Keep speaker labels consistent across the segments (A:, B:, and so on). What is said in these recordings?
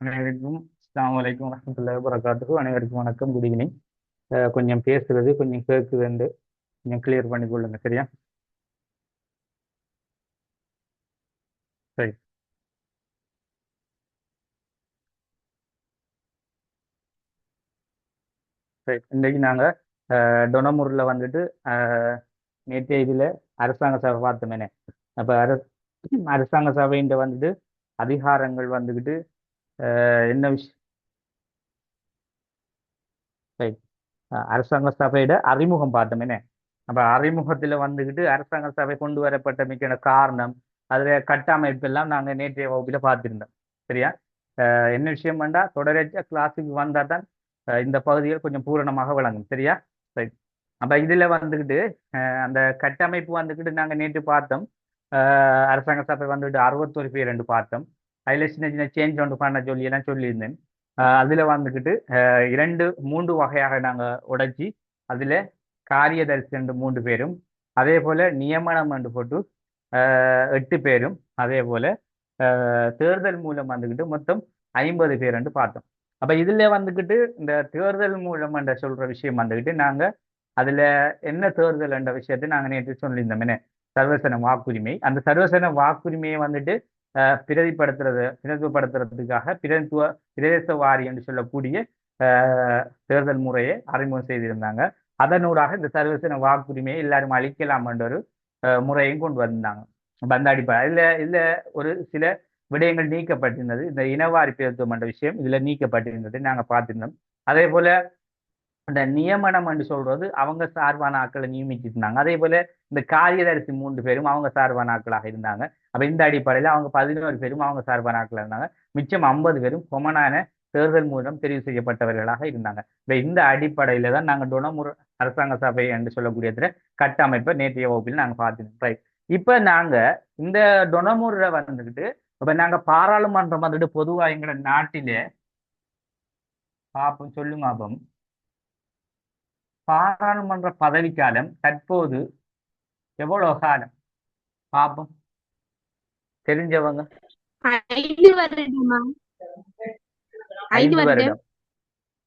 A: அனைவருக்கும் அஸ்ஸலாமு அலைக்கும் வரஹ்மத்துல்லாஹி வபரகாத்துஹு. அனைவருக்கும் வணக்கம், குட் ஈவினிங். கொஞ்சம் பேசுறது கொஞ்சம் கேட்குதுண்டு, கொஞ்சம் கிளியர் பண்ணி கொள்ளுங்க, சரியா? சரி. சரி, இன்றைக்கு நாங்கள் டொனமூரில் வந்துட்டு அஹ், நேற்றைய இதில் அரசாங்க சபை பார்த்தோமேனே. அப்போ அரசாங்க சபைன்ற வந்துட்டு அதிகாரங்கள் வந்துக்கிட்டு என்ன விஷயம்? சரி. அரசாங்க சபையோட அறிமுகம் பார்த்தோமேனே. அப்போ அறிமுகத்தில் வந்துக்கிட்டு அரசாங்க சபை கொண்டு வரப்பட்ட மிக்க காரணம், அதில் கட்டமைப்பு எல்லாம் நாங்கள் நேற்றைய வகுப்பில் பார்த்துருந்தோம், சரியா? என்ன விஷயம் வேண்டா, தொடரச்ச கிளாஸுக்கு வந்தால் தான் இந்த பகுதிகள் கொஞ்சம் பூரணமாக விளங்கும், சரியா? சரி. அப்போ இதில் வந்துக்கிட்டு அந்த கட்டமைப்பு வந்துக்கிட்டு நாங்கள் நேற்று பார்த்தோம். அரசாங்க சபை வந்துட்டு 61 பேர் என்று பார்த்தோம். அதில் சின்ன சின்ன சேஞ்ச் ஒன்று பண்ண சொல்லி எல்லாம் சொல்லியிருந்தேன். அதில் வந்துக்கிட்டு இரண்டு மூன்று வகையாக நாங்கள் உடைச்சி அதில் காரியதரிசி என்று 3 பேரும், அதே போல நியமனம் என்று போட்டு 8 பேரும், அதே போல தேர்தல் மூலம் வந்துக்கிட்டு மொத்தம் 50 பேர் என்று பார்த்தோம். அப்ப இதுல வந்துக்கிட்டு இந்த தேர்தல் மூலம் என்ற சொல்ற விஷயம் வந்துக்கிட்டு நாங்க அதுல என்ன தேர்தல் என்ற விஷயத்தை நாங்க நேற்று சொல்லியிருந்தோம் என்ன, சர்வசன வாக்குரிமை. அந்த சர்வசன வாக்குரிமையை வந்துட்டு பிரதிநிதிப்படுத்துறதுக்காக பிரதேச வாரி என்று சொல்லக்கூடிய தேர்தல் முறையை அறிமுகம் செய்திருந்தாங்க. அதனூடாக இந்த சர்வசன வாக்குரிமையை எல்லாரும் அளிக்கலாம் என்ற ஒரு முறையும் கொண்டு வந்தாங்க. அந்த அடிப்படை இதுல ஒரு சில விடயங்கள் நீக்கப்பட்டிருந்தது. இந்த இனவாரி பிரத்துவம் என்ற விஷயம் இதுல நீக்கப்பட்டிருந்தது நாங்க பார்த்திருந்தோம். அதே போல இந்த நியமனம் என்று சொல்றது அவங்க சார்பான ஆட்களை நியமிச்சிருந்தாங்க. அதே போல இந்த காரியதரிசி 3 பேரும் அவங்க சார்பான ஆட்களாக இருந்தாங்க. அப்ப இந்த அடிப்படையில் அவங்க 11 பேரும் அவங்க சார்பான ஆட்களாக இருந்தாங்க. மிச்சம் 50 பேரும் கொமனான தேர்தல் மூலம் தெரிவு செய்யப்பட்டவர்களாக இருந்தாங்க. இப்ப இந்த அடிப்படையில தான் நாங்கள் டொனமுறை அரசாங்க சபை என்று சொல்லக்கூடிய கட்டமைப்பை நேற்றைய வகுப்பில் நாங்கள் பார்த்துருக்கோம். ரைட். இப்ப நாங்க இந்த டொனமுறை வந்துக்கிட்டு இப்ப நாங்க பாராளுமன்றம் வந்துட்டு பொதுவா எங்களோட நாட்டிலே பார்ப்போம், சொல்லுங்க அப்பம். பாராளுமன்ற பதவிக்காலம் தற்போது எவ்வளவு காலம் பார்ப்போம், தெரிஞ்சவங்க.
B: 5 வருடமா? ஐந்து
A: ஐந்து
B: வருடம்
A: வருடம்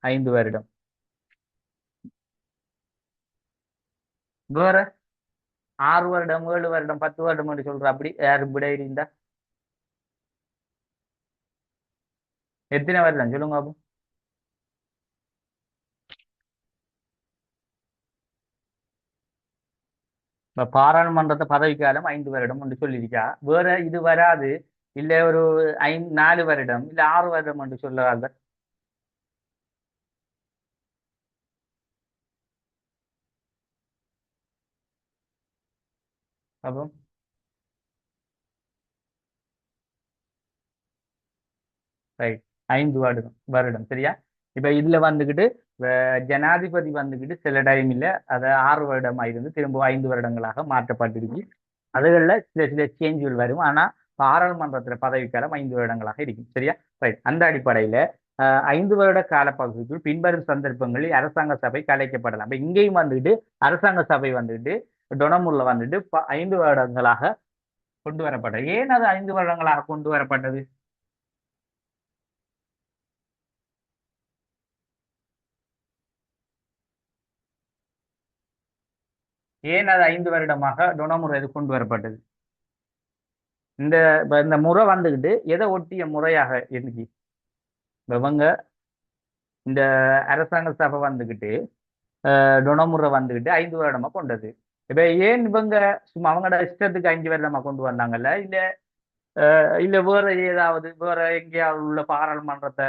A: 5 வருடம். வேற 6 வருடம், 7 வருடம், 10 வருடம் என்று சொல்ற அப்படி யாரும் விட இருந்தா எத்தனை வருடம் சொல்லுங்க அப்போ. இப்ப பாராளுமன்றத்தை பதவிக்காலம் 5 வருடம் என்று சொல்லியிருக்கா. வேற இது வராது, இல்ல ஒரு 4 வருடம் இல்ல 6 வருடம் என்று சொல்லுவாங்க. அப்போ ரைட், 5 வருடம் வருடம், சரியா? இப்ப இதுல வந்துகிட்டு ஜனாதிபதி வந்துகிட்டு சில டைம் இல்ல அதை 6 வருடமா இருந்து திரும்ப 5 வருடங்களாக மாற்றப்பட்டிருக்கு. அதுகளில் சில சில சேஞ்சுகள் வரும். ஆனா பாராளுமன்றத்துல பதவிக்காலம் 5 வருடங்களாக இருக்கும், சரியா? ரைட். அந்த அடிப்படையில 5 வருட காலப்பகுதிக்குள் பின்வரும் சந்தர்ப்பங்களில் அரசாங்க சபை கலைக்கப்படலாம். இப்ப இங்கேயும் வந்துட்டு அரசாங்க சபை வந்துட்டு டொனமுல்ல வந்துட்டு 5 வருடங்களாக கொண்டு வரப்பட்டது. ஏன் அது 5 வருடங்களாக கொண்டு வரப்பட்டது? ஏன் அது 5 வருடமாக டொனமுறை கொண்டு வரப்பட்டது? இந்த இந்த முறை வந்துகிட்டு எதை ஒட்டிய முறையாக இருந்துச்சு? இவங்க இந்த அரசாங்க சபை வந்துகிட்டு டொனமுறை வந்துகிட்டு 5 வருடமா கொண்டது. இப்ப ஏன் இவங்க சும்மா அவங்களோட இஷ்டத்துக்கு 5 வருடமா கொண்டு வந்தாங்கல்ல, இல்ல இல்ல வேற ஏதாவது வேற எங்கேயாவது உள்ள பாராளுமன்றத்தை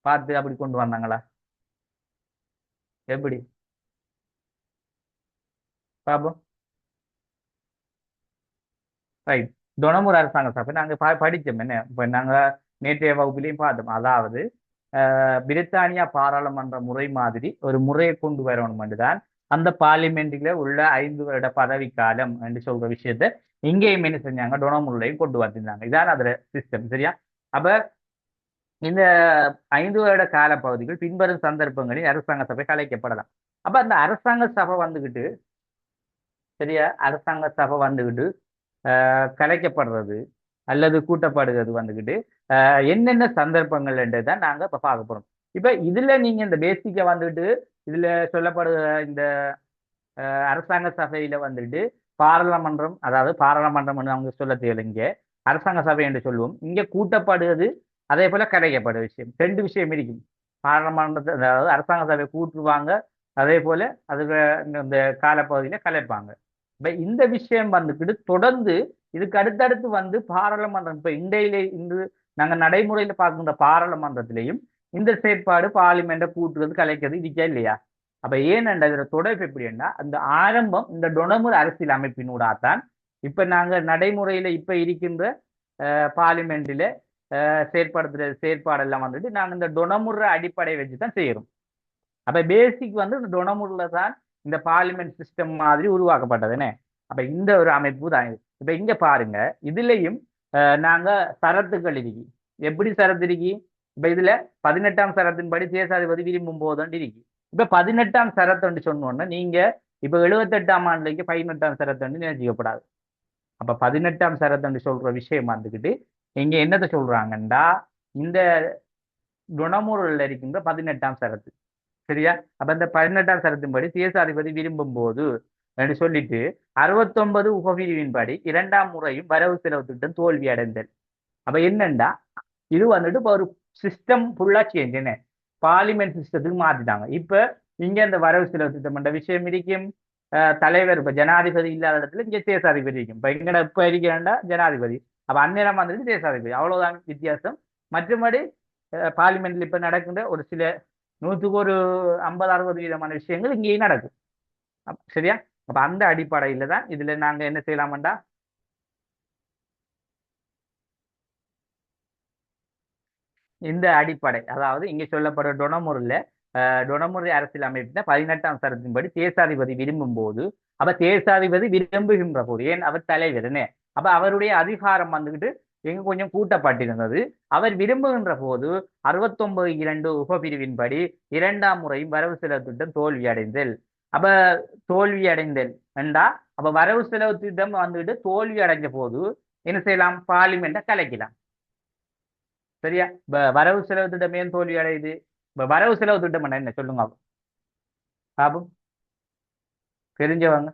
A: பார்த்து அப்படி கொண்டு வந்தாங்களா? எப்படி பாப்போம். ரைட். டொனமுறை அரசாங்க சபை நாங்க படிச்சோம் என்ன, இப்ப நாங்க நேற்றைய வகுப்பிலையும் பார்த்தோம். அதாவது பிரித்தானியா பாராளுமன்ற முறை மாதிரி ஒரு முறையை கொண்டு வரணும் என்றுதான் அந்த பார்லிமெண்ட்ல உள்ள 5 வருட பதவிக்காலம் என்று சொல்ற விஷயத்த இங்கேயும் என்ன செஞ்சாங்க, டொனமுறையும் கொண்டு வந்திருந்தாங்க. இதான் அதுல சிஸ்டம், சரியா? அப்ப இந்த 5 வருட கால பகுதிகள் பின்வரும் சந்தர்ப்பங்களில் அரசாங்க சபை கலைக்கப்படலாம். அப்ப அந்த அரசாங்க சபை வந்துகிட்டு, சரியா, அரசாங்க சபை வந்துகிட்டு கலைக்கப்படுறது அல்லது கூட்டப்படுகிறது வந்துக்கிட்டு என்னென்ன சந்தர்ப்பங்கள் தான் நாங்க இப்ப பார்க்க போறோம். இப்ப இதுல நீங்க இந்த பேசிக்கா வந்துட்டு இதுல சொல்லப்படுகிற இந்த அரசாங்க சபையில வந்துட்டு பாராளுமன்றம், அதாவது பாராளுமன்றம் அவங்க சொல்ல தேவையில்லை, இங்க அரசாங்க சபை என்று சொல்லுவோம். இங்க கூட்டப்படுவது அதே போல கலைக்கப்படுற விஷயம், ரெண்டு விஷயம் இருக்கும். பாராளுமன்றத்தை, அதாவது அரசாங்க சபை கூட்டுவாங்க, அதே போல அதுக்கு இந்த காலப்பகுதியில கலைப்பாங்க. இப்ப இந்த விஷயம் வந்துக்கிட்டு தொடர்ந்து இதுக்கு அடுத்தடுத்து வந்து பாராளுமன்றம், இப்ப இன்று நாங்க நடைமுறையில பார்க்கின்ற பாராளுமன்றத்திலையும் இந்த செயற்பாடு பார்லிமெண்ட்டை கூட்டுறது கலைக்கிறது இருக்கா இல்லையா? அப்ப ஏனென்றா இதோட தொடர்பு எப்படின்னா, அந்த ஆரம்பம் இந்த டொனமுர் அரசியல் அமைப்பினூடாத்தான் இப்ப நாங்க நடைமுறையில இப்ப இருக்கின்ற பார்லிமெண்ட்டில செயற்படுத்துற செயற்பாடெல்லாம் வந்துட்டு நாங்க இந்த டொனமுற அடிப்படை வச்சுதான் செய்யறோம். அப்ப பேசிக் வந்து இந்த டொனமுர்ல தான் இந்த பார்லிமெண்ட் சிஸ்டம் மாதிரி உருவாக்கப்பட்டதுன்னு. அப்ப இந்த ஒரு அமைப்பு தான் இது. இப்ப இங்க பாருங்க, இதுலயும் நாங்க சரத்துக்கள் இருக்கி. எப்படி சரத்து இருக்கி? இப்ப இதுல 18ஆம் சரத்தின்படி தேசாதிபதி விரும்பும் போதும் இருக்கி. இப்ப 18ஆம் சரத்து சொன்னோன்னா நீங்க இப்ப 78ஆம் ஆண்டுக்கு 18ஆம் சரத்து நினைச்சுக்கப்படாது. அப்ப 18ஆம் சரத்து சொல்ற விஷயம் வந்துக்கிட்டு இங்க என்னத்தை சொல்றாங்கண்டா, இந்த குணமுறையில் இருக்கின்ற 18ஆம் சரத்து. சரியா? அப்ப இந்த 18ஆம் சரத்தின்படி தேசாதிபதி விரும்பும் போது என்று சொல்லிட்டு 69 உபபிரிவின்படி 2ஆம் முறையும் வரவு செலவு திட்டம் தோல்வி அடைந்தல். அப்ப என்னண்டா, இது வந்துட்டு இப்ப ஒரு சிஸ்டம் ஃபுல்லா சேஞ்ச், என்ன பார்லிமெண்ட் சிஸ்டத்துக்கு மாத்திட்டாங்க. இப்ப இங்க இந்த வரவு செலவு திட்டம் என்ற விஷயம் இருக்கும். தலைவர் இப்ப ஜனாதிபதி இல்லாத இடத்துல இங்க தேசாதிபதி இருக்கும். இப்ப எங்கட இப்ப இருக்கிறாண்டா ஜனாதிபதி, அப்ப அந்நேரம் வந்துட்டு தேசாதிபதி, அவ்வளவுதான் வித்தியாசம். மற்றபடி பார்லிமெண்ட்ல இப்ப நடக்கின்ற ஒரு சில 100க்கு ஒரு 50-60% விஷயங்கள் இங்கேயும் நடக்கும். சரியா? அப்ப அந்த அடிப்படையில தான் இதுல நாங்க என்ன செய்யலாம்டா, இந்த அடிப்படை, அதாவது இங்க சொல்லப்படுற டொனமுறை அரசியல் அமைப்பு 18ஆம் சரத்தின்படி தேசாதிபதி விரும்பும் போது, அப்ப தேசாதிபதி விரும்புகின்ற போது, ஏன் அவர் தலைவர்னே, அப்ப அவருடைய அதிகாரம் வந்துகிட்டு எங்க கொஞ்சம் கூட்டப்பட்டிருந்தது. அவர் விரும்புகின்ற போது 69(2) உபபிரிவின்படி 2ஆம் முறையும் வரவு செலவு திட்டம் தோல்வி அடைந்தல். அப்ப தோல்வி அடைந்தல் என்றா, அப்ப வரவு செலவு திட்டம் வந்துட்டு தோல்வி அடைஞ்ச போது என்ன செய்யலாம்? பார்லிமெண்ட்டை கலைக்கலாம். சரியா? வரவு செலவு திட்டம் ஏன் தோல்வி அடையுது? வரவு செலவு திட்டம் என்ன சொல்லுங்க பாபு, தெரிஞ்சவங்க.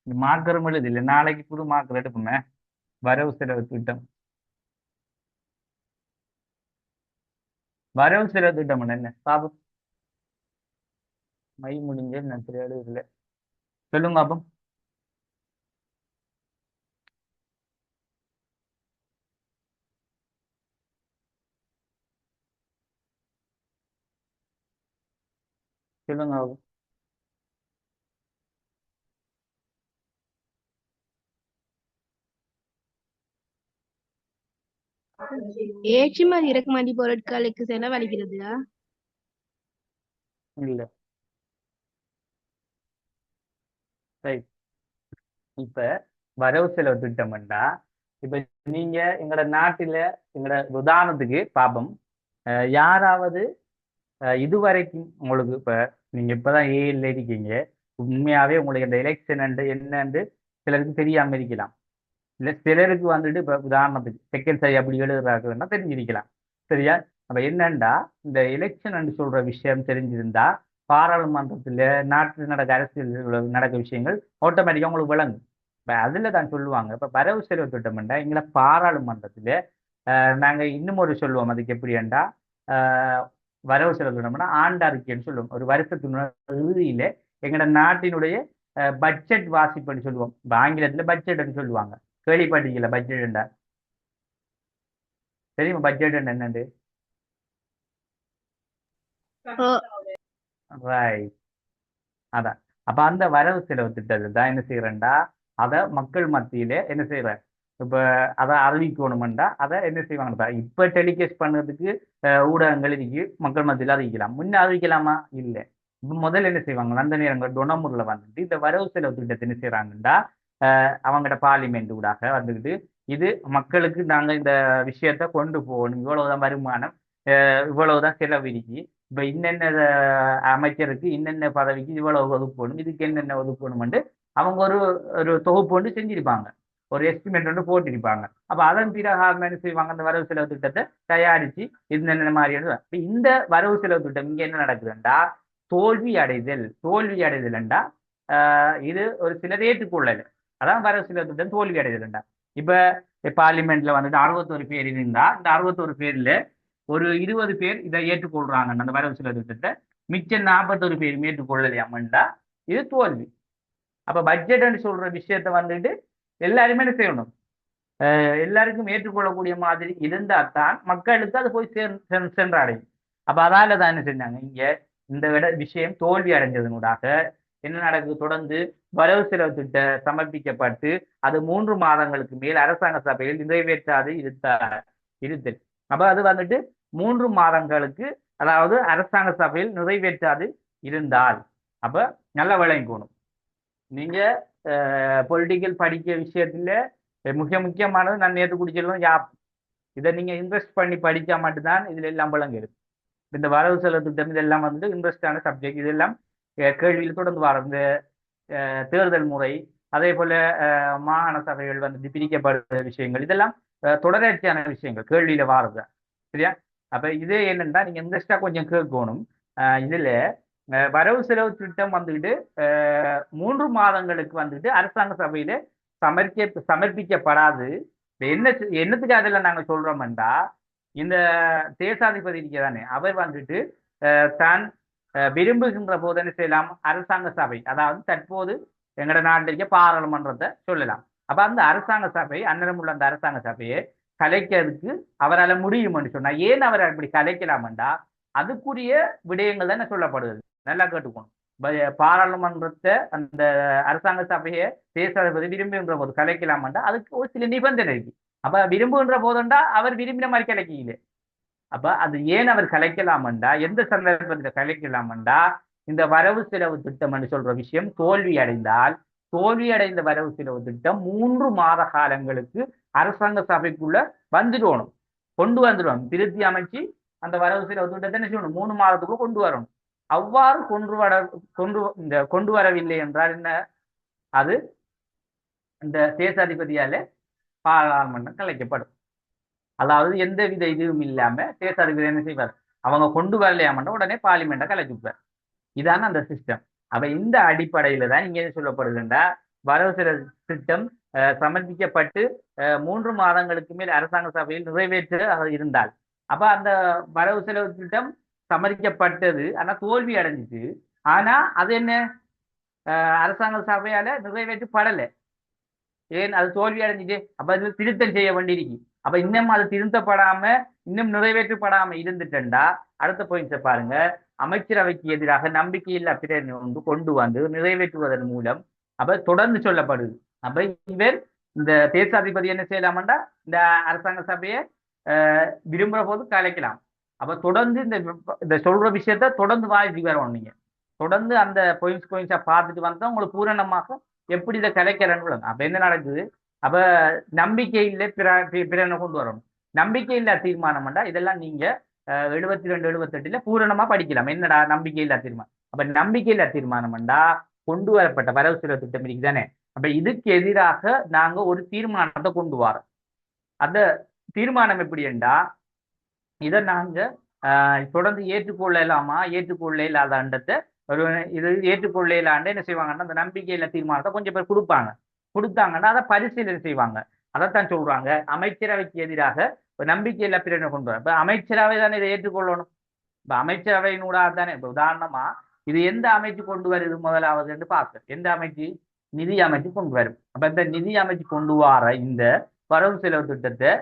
A: மார்க்கரும் எழுது இல்லை, நாளைக்கு புது மார்க்கர் எடுப்போமே. வரவு செலவு திட்டம், வரவு செலவு திட்டம் என்ன பாபு? மை முடிஞ்ச நான் எழுதுல, சொல்லுங்க பாபு. சொல்லுங்க பாபு.
B: ஏற்றுமதி இறக்குமதி பொருட்களுக்கு செலவழிக்கிறதா?
A: இல்ல, ரைட். இப்ப வரவு செலவு திட்டம்டா, இப்ப நீங்க எங்கட நாட்டில, எங்கட உதாரணத்துக்கு பாப்போம், யாராவது இதுவரைக்கும் உங்களுக்கு இப்ப நீங்க இப்பதான் ஏஎல்ல இருக்கீங்க, உண்மையாவே உங்களுக்கு இந்த எலெக்ஷன் என்னன்னு சிலருக்கு தெரியாம இருக்கலாம். இல்ல சிலருக்கு வந்துட்டு இப்ப உதாரணத்துக்கு செகண்ட் சரி அப்படி எழுதுறாங்கன்னா தெரிஞ்சிருக்கலாம். சரியா? அப்ப என்னண்டா, இந்த எலெக்ஷன் சொல்ற விஷயம் தெரிஞ்சிருந்தா பாராளுமன்றத்துல நாட்டில் நடக்க அரசியல் நடக்க விஷயங்கள் ஆட்டோமேட்டிக்கா உங்களுக்கு விளங்கும். இப்ப அதுல தான் சொல்லுவாங்க, இப்ப வரவு செலவு திட்டம்டா எங்களை பாராளுமன்றத்துல நாங்க இன்னும் ஒரு சொல்லுவோம், அதுக்கு எப்படின்னா வரவு செலவு திட்டம்னா ஆண்டு அறிக்கைன்னு சொல்லுவோம். ஒரு வருஷத்தினுடைய இறுதியில எங்களோட நாட்டினுடைய பட்ஜெட் வாசிப்புன்னு சொல்லுவோம். இப்ப ஆங்கிலத்துல பட்ஜெட்னு சொல்லுவாங்க. கேள்விப்பட்டிருக்கீங்களா பட்ஜெட்? தெரியுமா பட்ஜெட் என்னண்டு? ரைட், அதான். அப்ப அந்த வரவு செலவு திட்டத்தை தான் என்ன செய்யறேன்டா, அதை மக்கள் மத்தியில என்ன செய்யற, இப்ப அதை அறிவிக்கணுமெண்டா அதை என்ன செய்வாங்கடா, இப்ப டெலிகாஸ்ட் பண்ணதுக்கு ஊடகங்கள் இருக்கு, மக்கள் மத்தியில அறிவிக்கலாம். முன்ன அறிவிக்கலாமா? இல்லை. இப்ப முதல்ல என்ன செய்வாங்க, அந்த நேரங்கள் டொனமுர்ல வந்துட்டு இந்த வரவு செலவு திட்டத்தை என்ன செய்யறாங்கடா, அவங்களோட பார்லிமெண்ட் ஊடாக வந்துக்கிட்டு இது மக்களுக்கு நாங்க இந்த விஷயத்த கொண்டு போகணும், இவ்வளவுதான் வருமானம், இவ்வளவுதான் செலவு இருக்கு, இப்ப இன்னென்ன அமைச்சருக்கு இன்னென்ன பதவிக்கு இவ்வளவு ஒதுக்கணும், இதுக்கு என்னென்ன ஒதுக்கணும்னு அவங்க ஒரு ஒரு தொகுப்பு ஒன்று செஞ்சிருப்பாங்க, ஒரு எஸ்டிமேட் ஒன்று போட்டிருப்பாங்க. அப்ப அதன் பிரகாரம் என்ன செய்வாங்க, அந்த வரவு செலவு திட்டத்தை தயாரிச்சு இந்த மாதிரியான இப்ப இந்த வரவு செலவு திட்டம் இங்க என்ன நடக்குதுண்டா, தோல்வி அடைதல்ண்டா இது ஒரு சிலர் ஏற்றுக்கொள்ளல. அதான் வரவு செலவு திட்டம் தோல்வி அடைதல்ண்டா. இப்ப பார்லிமெண்ட்ல வந்துட்டு 61 பேர் இருந்தா இந்த 61 பேர்ல ஒரு 20 பேர் இதை ஏற்றுக்கொள்றாங்க அந்த வரவு செலவு திட்டத்தை, மிச்சம் 41 பேர் ஏற்றுக்கொள்ளலையாமண்டா இது தோல்வி. அப்ப பட்ஜெட்னு சொல்ற விஷயத்த வந்துட்டு எல்லாருமே என்ன செய்யணும், எல்லாருக்கும் ஏற்றுக்கொள்ளக்கூடிய மாதிரி இருந்தா தான் மக்களுக்கு அது போய் சென்றடையும். அப்ப அதால தான் என்ன செஞ்சாங்க, இங்க இந்த விஷயம் தோல்வி அடைஞ்சதனூடாக என்ன நடக்குது, தொடர்ந்து வரவு செலவு திட்ட சமர்ப்பிக்கப்பட்டு அது 3 மாதங்களுக்கு மேல் அரசாங்க சபையில் நிறைவேற்றாது இருத்தல். அப்ப அது வந்துட்டு 3 மாதங்களுக்கு, அதாவது அரசாங்க சபையில் நிறைவேற்றாது இருந்தால், அப்ப நல்ல விளங்கணும். நீங்க பொலிட்டிக்கல் படிக்க விஷயத்துல மிக முக்கியமானது நான் நேற்று குடிச்சலும் யாப், இதை நீங்க இன்வெஸ்ட் பண்ணி படிச்சா மட்டும்தான் இதுல எல்லாம் பலங்க இருக்கு. இந்த வரவு செலவு திட்டம் இதெல்லாம் வந்து இன்ட்ரெஸ்டான சப்ஜெக்ட். இதெல்லாம் கேள்வியில் தொடர்ந்து வர இந்த தேர்தல் முறை, அதே போல மாகாண சபைகள் வந்து பிரிக்கப்படுற விஷயங்கள், இதெல்லாம் தொடர்ச்சியான விஷயங்கள் கேள்வியில வாருது. சரியா? அப்ப இது என்னன்னா நீங்க இன்ட்ரெஸ்டா கொஞ்சம் கேட்கணும். இதுல வரவு செலவு திட்டம் வந்துட்டு 3 மாதங்களுக்கு வந்துட்டு அரசாங்க சபையில சமர்ப்பிக்கப்படாது. என்னத்துக்கு அதில் நாங்க சொல்றோம்டா, இந்த தேசாதிபதி தானே அவர் வந்துட்டு தான் விரும்புகின்ற போது என்ன செய்யலாம், அரசாங்க சபை, அதாவது தற்போது எங்கட நாட்டில் இருக்க பாராளுமன்றத்தை சொல்லலாம். அப்ப அந்த அரசாங்க சபை, அன்னரம் உள்ள அந்த அரசாங்க சபையை கலைக்கிறதுக்கு அவரால் முடியும்னு சொன்னா, ஏன் அவர் அப்படி கலைக்கலாம்டா அதுக்குரிய விடயங்கள் தானே சொல்லப்படுது. நல்லா கேட்டுக்கணும். பாராளுமன்றத்தை அந்த அரசாங்க சபையை தேசாதிபதி விரும்புகின்ற போது கலைக்கலாம்டா அதுக்கு ஒரு சில நிபந்தனை இருக்கு. அப்ப விரும்புகின்ற போதுண்டா அவர் விரும்பின மாதிரி கலைக்கல. அப்ப அது ஏன் அவர் கலைக்கலாம்டா, எந்த சந்தர்ப்பத்தில் கலைக்கலாம்டா, இந்த வரவு செலவு திட்டம் என்று சொல்ற விஷயம் தோல்வி அடைந்த வரவு செலவு திட்டம் 3 மாத காலங்களுக்கு அரசாங்க சபைக்குள்ள வந்துடணும், கொண்டு வந்துடும், திருத்தி அமைச்சு அந்த வரவு செலவு திட்டத்தை என்ன செய்யணும், 3 மாதத்துக்குள்ள கொண்டு வரணும். அவ்வாறு கொண்டு வரவில்லை என்றால் என்ன, அது இந்த தேசாதிபதியால பாராளுமன்றம் கலைக்கப்படும். அதாவது எந்த வித இதுவும் இல்லாம தேசாதிபதி என்ன செய்வார், அவங்க கொண்டு வரலையாமன்னா உடனே பார்லிமெண்ட்டை கலைச்சுப்பார். இதான அந்த சிஸ்டம். அப்ப இந்த அடிப்படையில தான் இங்கே சொல்லப்படுகின்ற வரவு செலவு திட்டம் சமர்ப்பிக்கப்பட்டு 3 மாதங்களுக்கு மேல் அரசாங்க சபையில் நிறைவேற்ற இருந்தால், அப்ப அந்த வரவு செலவு திட்டம் சமர்ப்பிக்கப்பட்டது, ஆனா தோல்வி அடைஞ்சிச்சு. ஆனா அது என்ன, அரசாங்க சபையால நிறைவேற்றப்படலை. ஏன் அது தோல்வி அடைஞ்சிட்டு, அப்ப அது திருத்தம் செய்ய வேண்டியிருக்கு. அப்ப இன்னும் அது திருத்தப்படாம இன்னும் நிறைவேற்றப்படாம இருந்துட்டா அடுத்த பாயிண்ட்ஸை பாருங்க, அமைச்சரவைக்கு எதிராக நம்பிக்கையில்லா பிரேரணை ஒன்று கொண்டு வந்து நிறைவேற்றுவதன் மூலம் அப்ப தொடர்ந்து சொல்லப்படுது. அப்ப இவர் இந்த தேசாதிபதி என்ன செய்யலாம்டா, இந்த அரசாங்க சபையை விரும்புற போது கலைக்கலாம். அப்ப தொடர்ந்து இந்த சொல்ற விஷயத்த தொடர்ந்து வாய்ச்சி வரணும். நீங்க தொடர்ந்து அந்த பாயிண்ட்ஸா பார்த்துட்டு வந்தா உங்களுக்கு பூரணமாக எப்படி இதை கலைக்கிறேன்னு. அப்ப என்ன நடக்குது, அப்ப நம்பிக்கை இல்லை பிரேரணை கொண்டு வரணும். நம்பிக்கை இல்லா தீர்மானம்டா இதெல்லாம் நீங்க 72 78 பூரணமா படிக்கலாம். என்னடா நம்பிக்கை இல்லா தீர்மானம், அப்ப நம்பிக்கை இல்லா தீர்மானம்டா கொண்டு வரப்பட்ட வரவு செலவு திட்டம் இருக்கு தானே, அப்ப இதுக்கு எதிராக நாங்க ஒரு தீர்மானத்தை கொண்டு வரோம். அந்த தீர்மானம் எப்படி என்றா, இதை நாங்க தொடர்ந்து ஏற்றுக்கொள்ளலாமா ஏற்றுக்கொள்ள இல்லாதன்றதை ஒரு இது ஏற்றுக்கொள்ள இல்லாண்ட என்ன செய்வாங்கன்னா, அந்த நம்பிக்கையில தீர்மானத்தை கொஞ்சம் பேர் கொடுத்தாங்கன்னா அதை பரிசீலனை செய்வாங்க. அதைத்தான் சொல்றாங்க, அமைச்சரவைக்கு எதிராக ஒரு நம்பிக்கையில்லா பிரேரணை கொண்டு வர. இப்ப அமைச்சரவை தானே இதை ஏற்றுக்கொள்ளணும். இப்ப அமைச்சரவையினூடாக தானே, இப்ப உதாரணமா இது எந்த அமைச்சு கொண்டு வருது முதலாவது என்று பார்க்க, எந்த அமைச்சு, நிதி அமைச்சு கொண்டு வரும். அப்ப இந்த நிதி அமைச்சு கொண்டு வர இந்த வரவு செலவு திட்டத்தை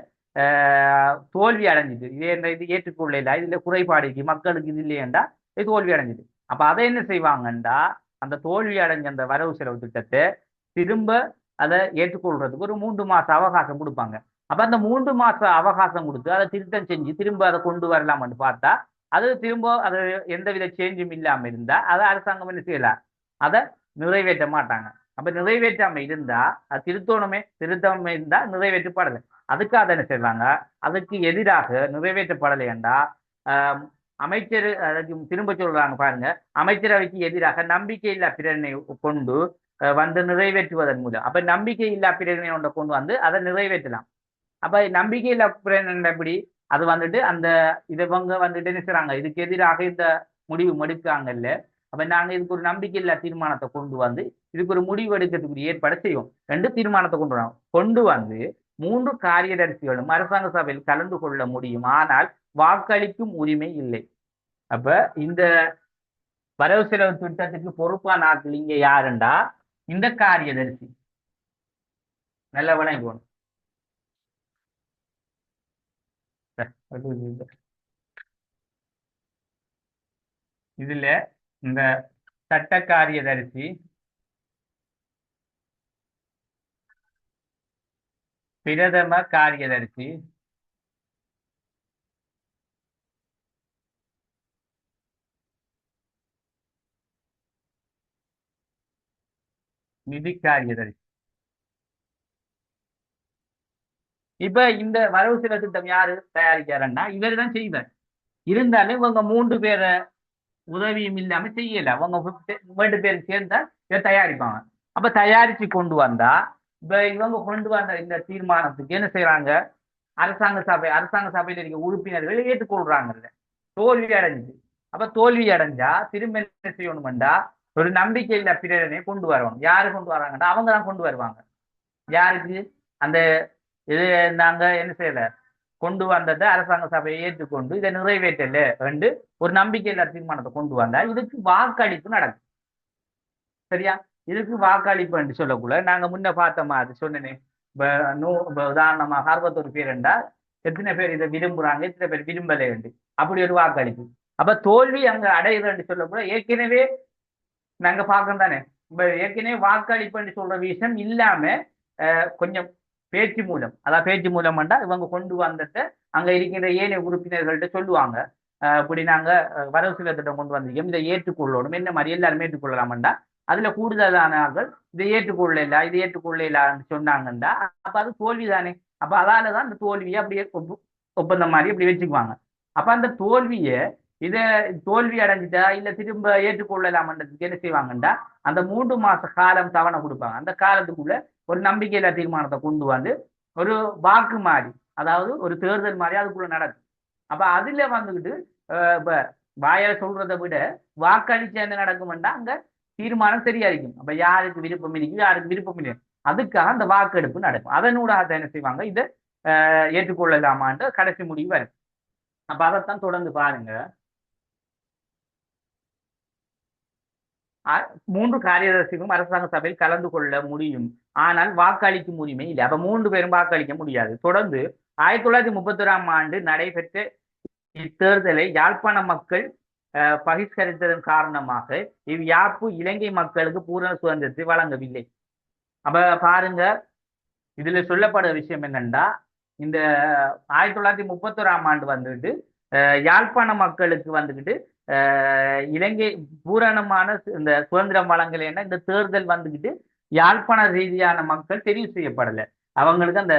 A: தோல்வி அடைஞ்சிது, இது ஏற்றுக்கொள்ள இல்லை, இதுல குறைபாடு இருக்கு, மக்களுக்கு இது இல்லையண்டா இது தோல்வி அடைஞ்சிது. அப்ப அதை என்ன செய்வாங்கண்டா, அந்த தோல்வி அடைஞ்ச அந்த வரவு செலவு திட்டத்தை திரும்ப அதை ஏற்றுக்கொள்றதுக்கு ஒரு 3 மாச அவகாசம் கொடுப்பாங்க. அப்ப அந்த 3 மாச அவகாசம் கொடுத்து அதை திருத்தம் செஞ்சு திரும்ப அதை கொண்டு வரலாம்னு பார்த்தா அது திரும்ப அது எந்தவித சேஞ்சும் இல்லாம இருந்தா அதை அரசாங்கம் என்ன செய்யலாம், அதை நிறைவேற்ற மாட்டாங்க. அப்ப நிறைவேற்றாம இருந்தா அது திருத்தமே இருந்தா நிறைவேற்றப்படலை. அதுக்காக என்ன செய்வாங்க, அதுக்கு எதிராக நிறைவேற்றப்படலை என்றா அமைச்சர் திரும்ப சொல்றாங்க பாருங்க, அமைச்சரவைக்கு எதிராக நம்பிக்கையில்லா பிரேரணை கொண்டு வந்து நிறைவேற்றுவதன் மூலம் அப்ப நம்பிக்கை இல்லா பிரேரணை ஒன்றை கொண்டு வந்து அதை நிறைவேற்றலாம். அப்ப நம்பிக்கை இல்லா பிரேரணை எப்படி அது வந்துட்டு அந்த இவங்க வந்துட்டு என்ன செய்றாங்க, இதுக்கு எதிராக இந்த முடிவு எடுக்காங்கல்ல. அப்ப நாங்க இதுக்கு ஒரு நம்பிக்கை இல்லா தீர்மானத்தை கொண்டு வந்து இதுக்கு ஒரு முடிவு எடுக்கிறதுக்கு ஏற்பாடு செய்வோம். ரெண்டு தீர்மானத்தை கொண்டு வரோம். கொண்டு வந்து 3 காரியதரிசிகளும் அரசாங்க சபையில் கலந்து கொள்ள முடியும், ஆனால் வாக்களிக்கும் உரிமை இல்லை. அப்ப இந்த வரவு செலவு திட்டத்துக்கு பொறுப்பான ஆட்கள் இங்க யாருண்டா இந்த காரியதரிசி. நல்ல விளங்கி போகணும். இதுல இந்த சட்ட காரியதரிசி, பிரதம காரியதரிசி, நிதி காரியதரிசி. இப்ப இந்த வரவு செலவு திட்டம் யாரு தயாரிக்கிறாருன்னா இவர் தான் செய்வார். இருந்தாலும் இவங்க 3 பேரை உதவியும் இல்லாம செய்யல. அவங்க 2 பேர் சேர்ந்தா இதை தயாரிப்பாங்க. அப்ப தயாரிச்சு கொண்டு வந்தா இப்ப இவங்க கொண்டு வந்த இந்த தீர்மானத்துக்கு என்ன செய்யறாங்க, அரசாங்க சபையில இருக்க உறுப்பினர்கள் ஏற்றுக்கொள்றாங்கல்ல. தோல்வி அடைஞ்சு அப்ப தோல்வி அடைஞ்சா திரும்ப என்ன செய்யணும்டா ஒரு நம்பிக்கை இல்ல பிரேரணையை கொண்டு வரணும். யாரு கொண்டு வராங்கடா அவங்க தான் கொண்டு வருவாங்க. யாருக்கு அந்த இது நாங்க என்ன செய்யல கொண்டு வந்ததை அரசாங்க சபையை ஏற்றுக்கொண்டு இதை நிறைவேற்றல என்று ஒரு நம்பிக்கையில்லா தீர்மானத்தை கொண்டு வந்தா இதுக்கு வாக்களிப்பு நடக்கும். சரியா? இதுக்கு வாக்களிப்பு என்று சொல்லக்குள்ள நாங்க முன்ன பார்த்த மாதிரி சொன்னேன். உதாரணமாக 61 பேர் என்றால் எத்தனை பேர் இதை விரும்புறாங்க, எத்தனை பேர் விரும்பலை என்று அப்படி ஒரு வாக்களிப்பு. அப்ப தோல்வி அங்க அடையுது என்று சொல்லக்கூட ஏற்கனவே நாங்க பார்க்கணும் தானே. இப்ப ஏற்கனவே வாக்களிப்பு என்று சொல்ற விஷயம் இல்லாம கொஞ்சம் பேச்சு மூலம், அதாவது பேச்சு மூலம் வேண்டா இவங்க கொண்டு வந்தத அங்க இருக்கின்ற ஏனைய உறுப்பினர்கள்ட்ட சொல்லுவாங்க. இப்படி நாங்க வரவு செலவு திட்டம் கொண்டு வந்திருக்கோம், இதை ஏற்றுக்கொள்ளணும், என்ன மாதிரி எல்லாருமே ஏற்றுக்கொள்ளலாம்டா. அதுல கூடுதலான ஆள்கள் இதை ஏற்றுக்கொள்ளல இது ஏற்றுக்கொள்ளலான்னு சொன்னாங்கண்டா அப்ப அது தோல்வி தானே. அப்ப அதாலதான் அந்த தோல்வியை அப்படியே ஒப்பந்தம் மாதிரி அப்படி வச்சுக்குவாங்க. அப்ப அந்த தோல்வியை இத தோல்வி அடைஞ்சிட்டா இல்ல திரும்ப ஏற்றுக்கொள்ளலாம்ன்றதுக்கு என்ன செய்வாங்கண்டா அந்த 3 மாச காலம் தவணை கொடுப்பாங்க. அந்த காலத்துக்குள்ள ஒரு நம்பிக்கையில்லா தீர்மானத்தை கொண்டு வந்து ஒரு வாக்கு மாதிரி, அதாவது ஒரு தேர்தல் மாதிரி அதுக்குள்ள நடக்கும். அப்ப அதுல வந்துகிட்டு இப்ப வாயால சொல்றதை விட வாக்களிச்சு என்ன நடக்கும்னா அங்க தீர்மானம் சரியா இருக்கும். அப்ப யாருக்கு விருப்பம் இருக்கு யாருக்கு விருப்பம் இல்லை அதுக்காக அந்த வாக்கெடுப்பு நடக்கும். அதனூடாக என்ன செய்வாங்க இதை ஏற்றுக்கொள்ளலாமான்ற கடைசி முடிவு வரும். அப்ப அதைத்தான் தொடர்ந்து பாருங்க. 3 காரியதரிசிகளும் அரசாங்க சபையில் கலந்து கொள்ள முடியும், ஆனால் வாக்களிக்கும் உரிமை இல்லை. அப்ப 3 பேரும் வாக்களிக்க முடியாது. தொடர்ந்து 1931ஆம் ஆண்டு நடைபெற்ற இத்தேர்தலை யாழ்ப்பாண மக்கள் பகிஷ்கரித்ததன் காரணமாக இவ்யாப்பு இலங்கை மக்களுக்கு பூரண சுதந்திரத்தை வழங்கவில்லை. அப்ப பாருங்க, இதுல சொல்லப்படுற விஷயம் என்னன்னா இந்த 1931ஆம் ஆண்டு வந்துட்டு யாழ்ப்பாண மக்களுக்கு வந்துக்கிட்டு இலங்கை பூரணமான இந்த சுதந்திரம் வழங்கலைன்னா இந்த தேர்தல் வந்துக்கிட்டு யாழ்ப்பாண ரீதியான மக்கள் தெரிவு செய்யப்படலை. அவங்களுக்கு அந்த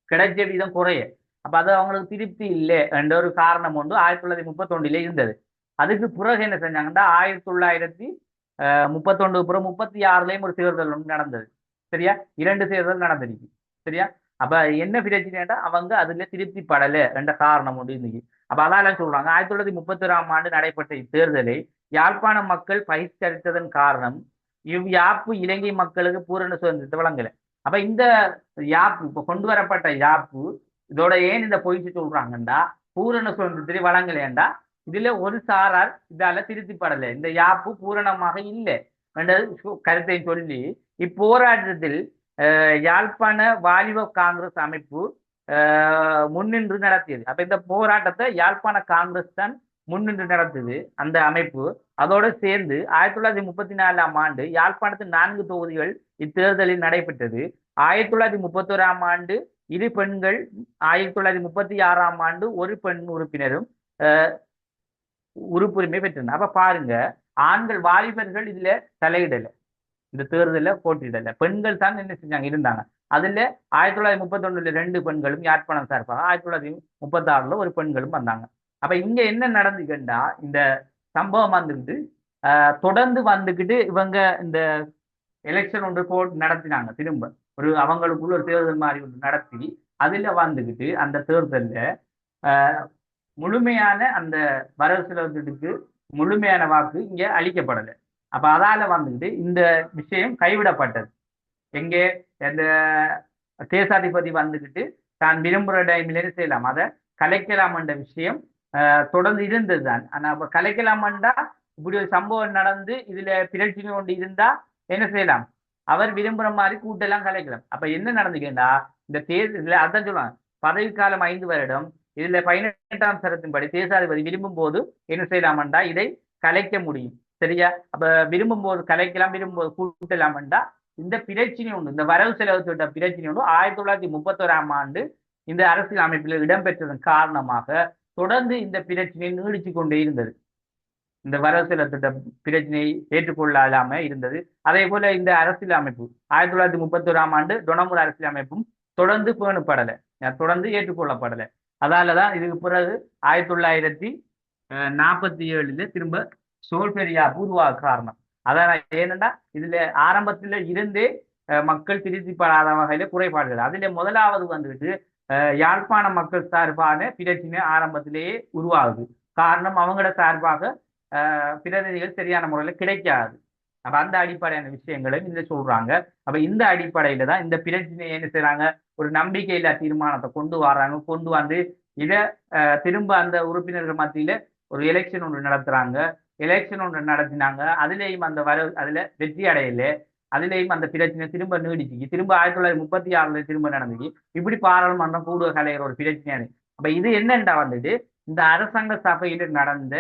A: கிடைச்ச வீதம் குறைய. அப்ப அது அவங்களுக்கு திருப்தி இல்லை என்ற ஒரு காரணம் ஒன்று 1931 இருந்தது. அதுக்கு பிறகு என்ன செஞ்சாங்கன்னா 1931 பிறகு 36லயும் ஒரு தேர்தல் ஒன்று நடந்தது. சரியா? 2 தேர்தல் நடந்திருக்கு. சரியா? அப்ப என்ன பிரச்சனைன்னா அவங்க அதுல திருப்தி படலை என்ற காரணம் ஒன்று இருந்துச்சு. அப்ப அதான் சொல்றாங்க 1931ஆம் ஆண்டு நடைபெற்ற இத்தேர்தலை யாழ்ப்பாண மக்கள் பகிஷ்கரித்ததன் காரணம் இவ்யாப்பு இலங்கை மக்களுக்கு பூரண சுதந்திரத்தை வழங்கல. அப்ப இந்த யாப்பு இப்ப கொண்டு வரப்பட்ட யாப்பு இதோட ஏன் இந்த பொய்ச்சு சொல்றாங்கண்டா பூரண சுதந்திரத்தை வழங்கலேண்டா இதுல ஒரு சாரார் இதால திருப்திப்படலை, இந்த யாப்பு பூரணமாக இல்லை என்ற கருத்தை சொல்லி இப்போராட்டத்தில் யாழ்ப்பாண வாலிப காங்கிரஸ் அமைப்பு முன்னின்று நடத்தியது. அப்ப இந்த போராட்டத்தை யாழ்ப்பாண காங்கிரஸ் தான் முன்னின்று நடத்துது அந்த அமைப்பு. அதோடு சேர்ந்து 1934ஆம் ஆண்டு யாழ்ப்பாணத்தில் 4 தொகுதிகள் இத்தேர்தலில் நடைபெற்றது. 1931ஆம் ஆண்டு 2 பெண்கள், 1936ஆம் ஆண்டு 1 பெண் உறுப்பினரும் உறுப்புரிமை பெற்றனர். அப்ப பாருங்க, ஆண்கள் வாலிபர்கள் இதுல தலையிடல, இந்த தேர்தலில் போட்டியிடல, பெண்கள் தான் என்ன செஞ்சாங்க இருந்தாங்க. அதுல 1931 2 பெண்களும் யாழ்ப்பாணம் சார்பாக, 1936 1 பெண்களும் வந்தாங்க. அப்ப இங்க என்ன நடந்துக்கிட்டா இந்த சம்பவம் வந்துக்கிட்டு தொடர்ந்து வந்துக்கிட்டு இவங்க இந்த எலெக்ஷன் ஒன்று நடத்தினாங்க. திரும்ப அவங்களுக்குள்ள ஒரு தேர்தல் மாதிரி ஒன்று நடத்தி அதுல வந்துகிட்டு அந்த தேர்தல்ல முழுமையான அந்த வரவு செலவு திட்டத்துக்கு முழுமையான வாக்கு இங்க அளிக்கப்படலை. அப்ப அதால வந்துட்டு இந்த விஷயம் கைவிடப்பட்டது. எங்கே இந்த தேசாதிபதி வந்துகிட்டு தான் விரும்புகிற டைம்ல செய்யலாம், அதை கலைக்கலாம் என்ற விஷயம் தொடர்ந்து இருந்தது தான். ஆனா அப்ப கலைக்கலாம்டா இப்படி ஒரு சம்பவம் நடந்து இதுல பிரச்சனை கொண்டு இருந்தா என்ன செய்யலாம், அவர் விரும்புற மாதிரி கூட்டெல்லாம் கலைக்கலாம். அப்ப என்ன நடந்துக்கேண்டா, இந்த இதுல அதான் சொல்லுவாங்க, பதவிக்காலம் 5 வருடம், இதுல 18ஆம் சரத்தின்படி தேசாதிபதி விரும்பும் போது என்ன செய்யலாம்டா இதை கலைக்க முடியும். சரியா? அப்ப விரும்பும் போது கலைக்கலாம், விரும்பும் போது கூட்டலாம்டா இந்த பிரச்சனை உண்டு, இந்த வரவு செலவு திட்ட பிரச்சனை உண்டு 1931ஆம் ஆண்டு இந்த அரசியல் அமைப்பில் இடம்பெற்றதன் காரணமாக தொடர்ந்து இந்த பிரச்சனை நீடிச்சு கொண்டே இருந்தது. இந்த வரவு செலவு திட்ட பிரச்சனையை ஏற்றுக்கொள்ளாம இருந்தது. அதே போல இந்த அரசியல் அமைப்பு 1931ஆம் ஆண்டு டொனமுர் அரசியல் அமைப்பும் தொடர்ந்து பேணப்படலை, தொடர்ந்து ஏற்றுக்கொள்ளப்படலை. அதாலதான் இதுக்கு பிறகு 1947 திரும்ப சோல்பெரியா உருவாக காரணம். அதான் ஏனென்றா இதுல ஆரம்பத்துல இருந்தே மக்கள் திருப்திப்படாத வகையில குறைபாடுகள். அதுல முதலாவது வந்துட்டு யாழ்ப்பாண மக்கள் சார்பான பிரச்சனை ஆரம்பத்திலேயே உருவாகுது. காரணம் அவங்களோட சார்பாக பிரதிநிதிகள் சரியான முறையில் கிடைக்காது. அப்ப அந்த அடிப்படையான விஷயங்களும் இந்த சொல்றாங்க. அப்ப இந்த அடிப்படையில தான் இந்த பிரச்சனையை என்ன செய்யறாங்க, ஒரு நம்பிக்கையில்லா தீர்மானத்தை கொண்டு வர்றாங்க. கொண்டு வந்து இதை திரும்ப அந்த உறுப்பினர்கள் மத்தியில ஒரு எலெக்ஷன் ஒன்று நடத்துறாங்க. எலெக்ஷன் ஒன்று நடத்தினாங்க. அதுலேயும் அந்த அதுல வெற்றி அடையல. அதுலேயும் அந்த பிரச்சனை திரும்ப நீடிச்சு திரும்ப 1936 திரும்ப நடந்துச்சு. இப்படி பாராளுமன்றம் கூடுவ கலைகிற ஒரு பிரச்சனைയാണ്. அப்ப இது என்னண்டா வந்துட்டு இந்த அரசாங்க சபையில நடந்த,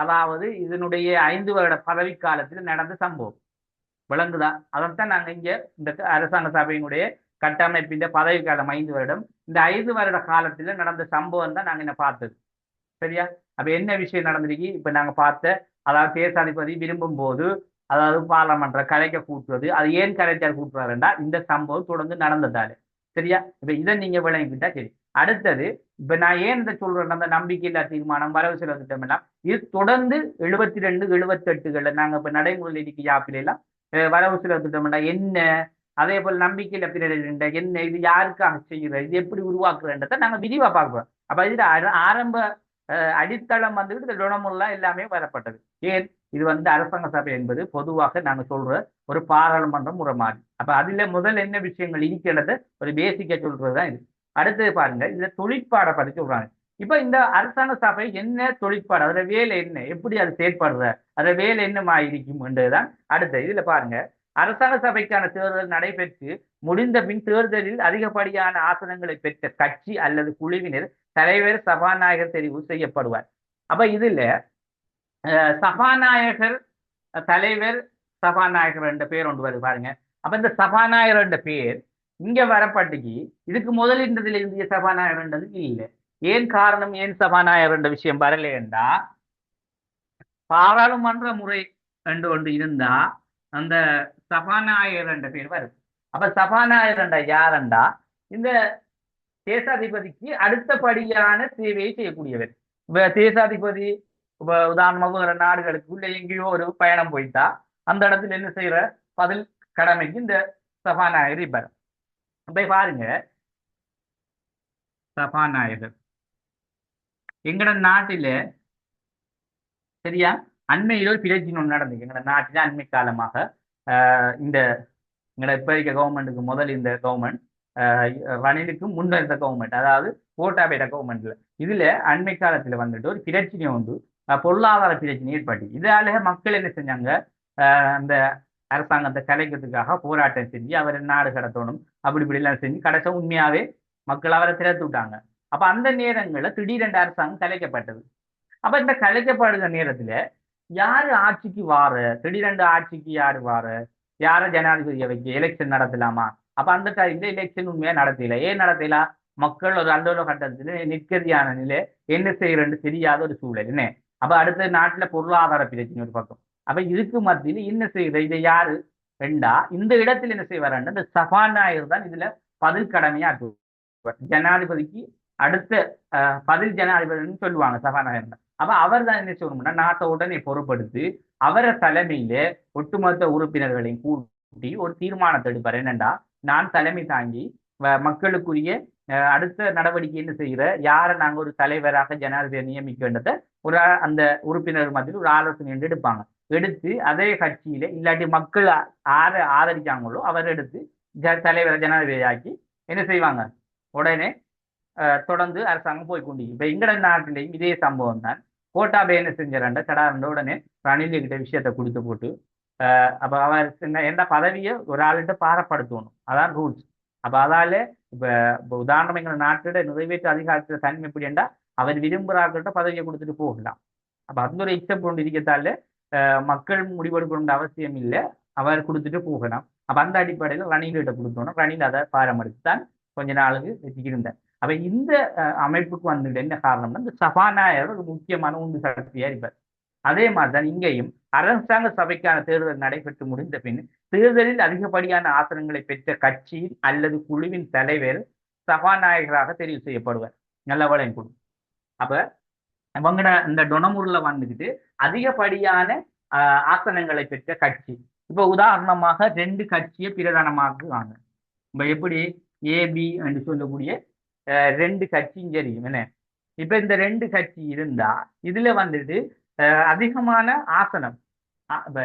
A: அதாவது இதனுடைய 5 வருட பதவி காலத்தில் நடந்த சம்பவம் விளங்குதா? அதைத்தான் நாங்க இங்க இந்த அரசாங்க சபையினுடைய கட்டமைப்பின் பதவி காலம் 5 வருடம், இந்த 5 வருட காலத்துல நடந்த சம்பவம் தான் நாங்க என்ன பார்த்தது. சரியா? அப்ப என்ன விஷயம் நடந்திருக்கு இப்ப நாங்க பார்த்த, அதாவது தேசாதிபதி விரும்பும் போது அதாவது பாராளுமன்ற கலைக்க கூட்டுறது, அது ஏன் கலைஞர் கூட்டுறாருன்னா இந்த சம்பவம் தொடர்ந்து நடந்ததால. சரியா? இப்ப இதை நீங்க விளங்கிக்கிட்டா சரி. அடுத்தது இப்ப நான் ஏன் இதை சொல்றேன், அந்த நம்பிக்கையில்லா தீர்மானம், வரவு செலவு திட்டம் எல்லாம் இது தொடர்ந்து 72 78 நாங்க இப்ப நடைமுறையில் இருக்க யாப்பில எல்லாம் வரவு செலவு திட்டம் என்ன, அதே போல நம்பிக்கையில பின்னடைந்த என்ன, இது யாருக்காக செய்யறது, இது எப்படி உருவாக்குறன்றதை நாங்க விரிவா பார்க்கிறோம். அப்ப இதுல ஆரம்ப அடித்தளம் வந்துட்டு இந்த டொனமுல்லா எல்லாமே வரப்பட்டது. ஏன் இது அரசாங்க சபை என்பது பொதுவாக நாங்க சொல்ற ஒரு பாராளுமன்ற முறை மாதிரி. அப்ப அதுல முதல் என்ன விஷயங்கள் இருக்கிறத ஒரு பேசிக்கா சொல்றதுதான் இது. அடுத்தது பாருங்க, இதுல தொழிற்பாடை பத்தி சொல்றாங்க. இப்ப இந்த அரசாங்க சபை என்ன தொழிற்பாடு, அதோட வேலை என்ன, எப்படி அது செயற்படுற, அதோட வேலை என்னமா இருக்கும் என்றுதான் அடுத்த இதுல பாருங்க. அரசாங்க சபைக்கான தேர்தல் நடைபெற்று முடிந்த பின் தேர்தலில் அதிகப்படியான ஆசனங்களை பெற்ற கட்சி அல்லது குழுவினர் தலைவர் சபாநாயகர் தெரிவு செய்யப்படுவார். அப்ப இதுல சபாநாயகர், தலைவர், சபாநாயகர் என்ற பேர் ஒன்று வருது பாருங்க. அப்ப இந்த சபாநாயகர் என்ற பேர் இங்க வரப்பட்டுக்கு இதுக்கு முதல் இருந்ததுல இந்திய சபாநாயகர்ன்றது இல்லை. ஏன் காரணம், ஏன் சபாநாயகர் என்ற விஷயம் வரல என்றா, பாராளுமன்ற முறை என்று ஒன்று இருந்தா அந்த சபாநாயகர் என்ற பேர் வருது. அப்ப சபாநாயகர் என்ற யாருண்டா இந்த தேசாதிபதிக்கு அடுத்தபடியான சேவையை செய்யக்கூடியவர். இப்ப தேசாதிபதி உதாரணமாக ஒரு நாடுகளுக்கு உள்ள எங்கேயோ ஒரு பயணம் போயிட்டா அந்த இடத்துல என்ன செய்யற பதில் கடமைக்கு இந்த சபாநாயகர் இருப்பார். இப்ப பாருங்க, சபாநாயகர் எங்கட நாட்டில சரியா அண்மையில ஒரு பிரச்சனை ஒன்று நடந்துச்சு. எங்கட நாட்டில அண்மை காலமாக இந்த எங்கட இப்ப இருக்க கவர்மெண்ட்டுக்கு முதல் இந்த கவர்மெண்ட் ரணிலுக்கு முன்ன இருந்த கவர்மெண்ட், அதாவது கோட்டாபேட கவர்மெண்ட்ல இதுல அண்மை காலத்துல வந்துட்டு ஒரு பிரச்சனை உண்டு, பொருளாதார பிரச்சனை ஏற்பட்டு. இதால மக்கள் என்ன செஞ்சாங்க, அந்த அரசாங்கத்தை கலைக்கிறதுக்காக போராட்டம் செஞ்சு அவர் நாடு கடத்தணும் அப்படி இப்படி எல்லாம் செஞ்சு கடைசி உண்மையாவே மக்கள் அவரை திறத்து விட்டாங்க. அப்ப அந்த நேரங்களில் திடீரென்று அரசாங்கம் கலைக்கப்பட்டது. அப்ப இந்த கலைக்கப்படுகிற நேரத்துல யாரு ஆட்சிக்கு வார, திடீரென்று ஆட்சிக்கு யாரு வார, யார ஜனாதிபதியை வைக்க எலெக்ஷன் நடத்தலாமா? அப்ப அந்த டைம்ல எலெக்ஷன் உண்மையா நடத்தல. ஏன் நடத்தல, மக்கள் ஒரு அல்லோல கட்டத்துல நிற்கதியான நிலை, என்ன செய்யறன்னு தெரியாத ஒரு சூழல் என்ன. அப்ப அடுத்த நாட்டுல பொருளாதார பிரச்சனை ஒரு பக்கம். அப்ப இதுக்கு மத்தியில் என்ன செய்யுது, இதை யாரு ரெண்டா இந்த இடத்துல என்ன செய்வார், இந்த சபாநாயகர் தான் இதுல பதில் கடமையா ஜனாதிபதிக்கு அடுத்த பதில் ஜனாதிபதினு சொல்லுவாங்க சபாநாயகர். அப்ப அவர் தான் என்ன சொல்லணும்னா நாட்டை உடனே பொறுப்படுத்தி அவரை தலைமையில ஒட்டுமொத்த உறுப்பினர்களையும் ஒரு தீர்மானத்தை எடுப்பார். என்னண்டா, நான் தலைமை தாங்கி மக்களுக்குரிய அடுத்த நடவடிக்கை என்ன செய்கிற, யாரை நாங்கள் ஒரு தலைவராக ஜனாதிபதியை நியமிக்கின்றத ஒரு அந்த உறுப்பினர் மத்தியில் ஒரு ஆலோசனை என்று எடுப்பாங்க. எடுத்து அதே கட்சியில இல்லாட்டி மக்கள் யாரை ஆதரிச்சாங்களோ அவர் எடுத்து தலைவரை ஜனாதிபதியாக்கி என்ன செய்வாங்க, உடனே தொடர்ந்து அரசாங்கம் போய் கொண்டு. இப்ப எங்கட நாட்டிலையும் இதே சம்பவம் தான். கோட்டாபே என்ன செஞ்சாரண்ட சடாரண்ட உடனே ரணில் கிட்ட விஷயத்தை கொடுத்து போட்டு அப்ப அவர் எந்த பதவியை ஒரு ஆளுகிட்ட பாரப்படுத்தணும், அதான் ரூல்ஸ். அப்ப அதால இப்ப உதாரணம் எங்க நாட்டோட நிறைவேற்று அதிகாரத்துல தன்மை எப்படின்னா அவர் விரும்புறாக்கிட்ட பதவியை கொடுத்துட்டு போகலாம். அப்ப அந்த ஒரு எக்ஸப்ட் ஒன்று இருக்கத்தால மக்கள் முடிவெடுக்கணுன்ற அவசியம் இல்லை, அவர் கொடுத்துட்டு போகலாம். அப்ப அந்த அடிப்படையில் ரணில்கிட்ட கொடுத்தோம், ரணில் அதை பாரமடுத்து தான் கொஞ்ச நாளுக்கு வச்சுக்கிருந்தார். அப்ப இந்த அமைப்புக்கு வந்துட்டு என்ன காரணம்னா, இந்த சபாநாயகர் ஒரு முக்கியமான உந்து சக்தியா இருப்பார். அதே மாதிரிதான் இங்கேயும் அரசாங்க சபைக்கான தேர்தல் நடைபெற்று முடிந்த பின் தேர்தலில் அதிகப்படியான ஆசனங்களை பெற்ற கட்சியின் அல்லது குழுவின் தலைவர் சபாநாயகராக தெரிவு செய்யப்படுவார். நல்ல வளையம் குழு. அப்ப இவங்கட இந்த டொனமூர்ல வந்துக்கிட்டு அதிகப்படியான ஆசனங்களை பெற்ற கட்சி. இப்ப உதாரணமாக 2 கட்சியை பிரதானமாக்குவாங்க. இப்ப எப்படி ஏபி என்று சொல்லக்கூடிய 2 கட்சியும் தெரியும் என்ன. இப்ப இந்த 2 கட்சி இருந்தா இதுல வந்துட்டு அதிகமான ஆசனம்,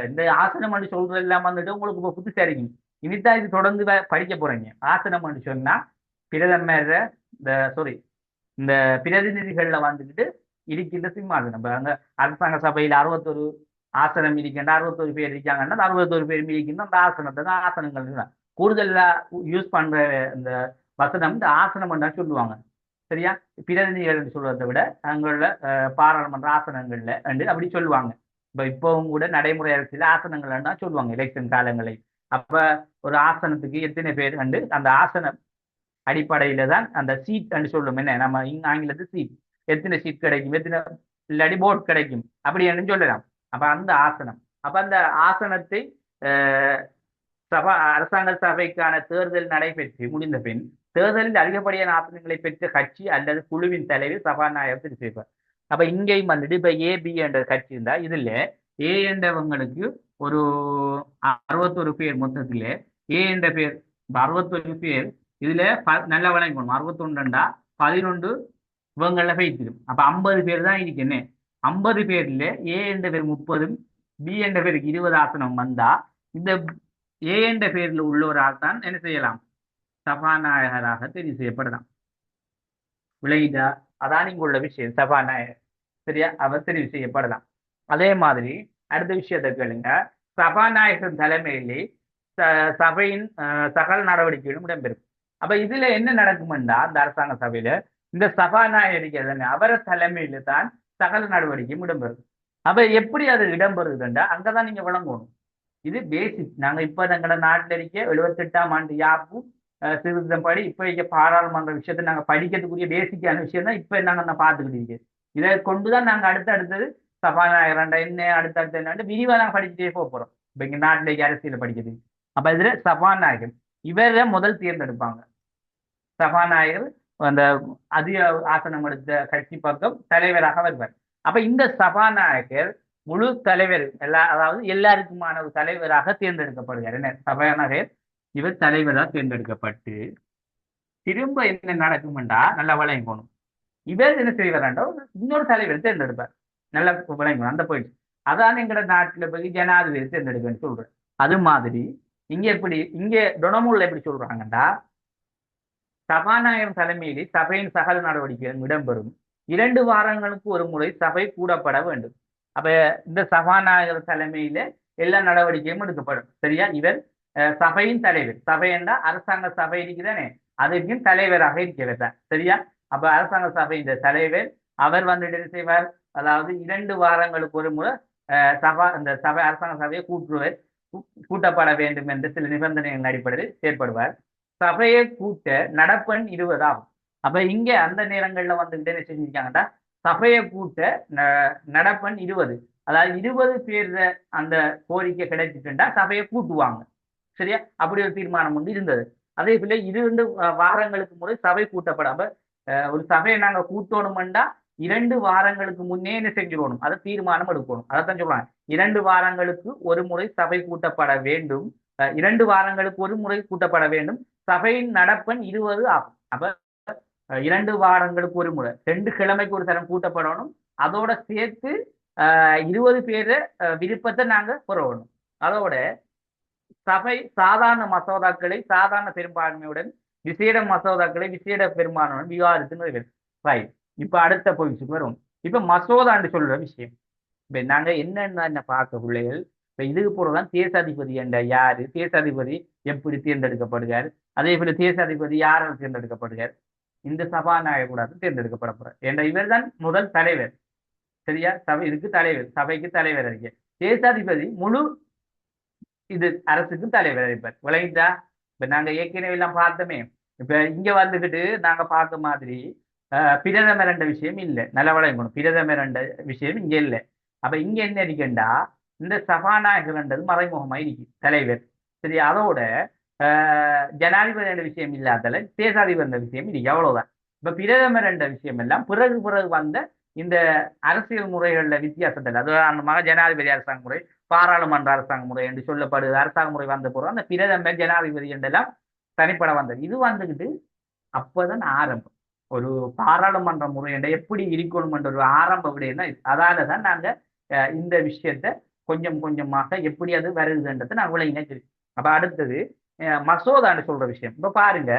A: இந்த ஆசனம் என்று சொல்றது எல்லாம் வந்துட்டு உங்களுக்கு இப்போ புதுசா இருக்கும். இனித்தான் இது தொடர்ந்து படிக்க போறீங்க. ஆசனம் என்று சொன்னா பிரதமர் இந்த பிரதிநிதிகள்ல வந்துக்கிட்டு இருக்கின்ற சிம்மாசனம். அங்க அரசாங்க சபையில் 61 ஆசனம் இருக்கின்ற 61 பேர் இருக்காங்கன்னா 61 பேர் இருக்கின்ற அந்த ஆசனத்தை தான் ஆசனங்கள். கூடுதலா யூஸ் பண்ற இந்த வசனம் இந்த ஆசனம் தான் சொல்லுவாங்க. சரியா, பிரதிநிதிகள் சொல்றதை விட அங்குள்ள பாராளுமன்ற ஆசனங்கள்ல அப்படி சொல்லுவாங்க. இப்பவும் கூட நடைமுறை அரசியல் ஆசனங்கள் தான் சொல்லுவாங்க எலெக்ஷன் காலங்களை. அப்ப ஒரு ஆசனத்துக்கு எத்தனை பேர் அந்த ஆசனம் அடிப்படையில தான் அந்த சீட் என்று சொல்லும். என்ன நம்ம ஆங்கிலத்து சீட், எத்தனை சீட் கிடைக்கும், எத்தனை இல்லாட்டி போர்ட் கிடைக்கும் அப்படி என்று சொல்லலாம். அப்ப அந்த ஆசனம், அப்ப அந்த ஆசனத்தை அரசாங்க சபைக்கான தேர்தல் நடைபெற்று முடிந்த பின் தேர்தலில் அதிகப்படியான ஆசனங்களை பெற்ற கட்சி அல்லது குழுவின் தலைவர் சபாநாயகர் தெரிவு செய்வார். அப்ப இங்கேயும் வந்துட்டு இப்ப ஏபி என்ற கட்சி இருந்தா இதுல ஏ என்றவங்களுக்கு ஒரு 61 பேர், மொத்தத்துல ஏ என்ற பேர் 61 பேர். இதுல நல்ல வழங்கணும் 61 11 இவங்கள போய்த்திடும். அப்ப 50 பேர் தான் இருக்கு. என்ன 50 பேர்ல ஏ என்ற பேர் 30, பி என்ற பேருக்கு 20 ஆசனம் வந்தா இந்த ஏ என்ற பேர்ல உள்ளவரால் தான் என்ன செய்யலாம், சபாநாயகராக தெரிவு செய்யப்படலாம். விளையுதா? அதான் இங்க உள்ள விஷயம், சபாநாயகர். சரியா, அவர் தெரிவு செய்யப்படலாம். அதே மாதிரி அடுத்த விஷயத்தை கேளுங்க. சபாநாயகர் தலைமையிலே சபையின் சகல நடவடிக்கைகளும் இடம்பெறும். அப்ப இதுல என்ன நடக்கும்னா, இந்த அரசாங்க சபையில இந்த சபாநாயகர் அவர தலைமையில தான் சகல நடவடிக்கையும் இடம்பெறும். அப்ப எப்படி அது இடம்பெறுதுண்டா அங்கதான் நீங்க விளங்கணும். இது பேசிக். நாங்க இப்ப எங்களோட நாட்டில் இருக்க 78ஆம் ஆண்டு யாப்பு திருத்தம் படி இப்ப இருக்க பாராளுமன்ற விஷயத்தை நாங்க படிக்கிறதுக்குரிய பேசிக்கான விஷயம் தான் இப்ப நாங்க பார்த்துக்கிட்டு இருக்கோம். இதை கொண்டுதான் நாங்க அடுத்தது சபாநாயகர் என்ன அடுத்தடுத்து என்ன விரிவா நாங்க படிச்சுட்டே போறோம். இப்ப இங்க நாட்டில் இருக்க அரசியல் படிக்கிறது. அப்ப இதுல சபாநாயகர் இவரை முதல் தேர்ந்தெடுப்பாங்க. சபாநாயகர் அந்த அதிக ஆசனம் எடுத்த கட்சி பக்கம் தலைவராக வருவார். அப்ப இந்த சபாநாயகர் முழு தலைவர் அதாவது எல்லாருக்குமான ஒரு தலைவராக தேர்ந்தெடுக்கப்படுகிறார். என்ன சபாநாயகர் இவர் தலைவராக தேர்ந்தெடுக்கப்பட்டு திரும்ப என்ன நடக்கும்டா நல்லா வளையங்கணும். இவர் என்ன செய்வார்டா இன்னொரு தலைவர் தேர்ந்தெடுப்பார். நல்லா வளையங்கணும் அந்த போயிடுச்சு. அதான் எங்கட நாட்டுல போய் ஜனாதிபதி தேர்ந்தெடுக்கன்னு சொல்றேன். அது மாதிரி இங்க எப்படி இங்க டொனமூல்ல எப்படி சொல்றாங்கடா, சபாநாயகர் தலைமையிலே சபையின் சகல நடவடிக்கைகளும் இடம்பெறும். 2 வாரங்களுக்கு ஒரு முறை சபை கூடப்பட வேண்டும். அப்ப இந்த சபாநாயகர் தலைமையில எல்லா நடவடிக்கையும் எடுக்கப்படும். சரியா, இவர் சபையின் தலைவர். சபை என்றா அரசாங்க சபை இருக்குதானே, அதுக்கும் தலைவராக இருக்கிறதா. சரியா, அப்ப அரசாங்க சபையின் தலைவர் அவர் வந்துட்டு என்ன செய்வார், அதாவது 2 வாரங்களுக்கு ஒரு முறை இந்த சபை அரசாங்க சபையை கூட்டப்பட வேண்டும் என்று சில நிபந்தனைகளின் அடிப்படையில் செயற்படுவார். சபையை கூட்ட நடப்பெண் 20 ஆகும். அப்ப இங்க அந்த நேரங்கள்ல வந்துட்டு என்ன செஞ்சிருக்காங்கடா, சபையை கூட்ட நடப்பெண் 20, அதாவது 20 பேர் அந்த கோரிக்கை கிடைச்சிட்டுண்டா சபையை கூட்டுவாங்க. சரியா, அப்படி ஒரு தீர்மானம் ஒன்று இருந்தது. அதே போல 2 வாரங்களுக்கு முறை சபை கூட்டப்படாம ஒரு சபையை நாங்க கூட்டணும்டா 2 வாரங்களுக்கு முன்னே என்ன செஞ்சிடணும், அதை தீர்மானம் எடுக்கணும். அதைத்தான் சொல்றாங்க 2 வாரங்களுக்கு ஒரு முறை சபை கூட்டப்பட வேண்டும். 2 வாரங்களுக்கு ஒரு முறை கூட்டப்பட வேண்டும். சபையின் நடப்பெண் 20 ஆகும். அப்ப 2 வாரங்களுக்கு ஒரு முறை 2 கிழமைக்கு ஒரு தரம் கூட்டப்படணும். அதோட சேர்த்து 20 பேர் விருப்பத்தை நாங்க பெறணும். அதோட சபை சாதாரண மசோதாக்களை சாதாரண பெரும்பான்மையுடன், விசேட மசோதாக்களை விசேட பெரும்பான்மையுடன் விவாதித்து ரைட். இப்ப அடுத்த பொசிஷனுக்கு வரும். இப்ப மசோதான்னு சொல்ற விஷயம். இப்ப நாங்க என்னென்ன பார்க்க பிள்ளைகள், இப்ப இதுக்கு போறதான் தேசாதிபதி என்ற யாரு, தேசாதிபதி எப்படி தேர்ந்தெடுக்கப்படுகிறார், அதே போல தேசாதிபதி யாரால் தேர்ந்தெடுக்கப்படுகிறார், இந்த சபாநாயகர் கூட தேர்ந்தெடுக்கப்பட போறார் என்ற இவர் தான் முதல் தலைவர். சரியா? சபை இதுக்கு தலைவர், சபைக்கு தலைவர் அறிக்கை. தேசாதிபதி முழு இது அரசுக்கு தலைவர் அறிப்பார். விளங்கிட்டா? இப்ப நாங்க ஏற்கனவே எல்லாம் பார்த்தோமே. இப்ப இங்க வந்துகிட்டு நாங்க பார்த்த மாதிரி பிரதமர் என்ற விஷயம் இல்லை. நல்ல வழங்கணும். பிரதமர் என்ற விஷயம் இங்க இல்லை. அப்ப இங்க என்ன இருக்கேன்டா, இந்த சபாநாயகர்ன்றது மறைமுகமா இருக்கு, தலைவர். சரி, அதோட ஜனாதிபதி என்ற விஷயம் இல்லாதல தேசாதிபதி என்ற விஷயம் இருக்கு, அவ்வளவுதான். இப்ப பிரதமர் என்ற விஷயம் எல்லாம் பிறகு பிறகு வந்த இந்த அரசியல் முறைகள்ல வித்தியாசத்தில், உதாரணமாக ஜனாதிபதி அரசாங்க முறை, பாராளுமன்ற அரசாங்க முறை என்று சொல்லப்படுது. அரசாங்க முறை வந்த போறோம் அந்த பிரதமர் ஜனாதிபதி என்றெல்லாம் தனிப்பட வந்தது. இது வந்துகிட்டு அப்பதான் ஆரம்பம். ஒரு பாராளுமன்ற முறை என்ற எப்படி இருக்கணும் என்ற ஒரு ஆரம்ப விடையினா, அதாலதான் நாங்க இந்த விஷயத்த கொஞ்சம் கொஞ்சமாக எப்படி அது வருதுன்றதை நான் விளங்கினேன். அப்ப அடுத்தது மசோதான்னு சொல்ற விஷயம். இப்ப பாருங்க,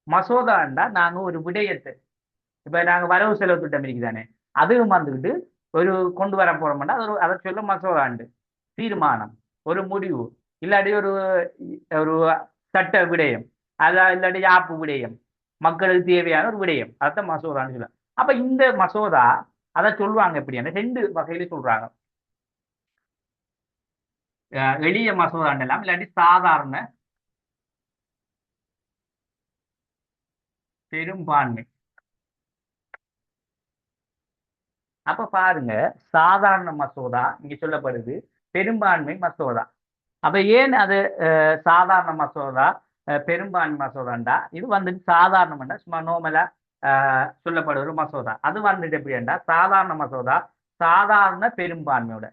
A: மசோதாண்டா நாங்க ஒரு விடயத்தை, இப்ப நாங்க வரவு செலவு திட்டம் இருக்குதானே, அதுவும் வந்துக்கிட்டு ஒரு கொண்டு வர போறோம்னா அது அதை சொல்ல மசோதாண்டு, தீர்மானம், ஒரு முடிவு, இல்லாட்டி ஒரு ஒரு சட்ட விடயம், அதான் இல்லாட்டி யாப்பு விடயம், மக்களுக்கு தேவையான ஒரு விடயம், அதான் மசோதான்னு சொல்ல. அப்ப இந்த மசோதா அதை சொல்லுவாங்க எப்படியான 2 வகையில சொல்றாங்க. எளிய மசோதாண்டெல்லாம் இல்லாட்டி சாதாரண பெரும்பான்மை. அப்ப பாருங்க, சாதாரண மசோதா இங்க சொல்லப்படுது, பெரும்பான்மை மசோதா. அப்ப ஏன் அது சாதாரண மசோதா பெரும்பான்மை மசோதாண்டா, இது வந்துட்டு சாதாரணம்டா சும்மா நோமலா சொல்லப்படுற மசோதா. அது வந்துட்டு எப்படின்னா சாதாரண மசோதா சாதாரண பெரும்பான்மையோட.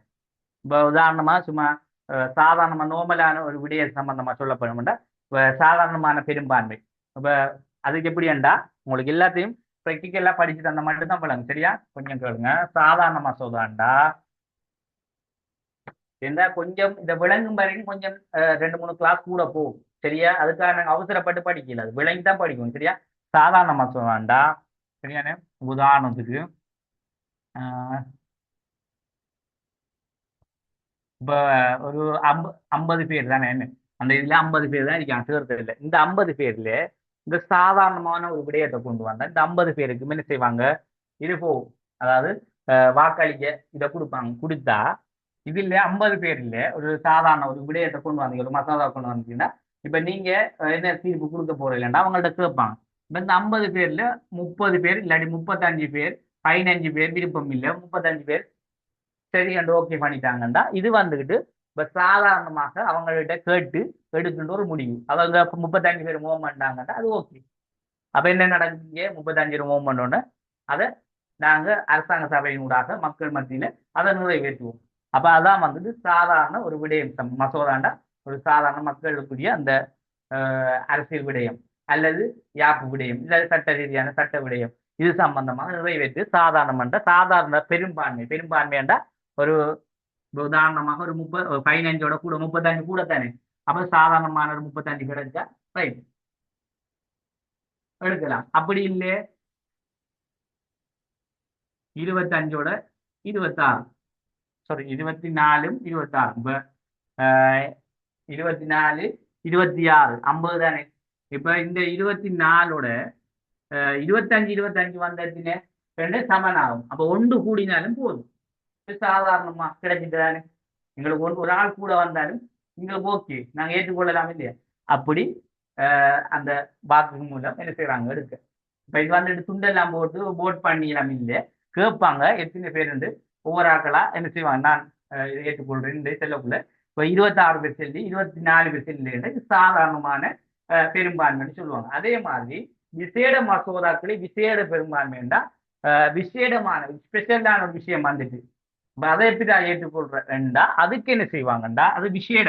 A: இப்ப உதாரணமா சும்மா சாதாரணமா நோமலான ஒரு விடய சம்பந்தமா சொல்லப்படும்டா சாதாரணமான பெரும்பான்மை. இப்ப அதுக்கு எப்படிண்டா, உங்களுக்கு எல்லாத்தையும் ப்ராக்டிக்கலா படிச்சு தந்த மட்டும் தான் விளங்கும். சரியா? கொஞ்சம் கேளுங்க. சாதாரண மசோதாண்டா என்ன, கொஞ்சம் இந்த விளங்கும் வரைக்கும் கொஞ்சம் 2-3 கிளாஸ் கூட போகும். சரியா? அதுக்காக நாங்கள் அவசரப்பட்டு படிக்கல, அது விளங்கி தான் படிக்கணும். சரியா? சாதாரண மசோதாண்டா சரியான உதாரணத்துக்கு இப்ப ஒரு 50 பேர் தானே, என்ன அந்த இதுல 50 பேர் தான் இருக்காங்க சேர்த்ததில்லை. இந்த 50 பேர்ல இந்த சாதாரணமான ஒரு விடயத்தை கொண்டு வந்தா இந்த 50 பேருக்கு என்ன செய்வாங்க, இது போகும். அதாவது வாக்களிக்க இதை கொடுப்பாங்க. கொடுத்தா இதுல 50 பேர் இல்ல ஒரு சாதாரண ஒரு விடயத்தை கொண்டு வந்தீங்க, ஒரு மசோதா கொண்டு வந்தீங்கன்னா, இப்ப நீங்க என்ன தீர்ப்பு கொடுக்க போற இல்லைன்னா அவங்கள்ட்ட கேட்பாங்க. இப்ப இந்த 50 பேர்ல 30 பேர் இல்லாட்டி 35 பேர், 15 பேர் விருப்பம் இல்லை, 35 பேர் சரி என்று ஓகே பண்ணிட்டாங்கன்னா இது வந்துகிட்டு இப்ப சாதாரணமாக அவங்கள்ட்ட கேட்டு எடுக்கின்ற ஒரு முடிவு. அவங்க 35 பேர் மூவ் பண்ணாங்கன்னா அது ஓகே. அப்ப என்ன நடக்குங்க, 35 பேர் மூவ் பண்ணோன்னு அதை நாங்க அரசாங்க சபையினூடாக மக்கள் மத்தியில அதை நிறைவேற்றுவோம். அப்ப அதான் வந்துட்டு சாதாரண ஒரு விடயம். மசோதாண்டா ஒரு சாதாரண மக்களுக்குரிய அந்த அரசியல் விடயம் அல்லது யாப்பு விடயம் இல்ல சட்ட ரீதியான சட்ட விடயம் இது சம்பந்தமாக நிறைவேற்றி சாதாரணமன்ற சாதாரண பெரும்பான்மை. பெரும்பான்மைண்டா ஒரு உதாரணமாக ஒரு 15ஓட கூட 35 கூட தானே. அப்ப சாதாரணமான ஒரு 35 கிடைச்சா ரைட் எடுக்கலாம். அப்படி இல்லையே 25ஓட 26, சாரி 24 26, இப்ப 24 26 50 தானே. இப்ப இந்த 24ஓட 25 வந்ததுன்னு 2 சமனாகும். அப்ப 1 கூடினாலும் போதும், சாதாரணமா கிடைச்சிட்டு தானே. எங்களுக்கு ஒரு ஆள் கூட வந்தாலும் எங்களுக்கு ஓகே, நாங்க ஏற்றுக்கொள்ளலாம் இல்லையா? அப்படி அந்த வாக்கு மூலம் என்ன செய்யறாங்க எடுக்க. இப்ப இது வந்துட்டு துண்டெல்லாம் போட்டு போட் பண்ணிடலாம் இல்லை, கேட்பாங்க எத்தனை பேர் உண்டு, ஒவ்வொரு ஆக்களா என்ன செய்வாங்க, நான் ஏற்றுக்கொள்றேன் செல்லக்குள்ள இப்ப 26 பேர் செல்லி 24 பேர் செல்லி சாதாரணமான பெரும்பான்மைன்னு சொல்லுவாங்க. அதே மாதிரி விசேட மசோதாக்களை விசேட பெரும்பான்மைண்டா விசேடமான ஸ்பெஷலான ஒரு விஷயம் வந்துட்டு அதை எப்படி நான் ஏற்றுக்கொள்றேன்டா அதுக்கு என்ன செய்வாங்கண்டா அது விசேட,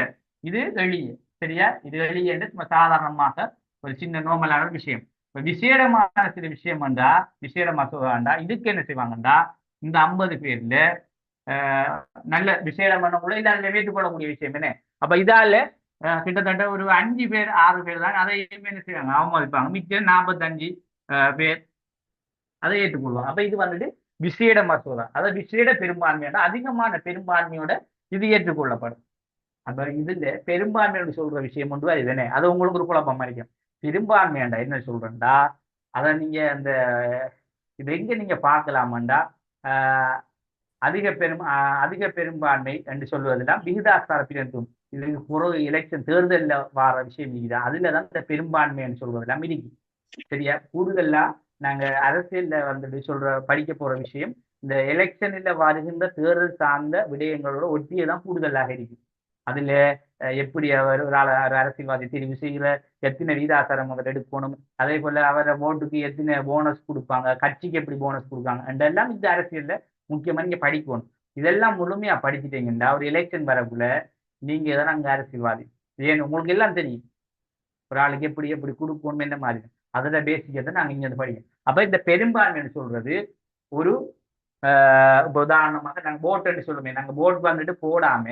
A: இது எளிய. சரியா? இது வெளியே சும்மா சாதாரணமாக ஒரு சின்ன நோமலான விஷயம். இப்ப விசேடமான சில விஷயம் வந்தா, விசேட மசோதாண்டா இதுக்கு என்ன செய்வாங்கண்டா, இந்த 50 பேர்ல அஹ், நல்ல விசேடமான கூட இதால ஏற்றுக்கொள்ளக்கூடிய விஷயம் என்ன. அப்ப இதால கிட்டத்தட்ட ஒரு 5 பேர் 6 பேர் தான் அதை என்ன செய்வாங்க, அவமதிப்பாங்க. மிச்சம் 45 பேர் அதை ஏற்றுக்கொள்வாங்க. அப்ப இது வந்துட்டு விசேட மசோதா, அதாவது விசேட பெரும்பான்மையோட அதிகமான பெரும்பான்மையோட இது ஏற்றுக்கொள்ளப்படும். அப்ப இதுல பெரும்பான்மையோட சொல்ற விஷயம் ஒன்று இதுதானே, அது உங்களுக்கு ஒரு குழப்பம் இருக்கும். பெரும்பான்மையாண்டா என்ன சொல்றேன்டா, அதை நீங்க அந்த இது எங்க நீங்க பார்க்கலாமாண்டா, ஆஹ் அதிக பெரும்பான்மை என்று சொல்வதெல்லாம் விகிதாசார பிரதிநிதித்துவம். இது ஒரு எலெக்ஷன் தேர்தலில் வார விஷயம் இதுதான். அதுலதான் இந்த பெரும்பான்மைன்னு சொல்வதெல்லாம் இருக்கு. சரியா? கூடுதலா நாங்க அரசியல்ல வந்துட்டு படிக்க போற விஷயம் இந்த எலெக்ஷன்ல வருகின்ற தேர்தல் சார்ந்த விடயங்களோட ஒட்டியே தான் கூடுதலாக இருக்கு. அதுல எப்படி அவர் ஒரு அரசியல்வாதி தெரிவு செய்கிற, எத்தனை வீதாசாரம் அவர் எடுக்கணும், அதே போல அவரை ஓட்டுக்கு எத்தனை போனஸ் கொடுப்பாங்க, கட்சிக்கு எப்படி போனஸ் கொடுப்பாங்க என்றெல்லாம் இந்த அரசியல்ல முக்கியமா நீங்க படிக்கணும். இதெல்லாம் முழுமையா படிச்சுட்டீங்கன்னா ஒரு எலெக்ஷன் வரக்குள்ள நீங்க தான் அங்க அரசியல்வாதி. ஏன் உங்களுக்கு எல்லாம் தெரியும், ஒரு ஆளுக்கு எப்படி எப்படி கொடுக்கணும் என்ன மாதிரி. அதோட பேசிக்கத்தை நாங்க இங்க வந்து படிக்கணும். அப்ப இந்த பெரும்பான்மைன்னு சொல்றது ஒரு இப்போ உதாரணமாக நாங்கள் போட்டுன்னு சொல்லுவோமே, நாங்கள் போட் வந்துட்டு போடாம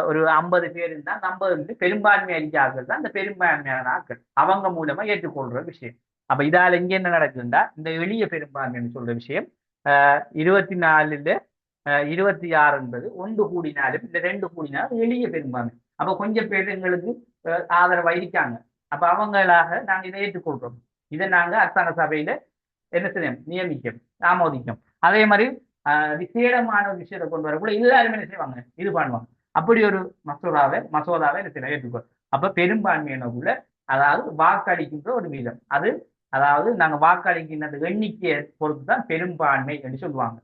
A: ஒரு 50 பேர் இருந்தால் 50 வந்து பெரும்பான்மை அறிக்கை ஆட்கள் தான் இந்த பெரும்பான்மையான ஆட்கள் அவங்க மூலமா ஏற்றுக்கொள்ற விஷயம். அப்ப இதால இங்க என்ன நடக்குதுன்னா, இந்த எளிய பெரும்பான்மைன்னு சொல்ற விஷயம் 24ல 26 என்பது ஒன்று கூடினாலும் இந்த 2 கூடினாலும் எளிய பெரும்பான்மை. அப்ப கொஞ்சம் பேர் எங்களுக்கு ஆதரவு இருக்காங்க. அப்ப அவங்களாக நாங்கள் இதை ஏற்றுக்கொள்றோம். இதை நாங்க அரசாங்க சபையில என்ன செய்யணும், நியமிக்கும், ஆமோதிக்கும். அதே மாதிரி விசேடமான ஒரு விஷயத்தை கொண்டு வரக்குள்ள எல்லாருமே என்ன செய்வாங்க, இது பண்ணுவாங்க. அப்படி ஒரு மசோதாவை என்ன செய்யணும், ஏற்றுக்கொள். அப்ப பெரும்பான்மையினக்குள்ள அதாவது வாக்களிக்கின்ற ஒரு வீதம் அது, அதாவது நாங்க வாக்களிக்கின்ற எண்ணிக்கையை பொறுத்து தான் பெரும்பான்மை என்று சொல்லுவாங்க.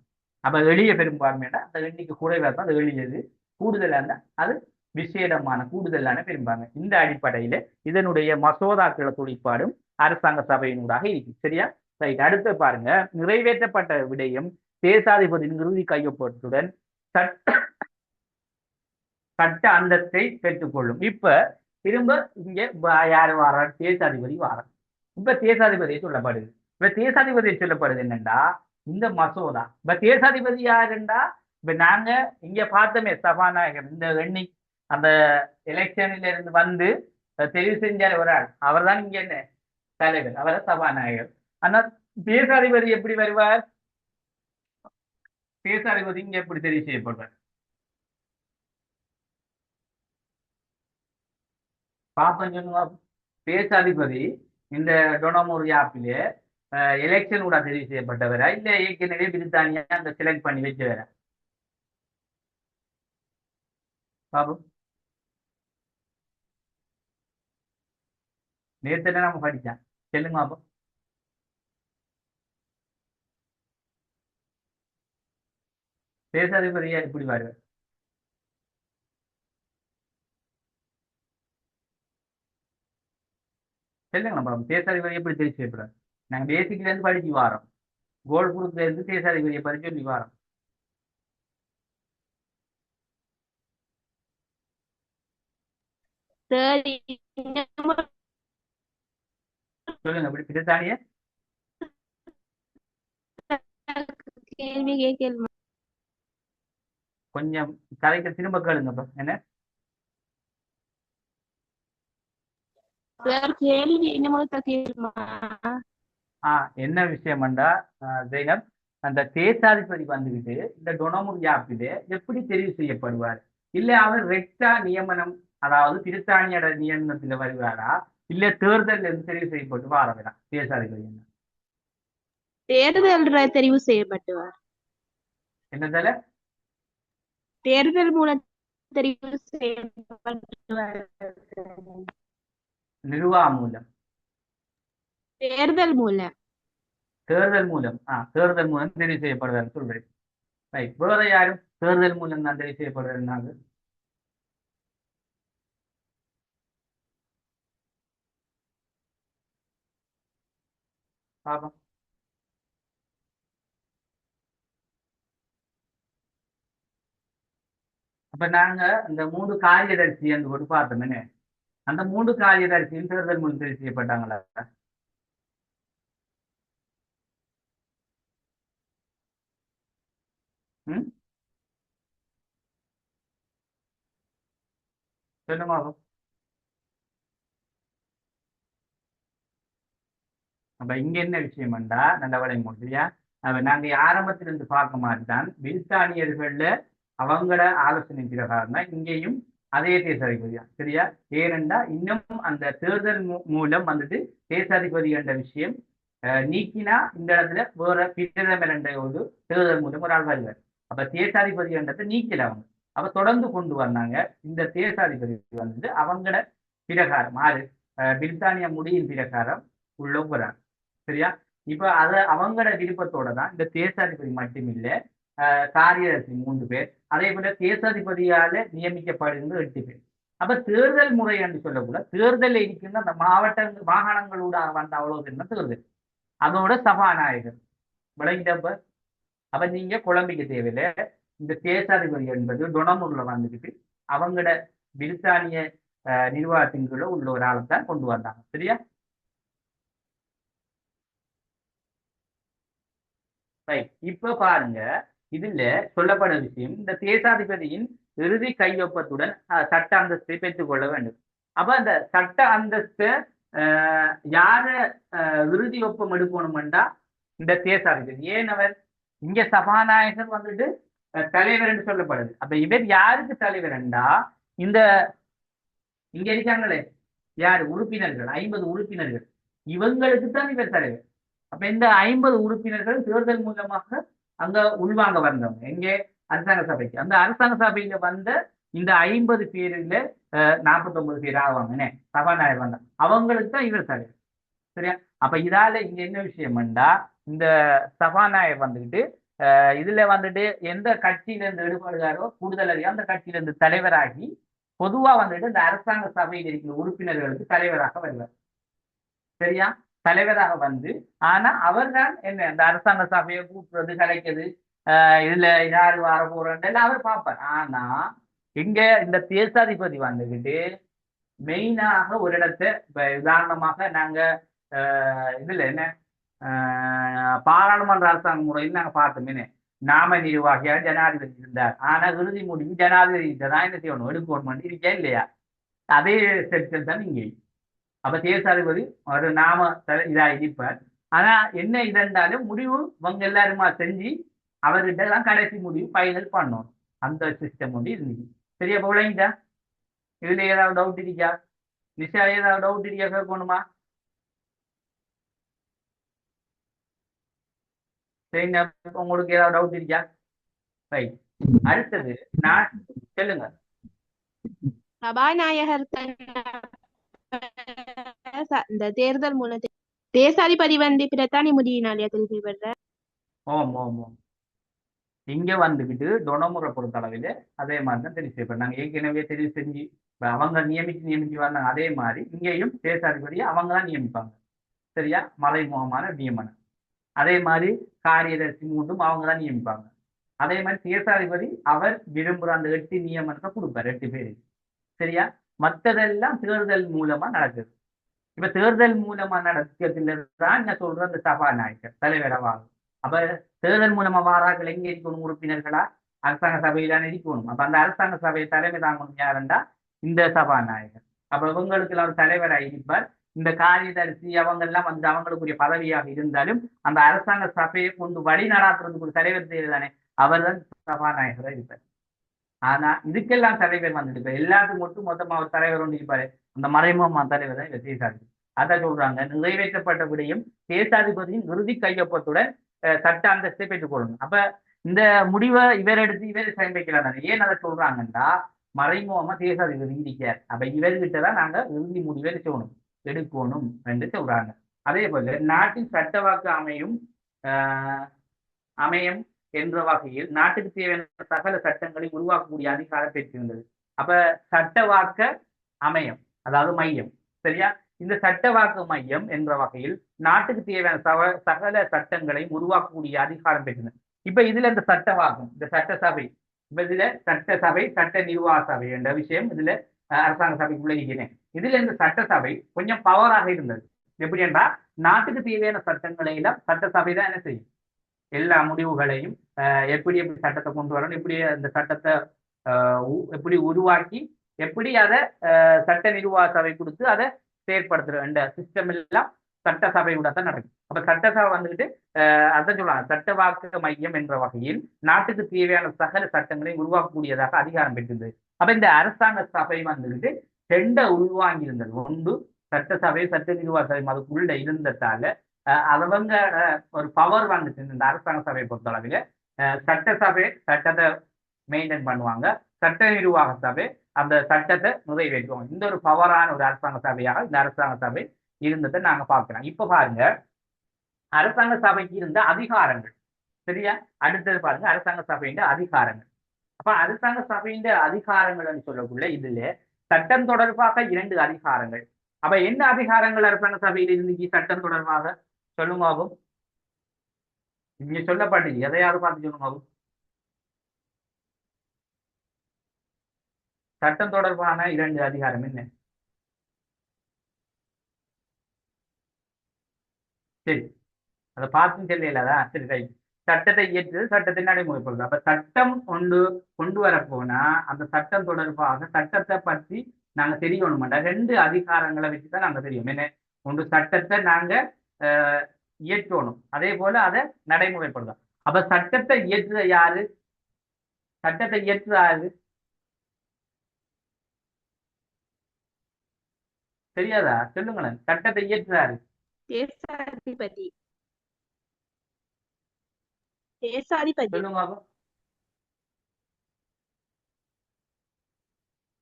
A: அப்ப எளிய பெரும்பான்மைன்னா அந்த எண்ணிக்கை குறைவாக தான் அது எளியது, கூடுதலாக இருந்தா அது விசேடமான கூடுதலான பெரும்பான்மை. இந்த அடிப்படையில இதனுடைய மசோதாக்கள துடிப்பாடும் அரசாங்க சபையினூடாக இருக்கு. சரியா? ரைட். அடுத்து பாருங்க, நிறைவேற்றப்பட்ட விடயம் தேசாதிபதியின் இறுதி கையொப்பத்துடன் சட்ட அந்தஸ்தை பெற்றுக்கொள்ளும். இப்ப திரும்ப இங்க யாரு வாரார், தேசாதிபதி வாரார். இப்ப தேசாதிபதியை சொல்லப்படுது. இப்ப தேசாதிபதியை சொல்லப்படுது என்னண்டா, இந்த மசோதா. இப்ப தேசாதிபதி யாருண்டா, இப்ப நாங்க இங்க பார்த்தோமே சபாநாயகர், இந்த அந்த எலெக்ஷன்ல இருந்து வந்து தெரிவு செஞ்சார் ஒரு ஆள், அவர் தான் இங்க என்ன தலைவர், அவர் சபாநாயகர். ஆனா தேசாதிபதி எப்படி வருவார், தேசாதிபதி இங்க எப்படி தெரிவு செய்யப்படுவார் பாப்போம் சொல்லுவா. தேசாதிபதி இந்த டொனமூர் ஆப்பிலே எலெக்ஷன் கூட தெரிவு செய்யப்பட்டவரா, இல்ல ஏற்கனவே பிரித்தானியா அந்த செலக்ட் பண்ணி வச்சவரா? பாப்போம். நேற்று நம்ம படிச்சான், சொல்லுங்க பாப்போம். தேசாதிபதியா எப்படி வருவார், சொல்லுங்களா பாப்போம். தேசாதிபதி எப்படி தெரிவு செய்யப்படுறார்? நாங்க பேசிக்ல இருந்து படிச்சு வாரோம், கோல்ட் குரூப்ல இருந்து தேசாதிபதியை பற்றி சொல்லி வாரோம்.
B: சரி,
A: சொல்லுங்க, அப்படி பிரித்தானிய
B: கேள்வி கேட்கல
A: கொஞ்சம் கதைக்கு திரும்ப கேளுங்க என்ன.
B: சார். கேள்வி இன்னமும் கேளுமா?
A: என்ன விஷயம்டா ஜெயனப், அந்த தேசாதிபதி வந்துகிட்டு இந்த டொனமுர் யாப்பிலே எப்படி தெரிவு செய்யப்படுவார்? இல்ல அவர் ரெக்டா நியமனம், அதாவது பிரித்தானியோட நியமனத்துல வருவாரா, இல்ல தேர்தல் இருந்து தெரிவு செய்யப்பட்டு வாரவரா தேசாதிபதி?
B: தேர்தல் தெரிவு செய்யப்பட்டுவார்.
A: என்னதால
B: தேர்தல் மூலம் தெரிவு செய்யப்பட்டுவார்.
A: நிர்வா மூலம்,
B: தேர்தல் மூலம்.
A: தேர்தல் மூலம் தேர்தல் மூலம் தெரிவு செய்யப்படுவார் சொல்றேன். ரைட். வேற யாரும் தேர்தல் மூலம் தான் தெரிவு செய்யப்படுறதுனால பாப்போம். அப்ப நாங்க இந்த 3 காரியதர்சி என்று போட்டு பார்த்தோம் என்ன. அந்த 3 காரியதரிசியும் தேர்தல் மூலம் தெரிவு செய்யப்பட்டாங்களா? ம், சொல்லுங்க. அப்ப இங்க என்ன விஷயம்டா, நல்ல விளங்கி முடியா. அப்ப நாங்க ஆரம்பத்திலிருந்து பார்க்க மாதிரிதான் பிரித்தானியர்கள்ல அவங்களோட ஆலோசனை பிரகாரம் தான் இங்கேயும் அதே தேசாதிபதியா, சரியா? ஏனென்றா இன்னும் அந்த தேர்தல் மூலம் வந்துட்டு தேசாதிபதி என்ற விஷயம் நீக்கினா இந்த இடத்துல வேற பிரதமர் என்ற ஒரு தேர்தல் மூலம் ஒரு ஆள் வருவார். அப்ப தேசாதிபதி என்றதை நீக்கல அவங்க. அப்ப தொடர்ந்து கொண்டு வந்தாங்க. இந்த தேசாதிபதி வந்துட்டு அவங்களோட பிரகாரம் ஆறு பிரித்தானிய முடியின் பிரகாரம் உள்ள போறாங்க, சரியா? இப்ப அத அவங்களோட விருப்பத்தோட தான் இந்த தேசாதிபதி மட்டுமில்ல, காரியதர்சி 3 பேர், அதே போல தேசாதிபதியால நியமிக்கப்படுகின்ற 8 பேர். அப்ப தேர்தல் முறை என்று சொல்லக்கூட தேர்தல் இருக்கின்ற அந்த மாகாணங்களோட வந்த அவ்வளவு பேர் தான் தேர்தல். அதோட சபாநாயகர் விளங்கிட்டப்ப. அப்ப நீங்க குழம்பிக்க தேவையில்லை. இந்த தேசாதிபதி என்பது டொனமுள்ள வந்துக்கிட்டு அவங்களோட பிரித்தானிய நிர்வாகத்தின்குள்ள உள்ள ஒரு ஆளை தான் கொண்டு வந்தாங்க, சரியா? ரைட். இப்ப பாருங்க, இதுல சொல்லப்பட விஷயம் இந்த தேசாதிபதியின் இறுதி கையொப்பத்துடன் சட்ட அந்தஸ்தை பெற்றுக் கொள்ள வேண்டும். அப்ப அந்த சட்ட அந்தஸ்தை யார இறுதி ஒப்பம் எடுக்கணும்டா இந்த தேசாதிபதி. ஏன் அவர் இங்க சபாநாயகர் வந்துட்டு தலைவர் என்று சொல்லப்படுது. அப்ப இவர் யாருக்கு தலைவர்ண்டா இந்த இங்க இருக்காங்களே யாரு உறுப்பினர்கள் 50 உறுப்பினர்கள், இவங்களுக்கு தான் இவர் தலைவர். அப்ப இந்த 50 உறுப்பினர்கள் தேர்தல் மூலமாக அங்க உள்வாங்க வந்தவங்க எங்கே அரசாங்க சபைக்கு. அந்த அரசாங்க சபையில வந்த இந்த 50 பேர்ல 49 பேர் ஆவாங்க என்ன சபாநாயகர் வந்தா அவங்களுக்கு தான் இவர் தலைவர், சரியா? அப்ப இதால இங்க என்ன விஷயம்டா, இந்த சபாநாயகர் வந்துட்டு இதுல வந்துட்டு எந்த கட்சியில இருந்து ஈடுபடுகிறாரோ கூடுதல் அறியா அந்த கட்சியில இருந்து தலைவராகி பொதுவா வந்துட்டு இந்த அரசாங்க சபையில் இருக்கிற உறுப்பினர்களுக்கு தலைவராக வருவார், சரியா? தலைவராக வந்து ஆனா அவர் தான் என்ன இந்த அரசாங்க சபையை கூட்டுறது கலைக்கிறது, இதுல யாரு வர போறேன்னு அவர் பார்ப்பார். ஆனா இங்க இந்த தேசாதிபதி வந்துகிட்டு மெயினாக ஒரு இடத்தை உதாரணமாக நாங்க இதுல என்ன பாராளுமன்ற அரசாங்க முறையில் நாங்க பார்த்தோமே நாம நிர்வாகியாக ஜனாதிபதி இருந்தார். ஆனா இறுதி முடிவு ஜனாதிபதி தான் என்ன செய்யணும் எடுக்கணும் இருக்கா இல்லையா? அதே செக்ஷன் தான் இங்கே. அப்ப தேசாதிபதி ஒரு நாம இதா இருப்பார். ஆனா என்ன இதென்றாலும் முடிவு இவங்க எல்லாருமா செஞ்சு அவர்கிட்ட தான் கடைசி முடிவு ஃபைனல் பண்ணணும். அந்த சிஸ்டம் வந்து இருந்துச்சு, சரியா? போலீங்களா? இதுல ஏதாவது டவுட் இருக்கா? நிஷா ஏதாவது டவுட் இருக்கா கேட்கணுமா? சரிங்க, உங்களுக்கு ஏதாவது டவுட் இருக்கா? ரைட். அடுத்தது நான் சொல்லுங்க.
B: சபாநாயகர் இந்த தேர்தல் மூலம் தேசாதிபதி வந்து பிரதானி முடியினாலே தெரிவு செய்யப்படுற.
A: ஓம் ஓம் ஓம். இங்க வந்துகிட்டு டொனமுறை பொறுத்த அளவில் அதே மாதிரி தான் தெரிவு செய்யப்படும். நாங்கள் ஏற்கனவே தெரிவு செஞ்சு அவங்க நியமிச்சு வந்தாங்க. அதே மாதிரி இங்கேயும் தேசாதிபதியை அவங்க தான் நியமிப்பாங்க, சரியா? மறைமுகமான நியமனம். அதே மாதிரி காரியதர்சி 3 அவங்க தான் நியமிப்பாங்க. அதே மாதிரி தேசாதிபதி அவர் விரும்புகிற அந்த 8 நியமனத்தை கொடுப்பார் 8 பேருக்கு, சரியா? மற்றதெல்லாம் தேர்தல் மூலமா நடக்குது. இப்ப தேர்தல் மூலமா நடக்கிறதுல தான் நான் சொல்ற அந்த சபாநாயகர் தலைவராகும். அப்ப தேர்தல் மூலமா வாராக்கள் எங்க இருக்கணும்? உறுப்பினர்களா அரசாங்க சபையிலான இருக்கணும். அப்ப அந்த அரசாங்க சபையை தலைமை தாங்கணும் யாருண்டா இந்த சபாநாயகர். அப்ப இவங்களுக்கு எல்லாம் ஒரு தலைவராக இருப்பார். இந்த காரியதரிசி அவங்க எல்லாம் வந்து அவங்களுக்குரிய பதவியாக இருந்தாலும் அந்த அரசாங்க சபையை கொண்டு வழி நடாத்துறதுக்கு ஒரு தலைவர் தேவை தானே, அவர் தான் சபாநாயகராக இருப்பார். ஆனா இதுக்கெல்லாம் தலைவர் வந்துட்டு இப்ப எல்லாத்துக்கும் மட்டும் மொத்தமா ஒரு தலைவர் ஒன்று இருப்பாரு. அந்த மறைமுகமா தலைவர் தான் இவர் தேசாதிபதி. அதான் சொல்றாங்க நிறைவேற்றப்பட்ட விடையும் தேசாதிபதியின் இறுதி கையொப்பத்துடன் சட்ட அந்தஸ்தை பெற்றுக் கொள்ளணும். அப்ப இந்த முடிவை இவர் எடுத்து இவர் சமர்ப்பிக்கலாம் தானே. ஏன் அதை சொல்றாங்கன்னா மறைமுகமா தேசாதிபதி இருக்கார். அப்ப இவர்கிட்டதான் நாங்க இறுதி முடிவை எடுக்கணும் என்று சொல்றாங்க. அதே போல நாட்டின் சட்டவாக்கு அமையும் என்ற வகையில் நாட்டுக்கு தேவையான சகல சட்டங்களை உருவாக்கக்கூடிய அதிகாரம் பெற்றிருந்தது. அப்ப சட்டவாக்க அமையம் அதாவது மையம், சரியா? இந்த சட்டவாக்க மையம் என்ற வகையில் நாட்டுக்கு தேவையான சகல சட்டங்களை உருவாக்கக்கூடிய அதிகாரம் பெற்றிருந்தது. இப்ப இதுல இந்த சட்டவாக்கம் இந்த சட்டசபை, இப்ப இதுல சட்டசபை சட்ட நிர்வாக சபை என்ற விஷயம் இதுல அரசாங்க சபைக்குள்ள இருக்கிறேன். இதுல இந்த சட்டசபை கொஞ்சம் பவராக இருந்தது. எப்படி என்றால் நாட்டுக்கு தேவையான சட்டங்களை எல்லாம் சட்டசபை தான் என்ன செய்யும், எல்லா முடிவுகளையும் எப்படி எப்படி சட்டத்தை கொண்டு வரணும், எப்படி அந்த சட்டத்தை எப்படி உருவாக்கி எப்படி அதை சட்ட நிர்வாக சபை கொடுத்து அதை செயற்படுத்துற இந்த சிஸ்டம் எல்லாம் சட்டசபையோட தான் நடக்கும். அப்ப சட்டசபை வந்துட்டு அதான் சொல்லுவாங்க, சட்ட வாக்கு மையம் என்ற வகையில் நாட்டுக்கு தேவையான சகல சட்டங்களை உருவாக்கக்கூடியதாக அதிகாரம் பெற்றிருந்தது. அப்ப இந்த அரசாங்க சபை வந்துட்டு ரெண்ட உள்வாங்கி இருந்தது. ஒன்று சட்டசபை, சட்ட நிர்வாக சபை அதுக்குள்ள இருந்ததால அவங்க ஒரு பவர் வந்துட்டு இந்த அரசாங்க சபையை பொறுத்தளவில் சட்டசபை சட்டத்தை மெயின்டைன் பண்ணுவாங்க, சட்ட நிர்வாக சபை அந்த சட்டத்தை நிறைவேற்றுவாங்க. இந்த ஒரு பவரான ஒரு அரசாங்க சபையாக இந்த அரசாங்க சபை இருந்ததை நாங்க பார்க்கலாம். இப்ப பாருங்க அரசாங்க சபைக்கு இருந்த அதிகாரங்கள். சரியா, அடுத்தது பாருங்க அரசாங்க சபையின் அதிகாரங்கள். அப்ப அரசாங்க சபையின் அதிகாரங்கள் சொல்லக்குள்ள இதுல சட்டம் தொடர்பாக 2 அதிகாரங்கள். அப்ப என்ன அதிகாரங்கள் அரசாங்க சபையில் இருந்துச்சு சட்டம் தொடர்பாக சொல்லுமாகும்? இங்க சொல்லப்பட்டு எதையாவது பார்த்து சொல்லுமாகும்? சட்டம் தொடர்பான 2 அதிகாரம் என்ன? சரி, அதை பார்த்து தெரியலதா? சரி, ரைட். சட்டத்தை இயற்றுவது, சட்டத்தை நடைமுறைப்படுது. அப்ப சட்டம் கொண்டு வரப்போனா அந்த சட்டம் தொடர்பாக சட்டத்தை பற்றி நாங்க தெரியணுமாண்டா 2 அதிகாரங்களை வச்சுதான் நாங்க தெரியும். என்ன? ஒன்று சட்டத்தை நாங்க இயற்றணும், அதே போல அதை நடைமுறைப்படுத்தும். அப்ப சட்டத்தை இயற்றுத யாரு? சட்டத்தை இயற்றுத யாரு தெரியாதா? சொல்லுங்களேன். சட்டத்தை இயற்றுறாரு
B: தேசாதிபதி. தேசாதிபதி
A: சொல்லுங்க.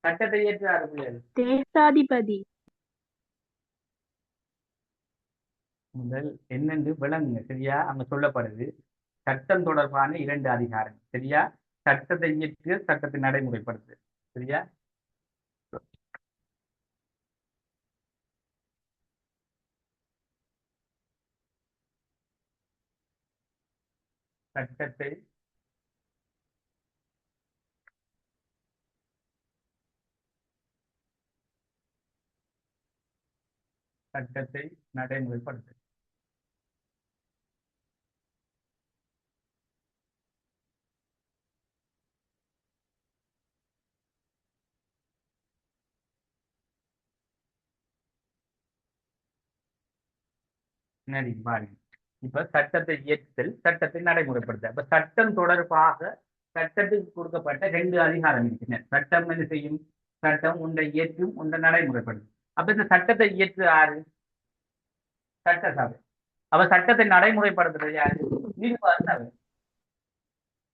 A: சட்டத்தை இயற்றுறாரு பிள்ளைகள்.
B: தேசாதிபதி
A: முதல் என்னென்று விளங்குங்க. சரியா, அங்க சொல்லப்படுது சட்டம் தொடர்பான 2 அதிகாரம். சரியா, சட்டத்தை இயற்று சட்டத்தை நடைமுறைப்படுத்து. சரியா, சட்டத்தை சட்டத்தை நடைமுறைப்படுத்து. நடி பாருங்க. இப்ப சட்டத்தை இயற்றுதல், சட்டத்தை நடைமுறைப்படுத்த. அப்ப சட்டம் தொடர்பாக சட்டத்துக்கு கொடுக்கப்பட்ட 2 அதிகாரம் இருக்கின்றன. சட்டம் என்ன செய்யும்? சட்டம் ஒன்றை இயற்றும், ஒன்றை நடைமுறைப்படுத்தும். அப்ப இந்த சட்டத்தை இயற்று யாரு? சட்டசபை. அப்ப சட்டத்தை நடைமுறைப்படுத்துறது யாரு? நிர்வாக சபை.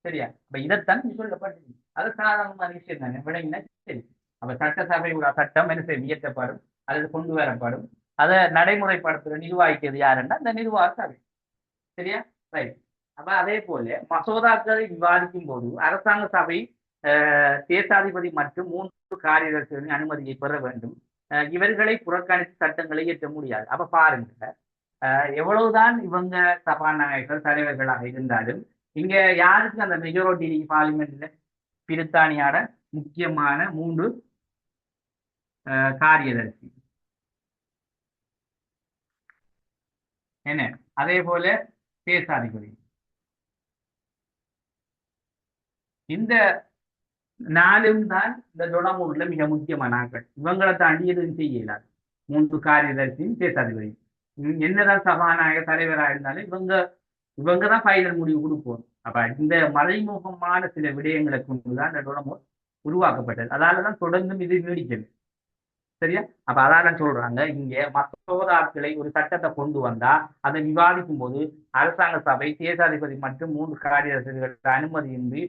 A: சரியா, அப்ப இதைத்தான் சொல்லப்பட்டது. அது சாதாரணமான விஷயம் தானே, விளங்கினா சரி. அப்ப சட்டசபையோட சட்டம் என்ன செய்யும்? இயற்றப்படும் அல்லது கொண்டு வரப்படும். அதை நடைமுறைப்படுத்துற நிர்வாகிக்கிறது யாருன்னா இந்த நிர்வாக சபை. சரியா, ரைட். அப்ப அதே போல மசோதாக்களை விவாதிக்கும் போது அரசாங்க சபை தேசாதிபதி மற்றும் 3 காரியதர்சிகளின் அனுமதியை பெற வேண்டும். இவர்களை புறக்கணித்து சட்டங்களை இயற்ற முடியாது. அப்ப பாருங்க, எவ்வளவுதான் இவங்க சபாநாயகர்கள் தலைவர்களாக இருந்தாலும் இங்க யாருக்கு அந்த மெஜாரிட்டி பார்லிமெண்ட்ல பிரித்தானியாட முக்கியமான 3 காரியதர்சி என்ன, அதே போல தேசாதிபதி. இந்த 4 தான் இந்த டொனமூர்ல மிக முக்கியமான ஆட்கள். இவங்களை தாண்டி எதுவும் செய்ய இயலாது. 3 காரியதர்சியும் தேசாதிபதி. என்னதான் சபாநாயகர் தலைவராக இருந்தாலும் இவங்கதான் ஃபைனல் முடிவு கொடுப்போம். அப்ப இந்த மறைமுகமான சில விடயங்களை கொண்டுதான் இந்த டொனமூர் உருவாக்கப்பட்டது. அதாலதான் தொடர்ந்தும் இது நீடிக்கிறது. சரியா, அப்ப அதான் சொல்றாங்க, இங்க மசோதாக்களை ஒரு சட்டத்தை கொண்டு வந்தா அதை விவாதிக்கும் போது அரசாங்க சபை தேசாதிபதி மற்றும் 3 காரியதர்சிகள் அனுமதியின்றி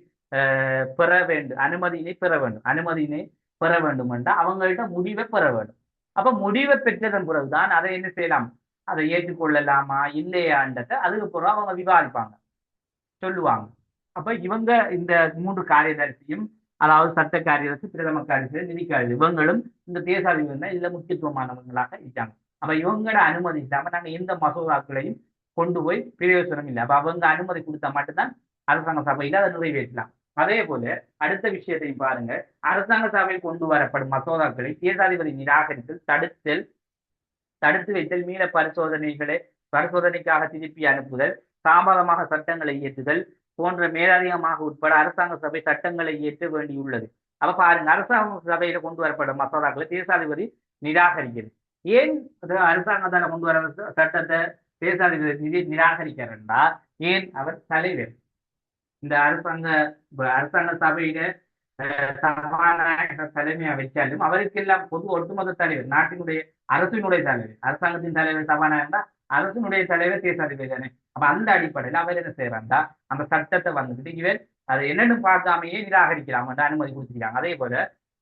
A: பெற வேண்டும், அனுமதியினை பெற வேண்டும் என்றால் அவங்கள்ட்ட முடிவை பெற வேண்டும். அப்ப முடிவை பெற்றதன் பிறகுதான் அதை என்ன செய்யலாம், அதை ஏற்றுக்கொள்ளலாமா இல்லையான்றதை அதுக்கு பிறகு அவங்க விவாதிப்பாங்க, சொல்லுவாங்க. அப்ப இவங்க இந்த 3 காரியதர்சியும், அதாவது சட்ட காரியதர்சி, பிரதம காரியதர்சி, நிதி காரியதர்சி, இவங்களும் இந்த தேசாதிபதி தான் இதுல முக்கியத்துவமானவங்களாக இருக்காங்க. அப்ப இவங்களோட அனுமதி இல்லாம நாங்க எந்த மசோதாக்களையும் கொண்டு போய் பிரயோசனம் இல்லை. அப்ப அவங்க அனுமதி கொடுத்தா மட்டும்தான் அரசாங்க சபையில அதை நிறைவேற்றலாம். அதே போல அடுத்த விஷயத்தையும் பாருங்க. அரசாங்க சபையில் கொண்டு வரப்படும் மசோதாக்களை தேசாதிபதி நிராகரித்து தடுத்து வைத்தல், மீள பரிசோதனைக்காக திருப்பி அனுப்புதல், தாமதமாக சட்டங்களை இயற்றுதல் போன்ற மேலதிகமாக உட்பட அரசாங்க சபை சட்டங்களை இயற்ற வேண்டியுள்ளது. அப்ப பாருங்க, அரசாங்க சபையில கொண்டு வரப்படும் மசோதாக்களை தேசாதிபதி நிராகரிக்கிறது. ஏன் அரசாங்கத்தால கொண்டு வர சட்டத்தை தேசாதிபதி நிராகரிக்கிறா? ஏன்? அவர் தலைவர். இந்த அரசாங்க சபையில சபாநாயகர் தலைமையா வச்சாலும் அவருக்கெல்லாம் பொது ஒட்டுமொத்த தலைவர், நாட்டினுடைய அரசினுடைய தலைவர், அரசாங்கத்தின் தலைவர் சபாநாயகர் தான், அரசினுடைய தலைவர் தேசாதிபதி தானே. அப்ப அந்த அடிப்படையில் அவர் என்ன செய்யறாண்டா, அந்த சட்டத்தை வந்துட்டு இவர் அதை என்னன்னு பார்க்காமையே நிராகரிக்கலாம், அனுமதி கொடுத்துருக்காங்க. அதே போல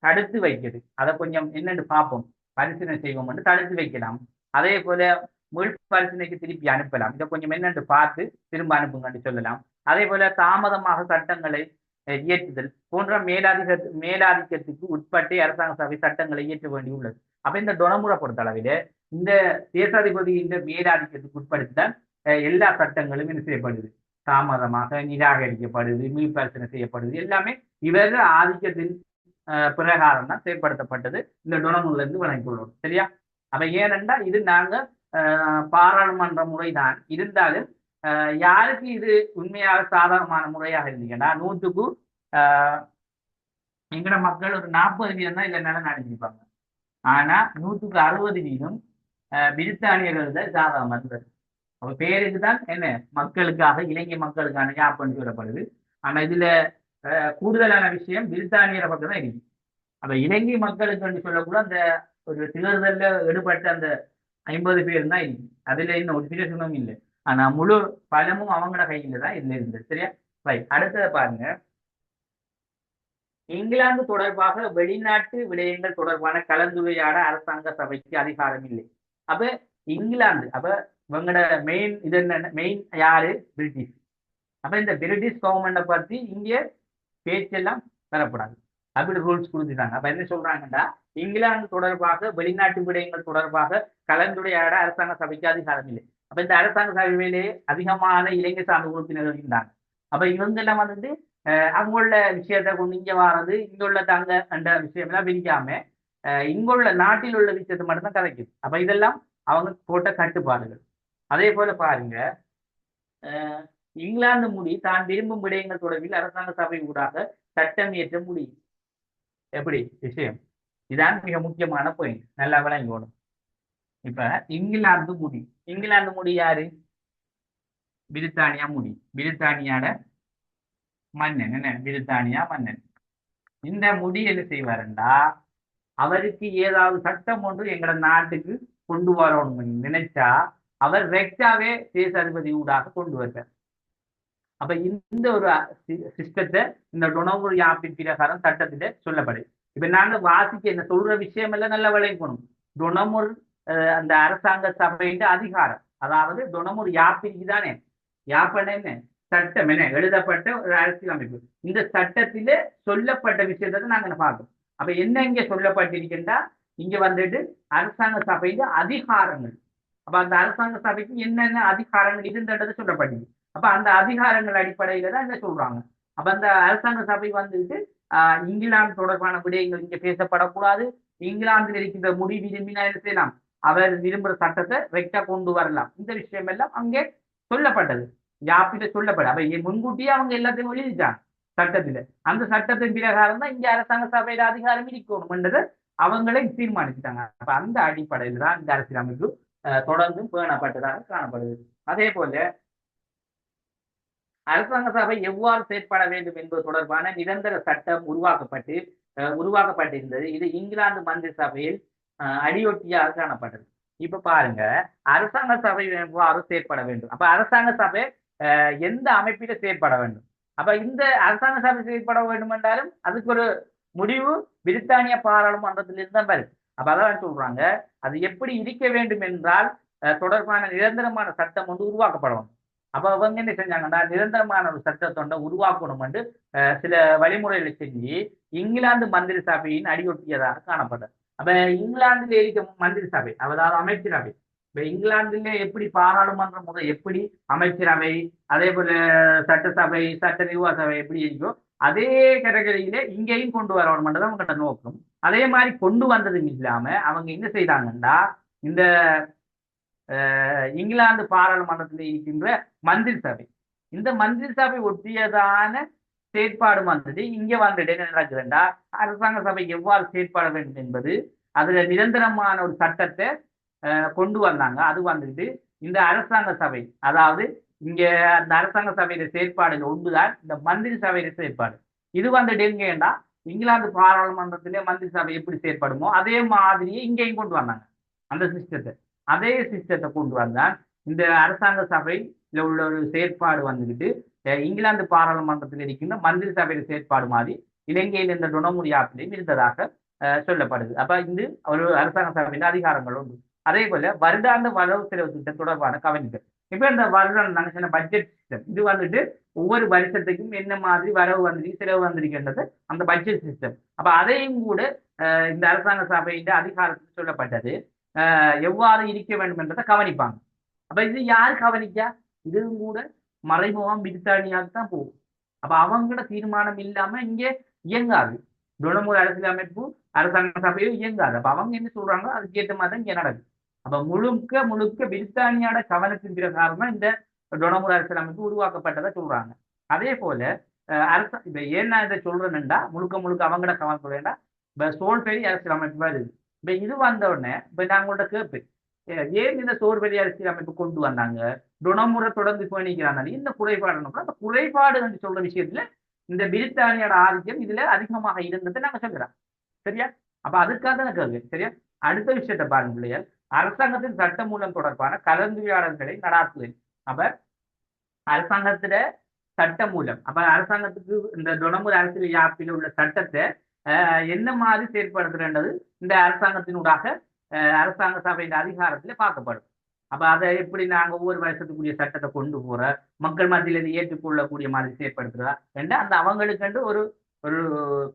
A: தடுத்து வைக்கிறது, அதை கொஞ்சம் என்னன்னு பார்ப்போம், பரிசீலனை செய்வோம் என்று தடுத்து வைக்கலாம். அதே போல மீள் பரிசீலனைக்கு திருப்பி அனுப்பலாம், இதை கொஞ்சம் என்னென்று பார்த்து திரும்ப அனுப்புங்கன்னு சொல்லலாம். அதே போல தாமதமாக சட்டங்களை இயற்றுதல் போன்ற மேலாதிக்கத்துக்கு உட்பட்டே அரசாங்க சபை சட்டங்களை இயற்ற வேண்டியுள்ளது. அப்ப இந்த டொனமுறை பொறுத்த அளவில இந்த தேசாதிபதியின் மேலாதிக்கத்துக்கு உட்படுத்திதான் எல்லா சட்டங்களும் என்ன செய்யப்படுது, தாமதமாக நிராகரிக்கப்படுது, மீள்பரிசீலனை செய்யப்படுது. எல்லாமே இவர்கள் ஆதிக்கத்தின் பிரகாரம் தான் செயற்படுத்தப்பட்டது. இந்த டொனமுறையில இருந்து வழங்கிக் கொள்வோம். சரியா? அப்ப ஏனென்றா இது நாங்க பாராளுமன்ற முறைதான் இருந்தாலும் யாருக்கு இது உண்மையாக சாதகமான முறையாக இருந்தீங்கன்னா 100க்கு எங்கட மக்கள் ஒரு 40% தான் இல்ல நிலம் அடைஞ்சிருப்பாங்க. ஆனா 100க்கு 60% பிரித்தானியர்கள் தான் சாதகமா இருந்தது. அப்ப பேருக்கு தான் என்ன, மக்களுக்காக, இலங்கை மக்களுக்கான யாப்பன்னு சொல்லப்படுது. ஆனா இதுல கூடுதலான விஷயம் பிரித்தானியரை பக்கம் தான் இருக்கு. அப்ப இலங்கை மக்களுக்கு சொல்லக்கூட அந்த ஒரு தேர்தலில் ஈடுபட்ட அந்த 50 பேர் தான் இருக்கு. அதுல இன்னும் ஒரு பிரச்சனையும் இல்லை. ஆனா முழு பலமும் அவங்களோட கையில தான் இதுல இருந்தது. சரியா? ரைட். அடுத்ததை பாருங்க. இங்கிலாந்து தொடர்பாக வெளிநாட்டு விடயங்கள் தொடர்பான கலந்துரையாட அரசாங்க சபைக்கு அதிகாரம் இல்லை. அப்ப இங்கிலாந்து, அப்ப இவங்களோட மெயின் இது என்ன, மெயின் யாரு? பிரிட்டிஷ். அப்ப இந்த பிரிட்டிஷ் கவர்மெண்ட்டை பத்தி இங்க பேச்செல்லாம் தரப்படாது, அப்படி ரூல்ஸ் கொடுத்துட்டாங்க. அப்ப என்ன சொல்றாங்கன்னா, இங்கிலாந்து தொடர்பாக வெளிநாட்டு விடயங்கள் தொடர்பாக கலந்துரையாட அரசாங்க சபைக்கு அதிகாரம் இல்லை. அப்ப இந்த அரசாங்க சபையிலே அதிகமான இலங்கை சார்ந்த உறுப்பினர்கள் இருந்தாங்க. அப்ப இவங்க எல்லாம் வந்துட்டு அங்குள்ள விஷயத்தை கொண்டு இங்க வாரது, இங்குள்ள தாங்க என்ற விஷயம் எல்லாம் பிரிக்காம இங்குள்ள நாட்டில் உள்ள விஷயத்தை மட்டும்தான் கதைக்குது. அப்ப இதெல்லாம் அவங்க போட்ட கட்டுப்பாடுகள். அதே போல பாருங்க, இங்கிலாந்து முடி தான் விரும்பும் விடயங்கள் தொடர்பில் அரசாங்க சபை ஊடாக சட்டம் இயற்ற முடியும். எப்படி விஷயம்? இதான் மிக முக்கியமான பாயிண்ட், நல்லா விளங்கணும். இப்ப இங்கிலாந்து முடி யாரு? பிரித்தானியா முடி, பிரித்தானியாட மன்னன். என்ன? பிரித்தானியா மன்னன். இந்த முடி என்ன செய்வாருண்டா, அவருக்கு ஏதாவது சட்டம் ஒன்று எங்களோட நாட்டுக்கு கொண்டு வரணும் நினைச்சா அவர் ரெக்டாவே தேசாதிபதி ஊடாக கொண்டு வருவார். அப்ப இந்த ஒரு சிஸ்டத்தை இந்த டொனமுறை யாப்பின் பிரகாரம் சட்டத்தில சொல்லப்படுது. இப்ப நாங்க வாசிக்க என்ன சொல்ற விஷயம் எல்லாம் நல்லா விளைக்கணும். டொனமுறை அந்த அரசாங்க சபையின் அதிகாரம், அதாவது டொனமுறை யாப்பிற்கு தானே, யாப்பன என்ன, சட்டம் என்ன, எழுதப்பட்ட ஒரு அரசியல் அமைப்பு. இந்த சட்டத்தில சொல்லப்பட்ட விஷயத்தை நாங்க பார்க்கணும். அப்ப என்ன இங்க சொல்லப்பட்டிருக்கின்றா, இங்க வந்துட்டு அரசாங்க சபையில அதிகாரங்கள். அப்ப அந்த அரசாங்க சபைக்கு என்னென்ன அதிகாரங்கள் இருந்தது சொல்லப்பட்டது. அப்ப அந்த அதிகாரங்கள் அடிப்படையில தான் என்ன சொல்றாங்க. அப்ப அந்த அரசாங்க சபை வந்துட்டு இங்கிலாந்து தொடர்பான விடயங்கள் இங்க பேசப்படக்கூடாது. இங்கிலாந்தில் இருக்கின்ற முடி விரும்பினா என்ன செய்யலாம், அவர் விரும்புற சட்டத்தை வெக்டா கொண்டு வரலாம். இந்த விஷயம் எல்லாம் அங்கே சொல்லப்பட்டது, யாப்பில சொல்லப்பட. அப்ப முன்கூட்டியே அவங்க எல்லாத்தையும் எழுதிட்டாங்க சட்டத்துல. அந்த சட்டத்தின் பிரகாரம் தான் இங்க அரசாங்க சபையில அதிகாரம் இருக்கணும் என்றதை அவங்களே தீர்மானிச்சுட்டாங்க. அப்ப அந்த அடிப்படையில் தான் இந்த அரசியலமைப்பு தொடர்ந்தும் பேணப்பட்டதாக காணப்படுது. அதே போல அரசாங்க சபை எவ்வாறு செயற்பட வேண்டும் என்பது தொடர்பான நிரந்தர சட்டம் உருவாக்கப்பட்டிருந்தது. இது இங்கிலாந்து மந்திரி சபையில் அடியொட்டியாக காணப்பட்டது. இப்ப பாருங்க, அரசாங்க சபை எவ்வாறு செயற்பட வேண்டும். அப்ப அரசாங்க சபை எந்த அமைப்பில செயற்பட வேண்டும். அப்ப இந்த அரசாங்க சபை செயற்பட வேண்டும் என்றாலும் அதுக்கு ஒரு முடிவு பிரித்தானிய பாராளுமன்றத்திலிருந்து தான் வருது. அப்ப அதான் சொல்றாங்க, அது எப்படி இருக்க வேண்டும் என்றால் தொடர்பான நிரந்தரமான சட்டம் வந்து உருவாக்கப்படணும். அப்ப அவங்க என்ன செஞ்சாங்கன்னா, நிரந்தரமான ஒரு சட்டத்தொண்டை உருவாக்கணும் என்று சில வழிமுறைகளை செஞ்சு இங்கிலாந்து மந்திரி சபையின் அடியொட்டியதாக காணப்பட்டது. அப்ப இங்கிலாந்தில் இருக்க மந்திரி சபை, அதாவது அமைச்சரவை, இப்ப இங்கிலாந்துல எப்படி பாராளுமன்ற முறை, எப்படி அமைச்சரவை, அதே போல சட்டசபை, சட்ட நிர்வாக சபை எப்படி இருக்கோ அதே கேட்டகரியில இங்கேயும் கொண்டு வரணும்ன்றது அவங்களோட நோக்கம். அதே மாதிரி கொண்டு வந்ததும் இல்லாம அவங்க என்ன செய்தாங்கன்னா, இந்த இங்கிலாந்து பாராளுமன்றத்தில் இருக்கின்ற மந்திரி சபை, இந்த மந்திரி சபை ஒட்டியதான செயற்பாடு வந்துட்டு இங்க வந்துட்டு என்ன நடக்குதுண்டா, அரசாங்க சபை எவ்வாறு செயற்பட வேண்டும் என்பது அதுல நிரந்தரமான ஒரு சட்டத்தை கொண்டு வந்தாங்க. அது வந்துட்டு இந்த அரசாங்க சபை, அதாவது இங்க அந்த அரசாங்க சபையில செயற்பாடுகள் ஒன்றுதான் இந்த மந்திரி சபையில செயற்பாடு. இது வந்துட்டு எங்கேண்டா, இங்கிலாந்து பாராளுமன்றத்திலே மந்திரி சபை எப்படி செயற்படுமோ அதே மாதிரியே இங்கேயும் கொண்டு வந்தாங்க அந்த சிஸ்டத்தை. அதே சிஸ்டத்தை கொண்டு வந்தால் இந்த அரசாங்க சபையில உள்ள ஒரு செயற்பாடு வந்துக்கிட்டு இங்கிலாந்து பாராளுமன்றத்தில் இருக்கின்ற மந்திரி சபையில செயற்பாடு மாதிரி இலங்கையில் இந்த டொனமுரி ஆப்பிலையும் இருந்ததாக சொல்லப்படுது. அப்ப இது ஒரு அரசாங்க சபையின் அதிகாரங்கள் உண்டு. அதே போல வருடாந்த வரவு செலவு திட்டம் தொடர்பான கவனிப்பு. இப்ப இந்த வருடம் நாங்க சொன்ன பட்ஜெட் சிஸ்டம், இது வந்துட்டு ஒவ்வொரு வருஷத்துக்கும் என்ன மாதிரி வரவு வந்திருக்கு செலவு வந்திருக்கின்றது அந்த பட்ஜெட் சிஸ்டம். அப்ப அதையும் கூட இந்த அரசாங்க சபையின் அதிகாரத்தில் சொல்லப்பட்டது எவ்வாறு இருக்க வேண்டும் என்றதை கவனிப்பாங்க. அப்ப இது யார் கவனிக்கா, இதுவும் கூட மறைமுகம் பிரித்தானியாவுக்கு தான் போகும். அப்ப அவங்களோட தீர்மானம் இல்லாம இங்க இயங்காது. டொனமுறை அரசியலமைப்பு அரசாங்க சபையும் இயங்காது. அப்ப அவங்க என்ன சொல்றாங்களோ அதுக்கேற்ற மாதிரி தான் இங்க நடக்குது. அப்ப முழுக்க முழுக்க பிரித்தானியோட கவனத்தின் பிரகாரம் தான் இந்த டொனமுறை அரசியலமைப்பு உருவாக்கப்பட்டதை சொல்றாங்க. அதே போல இப்ப ஏன் நான் இதை சொல்றேன்னுடா, முழுக்க முழுக்க அவங்களோட கவனம் வேண்டாம். இப்ப சோல்பெரி அரசியலமைப்பு வருது. இப்ப இது வந்த உடனே இப்ப நான் உங்கள்கிட்ட கேட்பேன், ஏன் இந்த சோல்பெரி அரசியலமைப்பு கொண்டு வந்தாங்க, டொனமுறை தொடர்ந்து பயணிக்கிறாங்க, இந்த குறைபாடு. அந்த குறைபாடு என்று சொல்ற விஷயத்துல இந்த பிரித்தானியோட ஆதிக்கம் இதுல அதிகமாக இருந்ததை நாங்க சொல்கிறோம். சரியா? அப்ப அதுக்காக தான் கேள்வி. சரியா? அடுத்த விஷயத்தை பாருங்க பிள்ளைகள், அரசாங்கத்தின் சட்டமூலம் தொடர்பான கலந்துரையாடல்களை நடாத்துதல். அப்ப அரசாங்கத்திட சட்ட மூலம், அப்ப அரசாங்கத்துக்கு இந்த டொனமுறை அரசியல் யாப்பில் உள்ள சட்டத்தை என்ன மாதிரி செயற்படுத்துறது இந்த அரசாங்கத்தினூடாக அரசாங்க சபையின் அதிகாரத்துல பார்க்கப்படும். அப்ப அதை எப்படி நாங்க ஒவ்வொரு வருஷத்துக்குரிய சட்டத்தை கொண்டு போற, மக்கள் மத்தியில ஏற்றுக்கொள்ளக்கூடிய மாதிரி செயற்படுத்துறதா என்று அந்த அவங்களுக்கு ஒரு ஒரு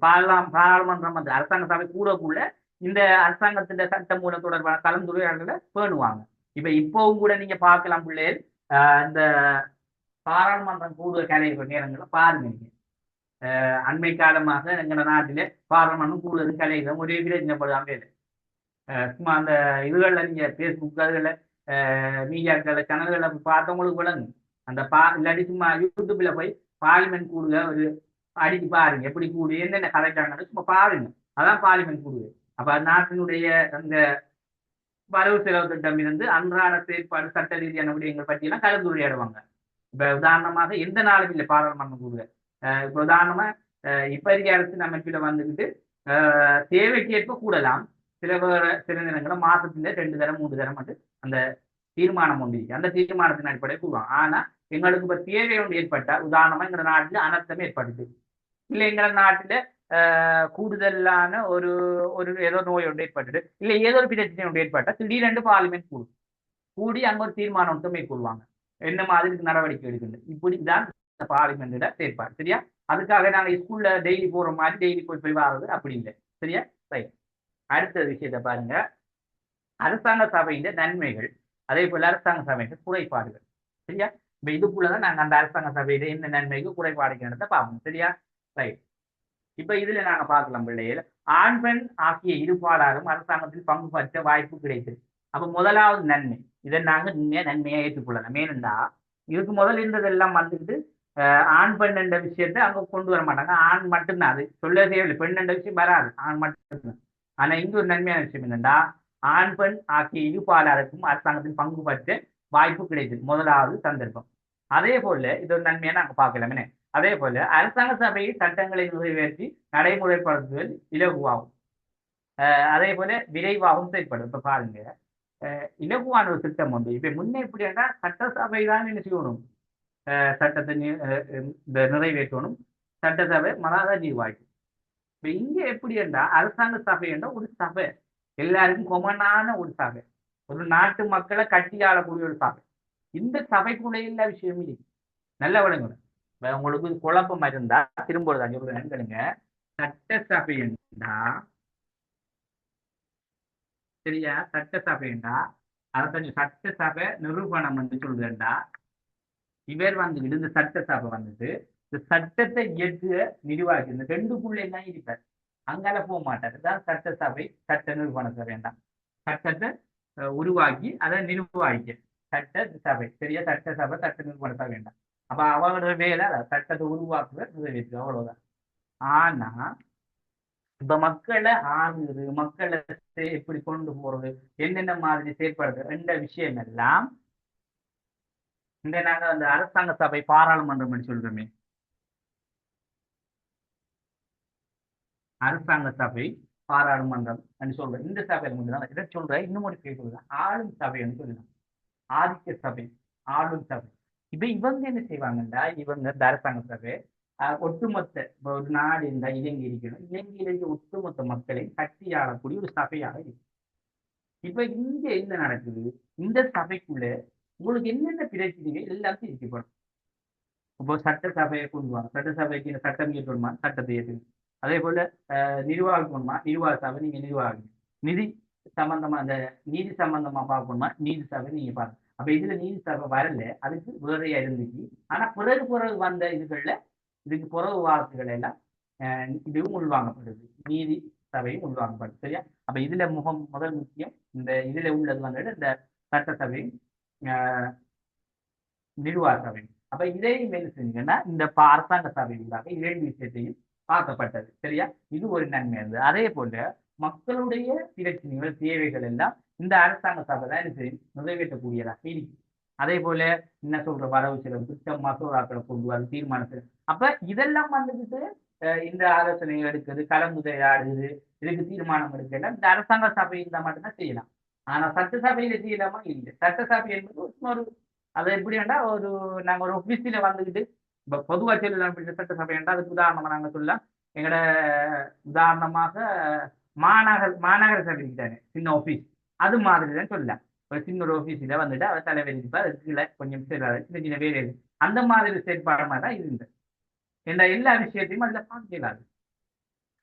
A: பாராளுமன்றம் வந்து அரசாங்க சபை கூடக்குள்ள இந்த அரசாங்கத்தின் சட்ட மூலம் தொடர்பான கலந்துரையாடல்களை பேணுவாங்க. இப்பவும் கூட நீங்க பார்க்கலாம் பிள்ளைகள், இந்த பாராளுமன்றம் கூடுதல் கலைகிற நேரங்களை பாருங்க நீங்க. அண்மை காலமாக எங்க நாட்டிலே பாராளுமன்றம் கூடுதல் கலைகிற ஒரே பிரச்சனைப்படுவாங்க. சும்மா அந்த இதுகளில் நீங்க பேஸ்புக் அதுகளில் மீடியாக்களை சேனல்களை பார்த்தவங்களுக்கு விளங்கும். அந்த இல்லாட்டி சும்மா யூடியூப்ல போய் பார்லிமெண்ட் கூடுக ஒரு அடிச்சு பாருங்க, எப்படி கூடு என்னென்ன கதைக்காங்கன்னு சும்மா பாருங்க. அதான் பார்லிமெண்ட் கூடுது. அப்ப நாட்டினுடைய அந்த வரவு செலவு திட்டம் இருந்து அன்றாட செயற்பாடு சட்ட ரீதியான விடயங்கள் பற்றியெல்லாம் கலந்துரையாடுவாங்க. இப்ப உதாரணமாக எந்த நாளும் இல்லை பாராளுமன்றம் கூடுக. இப்ப உதாரணமா இப்ப இருக்க அரசு அமைப்பில வந்துக்கிட்டு தேவைக்கு ஏற்ப கூடலாம். சில நேரங்கள மாசத்துல 2 தரம் 3 தரம் வந்து அந்த தீர்மானம் ஒன்று இருக்கு. அந்த தீர்மானத்தின் அடிப்படையில் கூடுவாங்க. ஆனா எங்களுக்கு இப்ப தேவை ஒன்று ஏற்பட்டா, உதாரணமா எங்க நாட்டுல அனர்த்தமே ஏற்படுது, இல்ல எங்க நாட்டுல கூடுதலான ஒரு ஒரு ஏதோ நோய் ஒன்று ஏற்பட்டுது, இல்ல ஏதோ ஒரு பிரச்சனை ஒன்று ஏற்பட்டா திடீரென்று பார்லிமெண்ட் கூடி அங்க ஒரு தீர்மானம் ஒன்று மேற்கொள்வாங்க. என்ன மாதிரி நடவடிக்கை எடுக்கணும். இப்படிதான் பார்லிமெண்டோட செயற்பாடு. சரியா? அதுக்காக நாங்க ஸ்கூல்ல டெய்லி போற மாதிரி டெய்லி போய் வர்றது அப்படி இல்லை. சரியா? ரைட். அடுத்த விஷயத்தை பாருங்க, அரசாங்க சபையின் நன்மைகள், அதே போல அரசாங்க சபையின் குறைபாடுகள். சரியா? இப்ப இதுக்குள்ளதான் நாங்க அந்த அரசாங்க சபையில என்ன நன்மைக்கு குறைபாடுகிறத பார்ப்போம். சரியா? ரைட். இப்ப இதுல நாங்க பார்க்கலாம் பிள்ளைகள், ஆண் பெண் ஆகிய இருபாலாரும் அரசாங்கத்தில் பங்கு பற்ற வாய்ப்பு கிடைத்தது. அப்ப முதலாவது நன்மை, இதை நாங்க நன்மையா ஏற்றுக்கொள்ளலாம். மேலுண்டா இதுக்கு முதல் இருந்ததெல்லாம் வந்துட்டு ஆண் பெண் என்ற விஷயத்தை அங்க கொண்டு வர மாட்டாங்க. ஆண் மட்டும்தான், அது சொல்ல தேவையில்லை, பெண் என்ற விஷயம் வராது, ஆண் மட்டும்தான். ஆனா இங்க ஒரு நன்மையான விஷயம் என்னன்னா, ஆண் பெண் ஆகிய இருபாலாருக்கும் அரசாங்கத்தில் பங்கு பற்ற வாய்ப்பு கிடைத்தது, முதலாவது சந்தர்ப்பம். அதே போல இது ஒரு நன்மையை நாங்க பார்க்கலாம். என்ன? அதே போல அரசாங்க சபையில் சட்டங்களை நிறைவேற்றி நடைமுறைப்படுத்துதல் இலகுவாகும், அதே போல விரைவாகவும் செயல்படும். இப்ப பாருங்க, இலகுவான ஒரு திட்டம் உண்டு. இப்ப முன்ன எப்படின்னா சட்டசபை தான் என்ன செய்யணும், சட்டத்தை நிறைவேற்றணும், சட்டசபை மனாத நிர்வாகிக்கும். இப்ப இங்க எப்படி என்றா அரசாங்க சபை என்ற ஒரு சபை, எல்லாருக்கும் கொமனான ஒரு சபை, ஒரு நாட்டு மக்களை கட்டி ஆளக்கூடிய ஒரு சபை. இந்த சபைக்குள்ள எல்லா விஷயமும் இருக்கு. நல்ல விளங்கணும். உங்களுக்கு குழப்பம் இருந்தா திரும்ப சொல்லுங்க. சட்டசபை என்றா, சரியா, சட்டசபை என்றா அதை கொஞ்சம் சட்டசபை நிரூபணம் என்று சொல்றேன்டா. இவர் வந்துட்டு இந்த சட்டசபை வந்துட்டு இந்த சட்டத்தை இயற்ற நிர்வாகி இந்த ரெண்டுக்குள்ள எல்லாம் இருப்பார். அங்கால போக மாட்டார். இதுதான் சட்டசபை சட்ட நிரூபண சபைண்டா. சட்டத்தை உருவாக்கி அதை நிர்வாகிக்க சட்ட சபை. சரியா? சட்டசபை சட்ட நிரூபண சபை வேண்டாம். அப்ப அவங்களோட வேலை சட்டத்தை உருவாக்குவர், நிறைவேற்று, அவ்வளவுதான். ஆனா இப்ப மக்களை ஆகுது, மக்களை எப்படி கொண்டு போறது, என்னென்ன மாதிரி செயற்படுறது என்ற விஷயம் எல்லாம் இந்த நாங்க அந்த அரசாங்க சபை பாராளுமன்றம் சொல்றோமே, அரசாங்க சபை பாராளுமன்றம் சொல்றேன். இந்த சபையில மட்டும்தான் இதை சொல்றேன். இன்னும் ஒரு பேர் சொல்றேன், ஆளும் சபைன்னு சொல்லலாம். ஆதிக்க சபை, ஆளும் சபை. இப்ப இவங்க என்ன செய்வாங்கன்னா, இவங்க இந்த அரசாங்க சபை ஒட்டுமொத்த ஒரு நாடு இருந்தா இலங்கை இருக்கணும், இலங்கையில இருக்க ஒட்டுமொத்த மக்களை கட்டி ஆளக்கூடிய ஒரு சபையாக இருக்கு. இப்ப இங்க என்ன நடக்குது, இந்த சபைக்குள்ள உங்களுக்கு என்னென்ன பிரச்சனைகள் எல்லாத்தையும் இருக்கப்படும். இப்போ சட்டசபையை கொண்டு வாங்க, சட்டசபைக்கு இந்த சட்டம் இயற்றணுமா, சட்டத்தை இயற்றணும். அதே போல நிர்வாகணுமா, நிர்வாக சபை நீங்க நிர்வாகம். நிதி சம்பந்தமா, அந்த நீதி சம்பந்தமா பார்க்கணுமா, நீதி சபை நீங்க பாருங்க. அப்ப இதுல நீதி சபை வரல, அதுக்கு வேறையா இருந்துச்சு. ஆனா பிறகு வந்த இதுக்கு புறவு வாக்குகள் எல்லாம் இதுவும் உள்வாங்கப்படுது, நீதி சபையும் உள்வாங்கப்படுது. சரியா? அப்ப இதுல முதல் முக்கியம் இந்த இதுல உள்ளது வந்துட்டு இந்த சட்டசபையும் நிர்வாக சபை. அப்ப இதையும் என்ன செஞ்சீங்கன்னா இந்த அரசாங்க சபையிலாக இரண்டு விஷயத்தையும் பார்க்கப்பட்டது. சரியா? இது ஒரு நன்மை இருந்தது. அதே போல மக்களுடைய பிரச்சனைகள், தேவைகள் எல்லாம் இந்த அரசாங்க சபை தான் என்ன செய்யும், நிறைவேற்றக்கூடியதாக இருக்கு. அதே போல என்ன சொல்ற, வரவு செலவு திட்டம் மசோதாக்களை கொண்டு வர தீர்மானத்தில். அப்ப இதெல்லாம் வந்துட்டு இந்த ஆலோசனைகள் எடுக்குது, கலந்துரையாடுது, இதுக்கு தீர்மானம் எடுக்கலாம் இந்த அரசாங்க சபை இருந்தால் மட்டும்தான் செய்யலாம். ஆனா சட்டசபையில செய்யலாமா? இல்லை. சட்டசபை என்பது ஒரு அதை எப்படி வேண்டா நாங்க ஒரு ஆபீஸ்ல வந்துக்கிட்டு இப்ப பொதுவா சொல்லலாம். சட்டசபை என்றால் அதுக்கு உதாரணமா நாங்க சொல்லலாம். எங்கட உதாரணமாக மாநகர சபை இருக்காங்க, சின்ன ஆபீஸ், அது மாதிரி தான் சொல்லலாம். ஒரு சின்ன ஒரு ஆபீஸ்ல வந்துட்டு அவர் தலைவர் இருப்பார், அதுக்கு கீழே கொஞ்சம் சின்ன சின்ன வேலை அந்த மாதிரி செயற்பாடமா தான் இருந்தது. எல்லா விஷயத்தையும் அதுல பார்க்கலாது.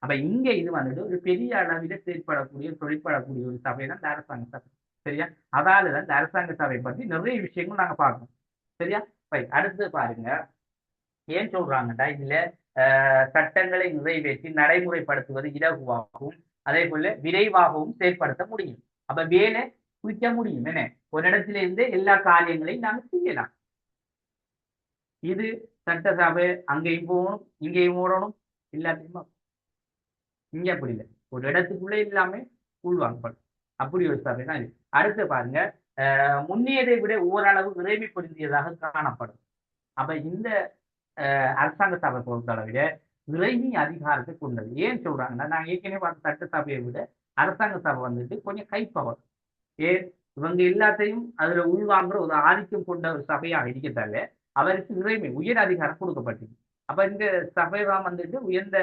A: அப்ப இங்க இது வந்துட்டு ஒரு பெரிய அளவில செயற்படக்கூடிய தொழிற்படக்கூடிய ஒரு சபை தான் இந்த அரசாங்க சபை. சரியா? அதாலதான் இந்த அரசாங்க சபை பற்றி நிறைய விஷயங்கள் நாங்க பார்க்கணும். சரியா? அடுத்து பாருங்க, ஏன் சொல்றாங்கடா இதுல சட்டங்களை நிறைவேற்றி நடைமுறைப்படுத்துவது இலகுவாகவும் அதே போல விரைவாகவும் செயல்படுத்த முடியும். அப்ப வேலை குறிக்க முடியும். என்ன, ஒரு இடத்துல இருந்து எல்லா காரியங்களையும் நாங்க செய்யலாம். இது சட்டசபை அங்கேயும் போகணும், இங்கேயும் ஓடணும், எல்லாத்தையுமா இங்க அப்படி இல்லை. ஒரு இடத்துக்குள்ளே எல்லாமே உள்வாங்கப்படும். அப்படி ஒரு சபை தான் இது. அடுத்து பாருங்க, முன்னியதை விட ஓரளவு விரைவி பொருந்தியதாக காணப்படும். அப்ப இந்த அரசாங்க சபை பொறுத்தளவிட விரைவி அதிகாரத்தை கொண்டது. ஏன் சொல்றாங்கன்னா, நாங்க ஏற்கனவே பார்த்த சட்டசபையை விட அரசாங்க சபை வந்துட்டு கொஞ்சம் கைப்பவர். இவங்க எல்லாத்தையும் அதுல உள்வாங்குற ஒரு ஆதிக்கம் கொண்ட ஒரு சபையாக இருக்கத்தால அவருக்கு விரைமை உயர் அதிகாரம் கொடுக்கப்பட்டது. அப்ப இந்த சபை தான் வந்துட்டு உயர்ந்த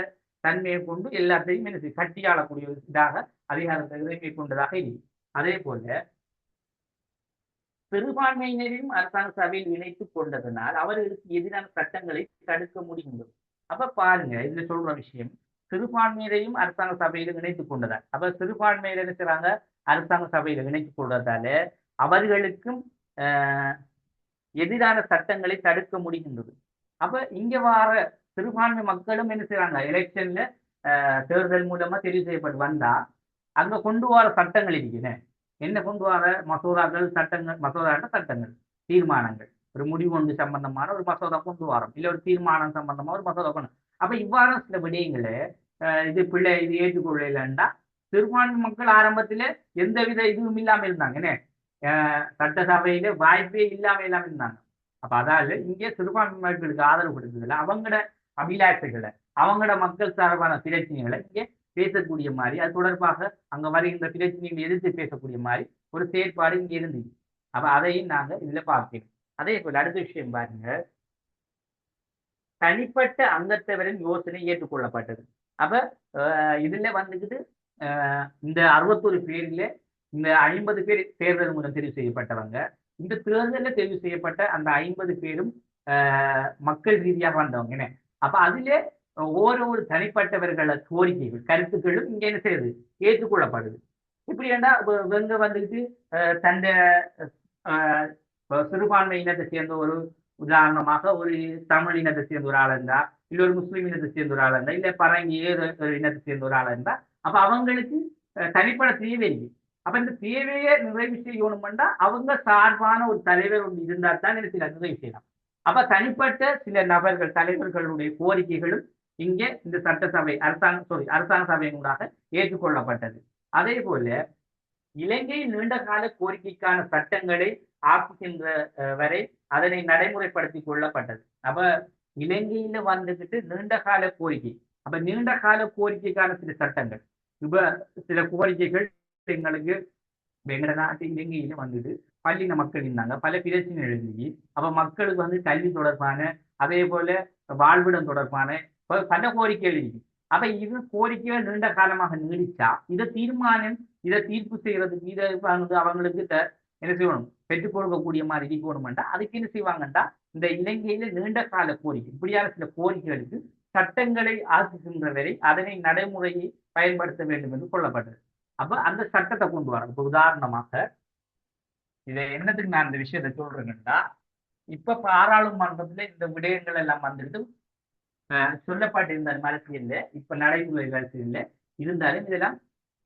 A: தன்மையை கொண்டு எல்லாத்தையும் என்ன கட்டியாளக்கூடிய ஒரு இதாக அதிகாரத்தை விரைமை கொண்டதாக இருக்கு. அதே போல பெரும்பான்மையினரையும் அரசாங்க சபையில் இணைத்துக் கொண்டதனால் அவர்களுக்கு எதிரான சட்டங்களை தடுக்க முடியும். அப்ப பாருங்க, இதுல சொல்ற விஷயம், சிறுபான்மையினரையும் அரசாங்க சபையில இணைத்துக் கொண்டதால், அப்ப சிறுபான்மையில இருக்கிறாங்க அரசாங்க சபையில இணைத்துக் கொண்டதால அவர்களுக்கும் எதிரான சட்டங்களை தடுக்க முடிகின்றது. அப்ப இங்க வார சிறுபான்மை மக்களும் என்ன செய்யறாங்க, எலெக்ஷன்ல தேர்தல் மூலமா தெரிவு செய்யப்பட்டு வந்தா அங்க கொண்டு வர சட்டங்கள் இருக்கிறேன். என்ன கொண்டு வர மசோதாக்கள், சட்டங்கள், சட்டங்கள், தீர்மானங்கள், ஒரு முடிவு ஒன்று சம்பந்தமான ஒரு மசோதா கொண்டு வரோம், இல்ல ஒரு தீர்மானம் சம்பந்தமா ஒரு மசோதா கொண்டு. அப்ப இவ்வாறு சில விடயங்களை இது பிள்ளை இது ஏற்றுக்கொள்ளலண்டா சிறுபான்மை மக்கள் ஆரம்பத்தில எந்தவித இதுவும் இல்லாம இருந்தாங்க. என்ன, சட்டசபையில வாய்ப்பே இல்லாம இருந்தாங்க. அப்ப அதாவது இங்கே சிறுபான்மை மக்களுக்கு ஆதரவு கொடுத்ததுல அவங்களோட அபிலாஷைகளை, அவங்களோட மக்கள் சார்பான பிரச்சனைகளை இங்கே பேசக்கூடிய மாதிரி, அது தொடர்பாக அங்க வருகின்ற பிரச்சனைகளை எதிர்த்து பேசக்கூடிய மாதிரி ஒரு செயற்பாடு இங்க இருந்துச்சு. அப்ப அதையும் நாங்க இதுல பார்க்கிறோம். அதே போல அடுத்த விஷயம் பாருங்க, தனிப்பட்ட அங்கத்தவரின் யோசனை ஏற்றுக்கொள்ளப்பட்டது. அப்ப இதுல வந்துக்கிட்டு இந்த 61 பேர்ல இந்த 50 பேர் தேர்தல் மூலம் தெரிவு செய்யப்பட்டவங்க. இந்த தேர்தலில் தெரிவு செய்யப்பட்ட அந்த 50 பேரும் மக்கள் ரீதியாக வந்தவங்க. என்ன, அப்ப அதிலே ஒரு தனிப்பட்டவர்கள கோரிக்கைகள், கருத்துக்களும் இங்க என்ன செய்யுது, ஏற்றுக்கொள்ளப்படுது. இப்படி ஏண்டா இவங்க வந்துட்டு தந்த சிறுபான்மை இனத்தை சேர்ந்த ஒரு உதாரணமாக ஒரு தமிழ் இனத்தை சேர்ந்த ஒரு ஆள் இருந்தா, இல்ல ஒரு முஸ்லீம் இனத்தை சேர்ந்த ஒரு ஆள் இருந்தா, இல்ல பரங்கி ஒரு இனத்தை சேர்ந்த ஒரு ஆள் இருந்தா, அப்ப அவங்களுக்கு தனிப்பட தேவை இல்லை. அப்ப இந்த தேவையை நிறைவு செய்யணும்னா அவங்க சார்பான ஒரு தலைவர் ஒன்று இருந்தா தான் சில நிறைவு செய்யலாம். அப்ப தனிப்பட்ட சில நபர்கள் தலைவர்களுடைய கோரிக்கைகளும் இங்கே இந்த சட்டசபை அரசாங்க சபையினூடாக ஏற்றுக்கொள்ளப்பட்டது. அதே போல இலங்கை நீண்ட கால கோரிக்கைக்கான சட்டங்களை ஆக்குகின்ற வரை அதனை நடைமுறைப்படுத்திக் கொள்ளப்பட்டது. அப்ப இலங்கையில வந்துகிட்டு நீண்ட கால கோரிக்கை, அப்ப நீண்ட கால கோரிக்கைக்கான சில சட்டங்கள், இப்ப சில கோரிக்கைகள் எங்களுக்கு எங்கட நாட்டு இலங்கையில வந்துட்டு பல்லின மக்கள் இருந்தாங்க, பல பிரச்சனை எழுதி, அப்ப மக்களுக்கு வந்து கல்வி தொடர்பான, அதே போல வாழ்விடம் தொடர்பான பல கோரிக்கைகள் இருக்கு. அப்ப இது கோரிக்கைகள் நீண்ட காலமாக நீடிச்சா இதை தீர்ப்பு செய்யறதுக்கு இதை வந்து அவங்களுக்கு என்ன செய்யணும், பெற்றுக் கொடுக்கக்கூடிய மாதிரி இருக்கணும்டா அதுக்கு என்ன செய்வாங்கண்டா இந்த இலங்கையில நீண்ட கால கோரிக்கை இப்படியான சில கோரிக்கைகளுக்கு சட்டங்களை ஆக்குகின்ற வரை அதனை நடைமுறையை பயன்படுத்த வேண்டும் என்று கொள்ளப்பட்டது. அப்ப அந்த சட்டத்தை கொண்டு வர இப்ப உதாரணமாக இதை என்னத்துக்கு நான் இந்த விஷயத்தை சொல்றேன்னா, இப்ப பாராளுமன்றத்துல இந்த விடயங்கள் எல்லாம் வந்துட்டு சொல்லப்பட்டிருந்த அரசியல்ல இப்ப நடைமுறை அரசியல்ல இருந்தாலும் இதெல்லாம்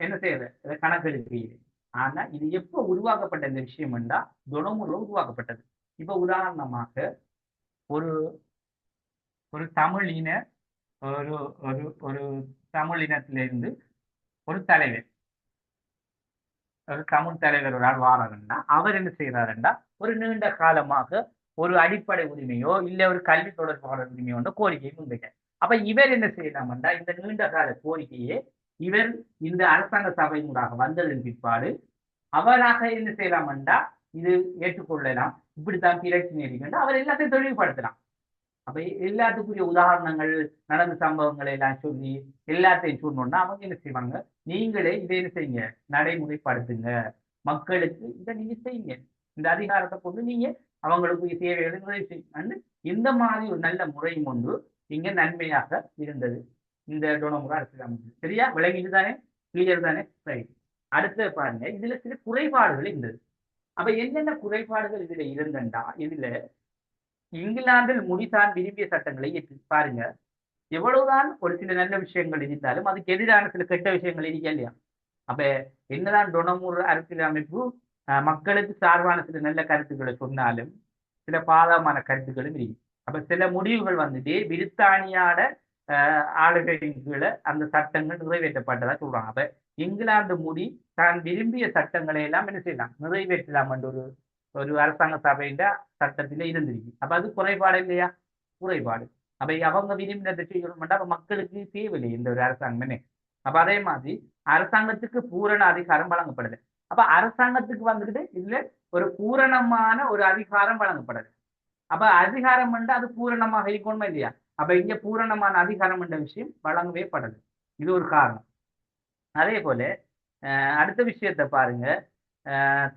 A: என்ன செய்யறது கணக்கெடுக்கையில். ஆனா இது எப்ப உருவாக்கப்பட்ட இந்த விஷயம் என்றா துணமுறை உருவாக்கப்பட்டது. இப்ப உதாரணமாக ஒரு ஒரு தமிழ் இன ஒரு ஒரு ஒரு தமிழ் இனத்திலிருந்து ஒரு தலைவர் ஒரு தமிழ் தலைவர் ஒரு ஆள் வாராருன்னா அவர் என்ன செய்யறாருன்னா ஒரு நீண்ட காலமாக ஒரு அடிப்படை உரிமையோ இல்ல ஒரு கல்வி தொடர்பான உரிமையோ கோரிக்கையை முன்வைக்க. அப்ப இவர் என்ன செய்யலாம்டா இந்த நீண்ட கால கோரிக்கையை இவர் இந்த அரசாங்க சபையினூடாக வந்ததன் பிற்பாடு அவராக என்ன செய்யலாம்டா இது ஏற்றுக்கொள்ளலாம், இப்படித்தான் பிரச்சனை இருக்குன்னா அவர் எல்லாத்தையும் தெளிவுபடுத்தலாம். அப்ப எல்லாத்துக்குரிய உதாரணங்கள் நடந்த சம்பவங்களை எல்லாம் சொல்லி எல்லாத்தையும் சொன்னோம்னா அவங்க என்ன செய்வாங்க, நீங்களே இதை என்ன செய்யுங்க நடைமுறைப்படுத்துங்க, மக்களுக்கு இதை நீங்க செய்யுங்க, இந்த அதிகாரத்தை கொண்டு நீங்க அவங்களுக்கு தேவைகளை நிறைவு செய்யுங்க. இந்த மாதிரி ஒரு நல்ல முறையும் ஒன்று இங்க நன்மையாக இருந்தது இந்த டொனமுறை அரசியலமைப்பு. சரியா விளங்கிட்டு தானே, கிளியர் தானே? சரி, அடுத்து பாருங்க இதுல சில குறைபாடுகள் இருந்தது. அப்ப என்னென்ன குறைபாடுகள் இதுல இருந்தண்டா, இதுல இங்கிலாந்தில் முடிதான் விரும்பிய சட்டங்களை பாருங்க, எவ்வளவுதான் ஒரு சில நல்ல விஷயங்கள் இருந்தாலும் அதுக்கு எதிரான சில கெட்ட விஷயங்கள் இருக்கா இல்லையா? அப்ப என்னதான் டொனமுறை அரசியல் அமைப்பு மக்களுக்கு சார்பான சில நல்ல கருத்துக்களை சொன்னாலும் சில பாதகமான கருத்துக்களும் இருக்கு. அப்ப சில முடிவுகள் வந்துட்டு பிரித்தானியாட ஆளுகையின் கீழே அந்த சட்டங்கள் நிறைவேற்றப்பட்டதா சொல்றாங்க. அப்ப இங்கிலாந்து முடி தான் விரும்பிய சட்டங்களை எல்லாம் என்ன செய்யலாம், நிறைவேற்றலாம் என்ற ஒரு ஒரு அரசாங்க சபையின் சட்டத்தில இருந்திருக்கு. அப்ப அது குறைபாடு இல்லையா? குறைபாடு. அப்ப அவங்க விரும்பினதை செய்யணும்னா அப்ப மக்களுக்கு தேவையில்லை இந்த ஒரு அரசாங்கமே. அப்ப அதே மாதிரி அரசாங்கத்துக்கு பூரண அதிகாரம் வழங்கப்படுது. அப்ப அரசாங்கத்துக்கு வந்துட்டு இதுல ஒரு பூரணமான ஒரு அதிகாரம் வழங்கப்படுது. அப்ப அதிகாரம் அது பூரணமாக இருக்கணுமா இல்லையா? அப்ப இங்க பூரணமான அதிகாரம் என்ற விஷயம் வழங்கவே படது. இது ஒரு காரணம். அதே போல அடுத்த விஷயத்தை பாருங்க,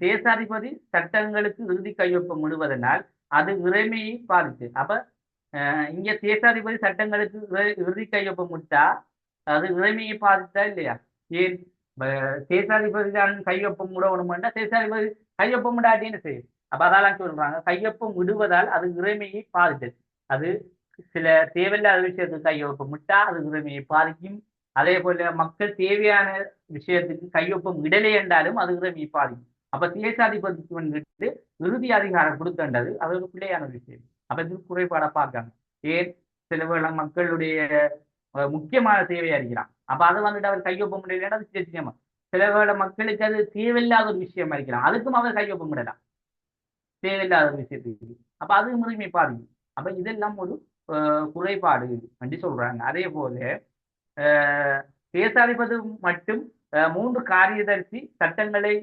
A: தேசாதிபதி சட்டங்களுக்கு இறுதி கையொப்பம் விடுவதனால் அது இறைமையை பாதித்து. அப்ப இங்க தேசாதிபதி சட்டங்களுக்கு இறுதி கையொப்பம் விட்டா அது இறைமையை பாதித்தா இல்லையா? ஏன் தேசாதிபதி தான் கையொப்பம் விடணும்னா தேசாதிபதி கையொப்பம் விடாட்டி என்ன செய்யும்? அப்ப அதெல்லாம் சொல்றாங்க கையொப்பம் விடுவதால் அது இறைமையை பாதித்தது. அது சில தேவையில்லாத விஷயத்துக்கு கையொப்பம் விட்டா அது இறைமையை பாதிக்கும். அதே போல மக்கள் தேவையான விஷயத்துக்கு கையொப்பம் இடலை என்றாலும் அது இறைமையை பாதிக்கும். அப்ப தேசாதிபதிக்கு வந்துட்டு இறுதி அதிகாரம் கொடுக்கின்றது அது ஒரு பிள்ளையான விஷயம். அப்ப இது குறைபாடா பார்க்காங்க. ஏன் சில வேளை மக்களுடைய முக்கியமான தேவையா இருக்கிறான். அப்ப அதை வந்துட்டு அவர் கையொப்பம் முடியலன்னா அது பிரச்சனையமா. சில வேளை மக்களுக்கு அது தேவையில்லாத ஒரு விஷயமா இருக்கிறான், அதுக்கும் அவர் கையொப்பம் விடலாம் தேவையில்லாத ஒரு விஷயத்துக்கு. அப்ப அது உரிமை பாதிக்கும். அப்ப இதெல்லாம் ஒரு குறைபாடு என்று சொல்றாங்க. அதே போல தேசாதிபதி மட்டும் 3 காரியதரிசி சட்டங்களை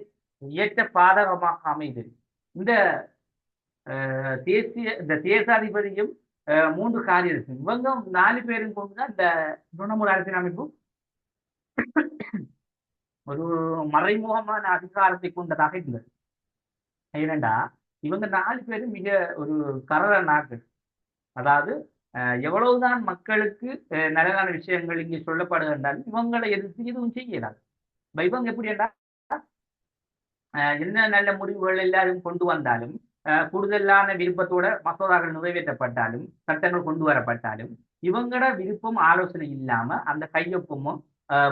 A: இயற்ற பாதகமாக அமைது. இந்த தேசாதிபதியும் 3 காரியதரிசி இவங்க 4 பேரும் கொண்டுதான் இந்த டொனமுறை அரசியல் அமைப்பு ஒரு மறைமுகமான அதிகாரத்தை கொண்டதாக இருந்தது. ஏனென்றா இவங்க 4 பேரும் மிக ஒரு கரர நாக்கு. அதாவது எவ்வளவுதான் மக்களுக்கு நலனான விஷயங்கள் இங்கே சொல்லப்படுகின்றாலும் இவங்களை எதிர்த்து எதுவும் செய்யலாது. இவங்க எப்படி என்றால் என்ன நல்ல முடிவுகள் எல்லாரும் கொண்டு வந்தாலும் கூடுதலான விருப்பத்தோட மசோதாக்கள் நிறைவேற்றப்பட்டாலும் சட்டங்கள் கொண்டு வரப்பட்டாலும் இவங்களோட விருப்பம் ஆலோசனை இல்லாம அந்த கையொப்பமும்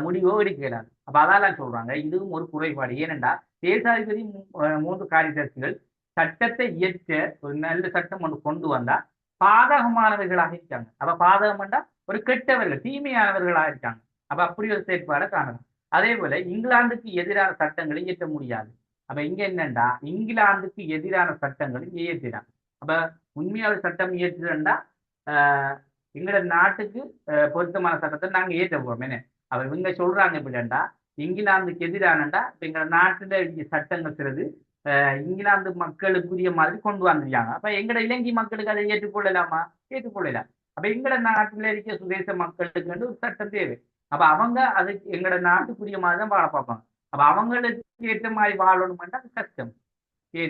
A: முடிவோ எடுக்கிறாங்க. அப்ப அதான் சொல்றாங்க இதுவும் ஒரு குறைபாடு. ஏனென்றா தேசாதிபதி 3 காரியதர்சிகள் சட்டத்தை இயற்ற ஒரு நல்ல சட்டம் ஒன்று கொண்டு வந்தா பாதகமானவர்களாக இருக்காங்க. அப்ப பாதகம்ண்டா ஒரு கெட்டவர்கள் தீமையானவர்களாக இருக்காங்க. அப்ப அப்படி ஒரு செயற்பாடை காணணும். அதே போல இங்கிலாந்துக்கு எதிரான சட்டங்களை இயற்ற முடியாது. அப்ப இங்க என்னண்டா இங்கிலாந்துக்கு எதிரான சட்டங்களை இயற்றினாங்க. அப்ப உண்மையாளர் சட்டம் இயற்றுறா எங்களோட நாட்டுக்கு பொருத்தமான சட்டத்தை நாங்க ஏற்ற போறோம். என்ன அப்ப இவங்க சொல்றாங்க எப்படின்னா இங்கிலாந்துக்கு எதிரானண்டா இப்ப எங்களோட நாட்டுல சட்டங்கள் சிறது இங்கிலாந்து மக்களுக்குரிய மாதிரி கொண்டு வந்துருக்காங்க. அப்ப எங்கட இலங்கை மக்களுக்கு அதை ஏற்றுக்கொள்ளலாமா? ஏற்றுக்கொள்ளலாம். அப்ப எங்கட நாட்டுல இருக்க சுதேச மக்களுக்கு வந்து ஒரு சட்டம் தேவை. அப்ப அவங்க அதுக்கு எங்கட நாட்டுக்குரிய மாதிரி தான் வாழ பார்ப்பாங்க. அப்ப அவங்களுக்கு ஏற்ற மாதிரி வாழணும்னா அது கஷ்டம்.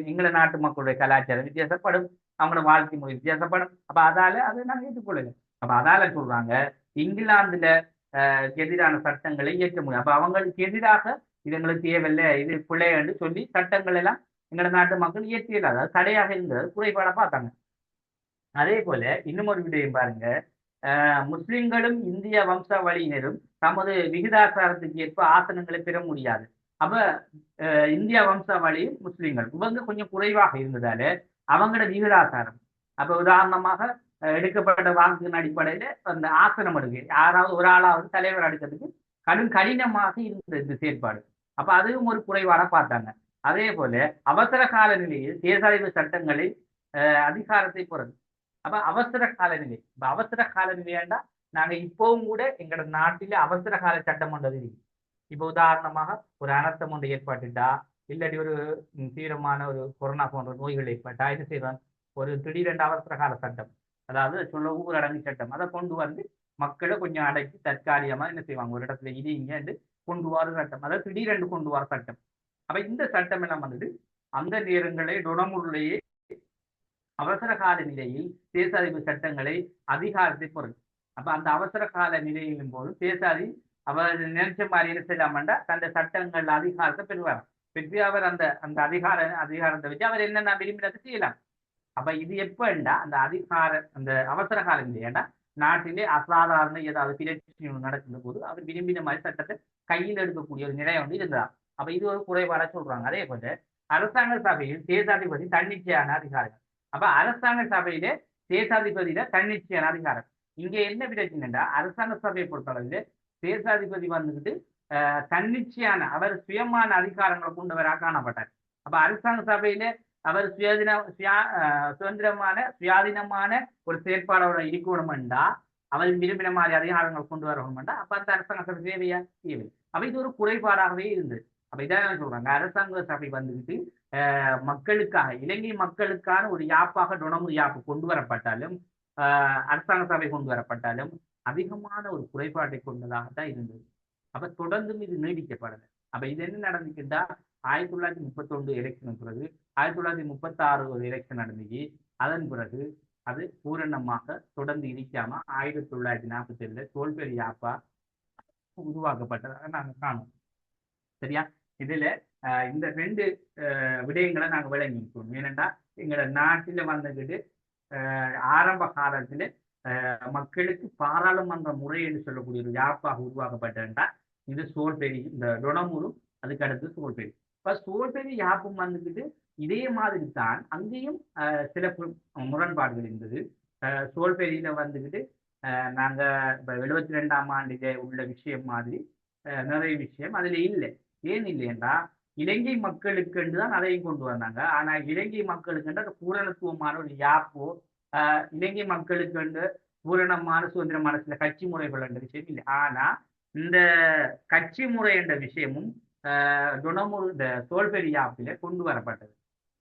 A: எங்கள நாட்டு மக்களுடைய கலாச்சாரம் வித்தியாசப்படும், அவங்களோட வாழ்க்கை முறை வித்தியாசப்படும். அப்ப அதால அதை நாங்க ஏற்றுக்கொள்ளல. அப்ப அதால சொல்றாங்க இங்கிலாந்துல எதிரான சட்டங்களை இயற்ற முடியும். அப்ப அவங்களுக்கு எதிராக இது எங்களுக்கு தேவையில்லை, இது பிள்ளை என்று சொல்லி சட்டங்கள் எல்லாம் எங்களோட நாட்டு மக்கள் இயற்றியல, அதாவது தடையாக இருந்தது குறைபாட பார்த்தாங்க. அதே போல இன்னும் ஒரு விடயம் பாருங்க, முஸ்லிம்களும் இந்திய வம்சாவளியினரும் தமது விகிதாசாரத்துக்கு ஏற்ப ஆசனங்களை பெற முடியாது. அப்ப இந்தியா வம்சாவளியும் முஸ்லிம்கள் இவங்க கொஞ்சம் குறைவாக இருந்ததால அவங்களோட விகிதாசாரம் அப்ப உதாரணமாக எடுக்கப்பட்ட வாக்குகளின் அடிப்படையில அந்த ஆசனம் எடுக்க யாராவது ஒரு ஆளாவது தலைவர் அடிக்கிறதுக்கு கடினமாக இருந்தது இந்த செயற்பாடு. அப்ப அதுவும் ஒரு குறைபாட பார்த்தாங்க. அதே போல அவசர கால நிலையில் தேசாதிபதி சட்டங்களை அதிகாரத்தை பொறுத்து. அப்ப அவசர கால நிலை, இப்ப அவசர கால நிலையாண்டா நாங்க இப்பவும் கூட எங்களோட நாட்டில அவசர கால சட்டம் கொண்டது இருக்கு. இப்ப உதாரணமாக ஒரு அனர்த்தம் ஒன்று ஏற்பட்டுட்டா இல்லாட்டி ஒரு தீவிரமான ஒரு கொரோனா போன்ற நோய்கள் ஏற்பட்டா என்ன செய்வாங்க, ஒரு திடீரென்று அவசர கால சட்டம், அதாவது சொல்ல ஊரடங்கு சட்டம், அதை கொண்டு வந்து மக்களை கொஞ்சம் அடக்கி தற்காலிகமா என்ன செய்வாங்க, ஒரு இடத்துல இடிங்க கொண்டு வர சட்டம், அதாவது திடீரென்று கொண்டு வர சட்டம். அப்ப இந்த சட்டம் எல்லாம் வந்துட்டு அந்த நேரங்களை டொனமுறையே அவசர கால நிலையில் தேசாதிபதி சட்டங்களை அதிகாரத்தை பொறுத்து. அப்ப அந்த அவசர கால நிலையின் போது தேசாதி அவர் நினைச்ச மாதிரி என்ன செய்யலாமண்டா தந்த சட்டங்கள் அதிகாரத்தை பெறுவார். பெற்று அவர் அந்த அந்த அதிகாரத்தை வச்சு அவர் என்னென்ன விரும்பினதை செய்யலாம். அப்ப இது எப்பண்டா அந்த அந்த அவசர காலம் இல்லையாண்டா நாட்டிலே அசாதாரண ஏதாவது பிரச்சனை நடக்கின்ற போது அவர் விரும்பின மாதிரி சட்டத்தை கையில் எடுக்கக்கூடிய ஒரு நிலை வந்து இருந்தார். அப்ப இது ஒரு குறைபாட சொல்றாங்க. அதே போல அரசாங்க சபையில் தேசாதிபதி தன்னிச்சையான அதிகாரம். அப்ப அரசாங்க சபையிலே தேசாதிபதியில தன்னிச்சையான அதிகாரம். இங்க என்ன பிரச்சனைடா அரசாங்க சபையை பொறுத்தளவில் தேசாதிபதி வந்துகிட்டு தன்னிச்சையான அவர் சுயமான அதிகாரங்களை கொண்டவராக காணப்பட்டார். அப்ப அரசாங்க சபையில அவர் சுதந்திரமான சுயாதீனமான ஒரு செயற்பாடோட இருக்கணும்டா அவர் விரும்பின மாதிரி அதிகாரங்கள் கொண்டு வரணும்டா அப்ப அந்த அரசாங்க சபை தேவையா? தேவை. அப்ப இது ஒரு குறைபாடாகவே இருந்தது. அப்ப இதான் சொல்றாங்க அரசாங்க சபை வந்துகிட்டு மக்களுக்காக இலங்கை மக்களுக்கான ஒரு யாப்பாக டொனமுறு யாப்பு கொண்டு வரப்பட்டாலும் அரசாங்க சபை கொண்டு வரப்பட்டாலும் அதிகமான ஒரு குறைபாட்டை கொண்டதாக தான் இருந்தது. அப்ப தொடர்ந்தும் இது நீடிக்கப்படலை. அப்ப இது என்ன நடந்துச்சுட்டா 1931 எலெக்ஷன் பிறகு 1936 ஒரு எலெக்ஷன் நடந்துச்சு. அதன் பிறகு அது பூரணமாக தொடர்ந்து இருக்காம 1947 தோல்பெரி யாப்பா உருவாக்கப்பட்டதாக நாங்க காணும். சரியா? இதுல இந்த 2 விடயங்களை நாங்க விளங்கிக்கணும். ஏனென்றா எங்களோட நாட்டில வந்துகிட்டு ஆரம்ப காலத்துல மக்களுக்கு பாராளுமன்ற முறை என்று சொல்லக்கூடிய ஒரு யாப்பாக உருவாக்கப்பட்டா இது சோல்பெரி, இந்த டொனமுறும் அதுக்கு அடுத்து சோல்பெரி. இப்ப சோல்பெரி யாப்பும் வந்துக்கிட்டு இதே மாதிரி தான் அங்கேயும் சில முரண்பாடுகள் இருந்தது. சோல்பெரியில வந்துக்கிட்டு நாங்க இப்ப 72ஆம் ஆண்டில உள்ள விஷயம் மாதிரி நிறைய விஷயம் அதுல இல்லை. ஏன் இல்லையென்றா இலங்கை மக்களுக்கு தான் அதையும் கொண்டு வந்தாங்க. ஆனா இலங்கை மக்களுக்கு பூரணத்துவமான ஒரு யாப்போ இலங்கை மக்களுக்கு பூரணமான சுதந்திரமான சில கட்சி முறைகள் என்ற விஷயம் இல்லை. ஆனா இந்த கட்சி முறை என்ற விஷயமும் டொனமுறு இந்த தோல்பெரி யாப்பில கொண்டு வரப்பட்டது.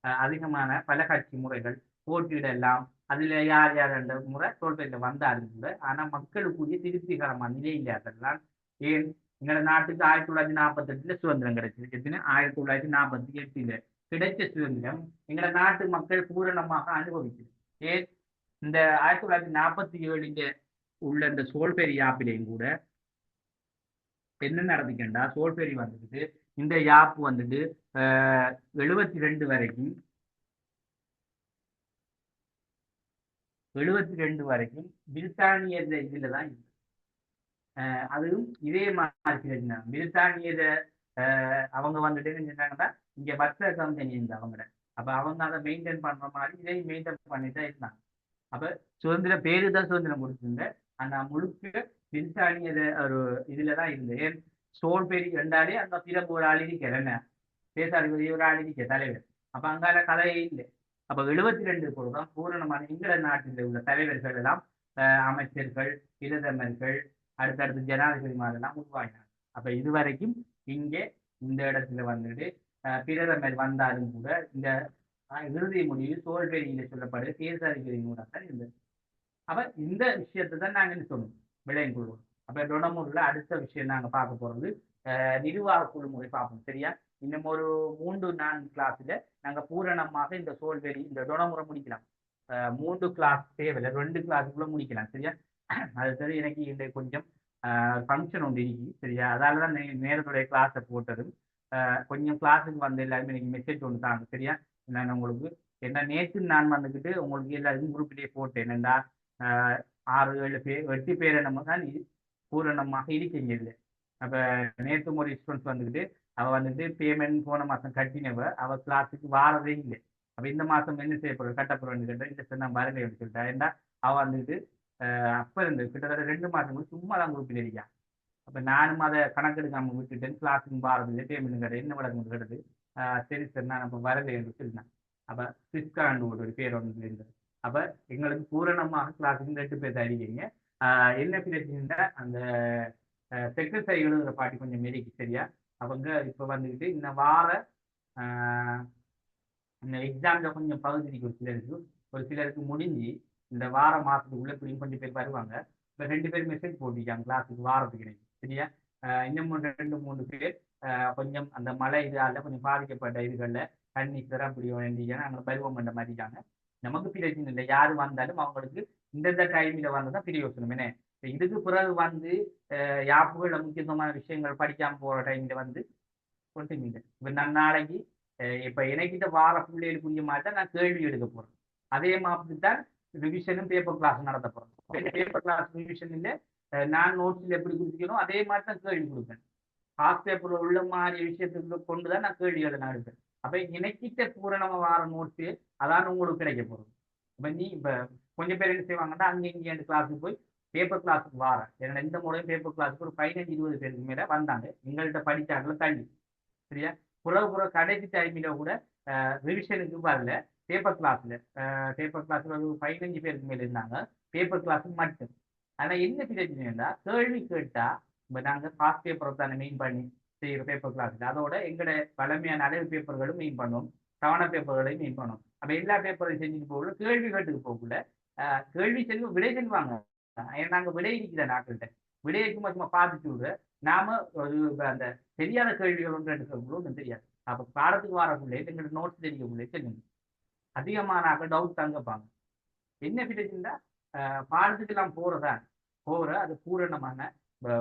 A: அதிகமான பல கட்சி முறைகள் போட்டியிடலாம், அதுல யார் யார் என்ற முறை தோல்பெரியில வந்தாலும் கூட ஆனா மக்களுக்குரிய திருப்திகரமான நிலை இல்லாததான். ஏன் எங்களோட நாட்டுக்கு 1948 சுதந்திரம் கிடைச்சிருக்கு. 1948 கிடைச்ச சுதந்திரம் எங்களோட நாட்டு மக்கள் பூரணமாக அனுபவிக்குது. ஏன் இந்த 1947 உள்ள இந்த சோல்பெரி யாப்பிலையும் கூட என்ன நடந்துக்கின்றா சோல்பெரி வந்துட்டு இந்த யாப்பு வந்துட்டு 72 வரைக்கும் 72 வரைக்கும் பிரித்தானியர் இதுல தான் இருக்கு. அதுவும் இதே மாதிரி இருந்தாங்க பிரித்தானியர். அவங்க வந்துட்டு என்ன செஞ்சாங்கன்னா இங்க வர்த்தக கம்பெனி இருந்து அவங்கள. அப்ப அவங்க அதை மெயின்டைன் பண்ற மாதிரி இதையும் மெயின்டைன் பண்ணிட்டு தான் இருந்தாங்க. அப்ப சுதந்திர பேரு தான் சுதந்திரம் கொடுத்துருங்க. ஆனா முழுக்க பிரித்தானியர் ஒரு இதுலதான் இருந்து. ஏன் சோல்பேரி ரெண்டாலே அந்த பிறப்பு ஒரு ஆள் இருக்கிற என்ன பேசாதிபதி ஒரு ஆள் இருக்க தலைவர். அப்ப அங்கால கதையே இல்லை. அப்ப 72 தான் பூரணமான இங்கிலாந்து நாட்டில் உள்ள தலைவர்கள் எல்லாம் அமைச்சர்கள் பிரதமர்கள் அடுத்தடுத்து ஜனாதிபதி மாதிரிலாம் உருவாகினாங்க. அப்ப இதுவரைக்கும் இங்கே இந்த இடத்துல வந்துட்டு பிரதமர் வந்தாலும் கூட இந்த இறுதி முடிவு சோல்பேரியில சொல்லப்படுற பேசாதிபதி மூலம் தான் இருந்தது. அப்ப இந்த விஷயத்தை தான் நாங்க என்ன சொல்லணும் விளையம் கொள்வோம். அப்ப டொனமூர்ல அடுத்த விஷயம் நாங்க பார்க்க போறது நிர்வாக குழு முறை பார்ப்போம். சரியா? இன்னும் ஒரு 3-4 கிளாஸ்ல நாங்க பூரணமாக இந்த சோல்வெரி இந்த டொனமுறை முடிக்கலாம். 3 கிளாஸ் தேவையில்லை, 2 கிளாஸுக்குள்ள முடிக்கலாம். சரியா? அது சரி. எனக்கு இந்த கொஞ்சம் ஃபங்க்ஷன் ஒன்று இருக்கு. சரியா? அதாலதான் நேரத்துடைய கிளாஸை போட்டதும் கொஞ்சம் கிளாஸுக்கு வந்து எல்லாருமே எனக்கு மெசேஜ் ஒன்று தாங்க. சரியா? நான் உங்களுக்கு என்ன நேற்று நான் வந்துக்கிட்டு உங்களுக்கு எல்லாருக்கும் குரூப்லேயே போட்டேன். என்னண்டா 6-7 பேர் 8 பேரை நம்ம தான் பூரணமாக இருக்கீங்க இல்லை. அப்ப நேற்று ஒரு ஸ்டூடெண்ட்ஸ் வந்துக்கிட்டு அவ வந்துட்டு பேமெண்ட் போன மாசம் கட்டினவ அவ கிளாஸுக்கு வாரதே இல்லை. அப்ப இந்த மாசம் என்ன செய்யப்படுறது கட்டப்படுறேன்னு கேட்டா இந்த சொன்ன வரலை அப்படின்னு சொல்லிட்டா. ஏன்னா அவ வந்துட்டு அப்ப இருந்து கிட்டத்தட்ட 2 மாசம் சும்மா தான் குரூப்பில் இருக்கா. அப்ப நானும் அதை கணக்கெடுக்காம விட்டுட்டேன். கிளாஸுக்கு வாரதில்லை பேமெண்ட் கடை என்ன விளக்கம் கிடது. சரி சார் நான் அப்ப வரலை என்று சொல்லினேன். அப்ப சிஸ்காண்டு ஒரு பேர் ஒன்று இருந்தது. அப்ப எங்களுக்கு பூரணமாக கிளாஸுக்கு 2 பேர் தான் இருக்கீங்க. என்ன பிரச்சனைன்னா அந்த செக்ரட்டரி எழுதுற பாட்டி கொஞ்சம் மெரிக்கு. சரியா? அவங்க இப்ப வந்துக்கிட்டு இந்த வார இந்த எக்ஸாம்ல கொஞ்சம் பகுதிக்கு ஒரு சிலருக்கு முடிஞ்சு இந்த வார மாசத்துக்குள்ள இப்படியும் கொஞ்சம் பேர் வருவாங்க. இப்ப 2 பேர் மெசேஜ் போட்டிருக்காங்க கிளாஸுக்கு வாரத்துக்கு எனக்கு. சரியா? இன்னும் 2-3 பேர் கொஞ்சம் அந்த மழை இதால கொஞ்சம் பாதிக்கப்பட்ட இதுகள்ல தண்ணி அப்படி வேண்டிய அங்க பருவம் பண்ண மாதிரிக்காங்க. நமக்கு பிரச்சனை இல்லை. யாரு வந்தாலும் அவங்களுக்கு இந்தந்த டைம்ல வந்ததான் பிரயோசனம். என்ன இதுக்கு பிறகு வந்து யாப்புகள முக்கியமான விஷயங்கள் படிக்காம போற டைம்ல வந்து ஒன்றும் இல்லை. இப்ப நான் நாளைக்கு இப்ப எனக்கிட்ட வார பிள்ளைகள் புரிய மாதிரி தான் நான் கேள்வி எடுக்க போறேன். அதே மாதிரி தான் ரிவிஷனும் பேப்பர் கிளாஸ் நடத்த போறேன். பேப்பர் கிளாஸ் ரிவிஷன் இல்லை நான் நோட்ஸ்ல எப்படி கொடுத்துக்கணும் அதே மாதிரி தான் கேள்வி கொடுப்பேன். ஹாஃப் பேப்பர்ல உள்ள மாதிரி விஷயத்துக்கு கொண்டுதான் நான் கேள்விகளை நான் எடுப்பேன். அப்ப எனக்கிட்ட பூரணமா வார நோட்ஸ் அதான் உங்களுக்கு கிடைக்க போறது. இப்ப கொஞ்சம் பேர் என்ன செய்வாங்கன்னா அங்கே இங்கே கிளாஸுக்கு போய் பேப்பர் கிளாஸுக்கு வார ஏன்னா இந்த முறையும் பேப்பர் கிளாஸுக்கு ஒரு 15-20 பேருக்கு மேல வந்தாங்க எங்கள்கிட்ட படிச்சாங்கள தள்ளி. சரியா? புற கடைசி டைமில கூட ரிவிஷனுக்கு வரல. பேப்பர் கிளாஸ்ல ஒரு 15 பேருக்கு மேல இருந்தாங்க பேப்பர் கிளாஸுக்கு மட்டும். ஆனா என்ன பிரச்சனைன்னா கேள்வி கேட்டா இப்ப நாங்க பாஸ்ட் பேப்பரை தானே மெயின் பண்ணி செய்யற பேப்பர் கிளாஸ்ல அதோட எங்களோட பழமையான அளவு பேப்பர்களும் மெயின் பண்ணுவோம் தவண பேப்பர்களையும் மெயின் பண்ணுவோம். அப்ப எல்லா பேப்பரையும் செஞ்சுட்டு போகல கேள்வி கேட்டுக்கு போகல. கேள்வி செல்வம் விடை செல்வாங்க. நாங்க விடை இருக்கிற நாட்கள்கிட்ட விடையைக்கும் சும்மா பார்த்துட்டு விட நாம ஒரு அந்த தெரியாத கேள்விகள் ஒன்று எடுக்கிறவங்களும் தெரியாது. அப்ப பாடத்துக்கு வரக்குள்ளே எங்களுக்கு நோட்ஸ் தெரியக்குள்ளே தெரியும் அதிகமான டவுட் தங்கப்பாங்க. என்ன பிரச்சனைனா பாடத்துக்கு எல்லாம் போற அது பூரணமான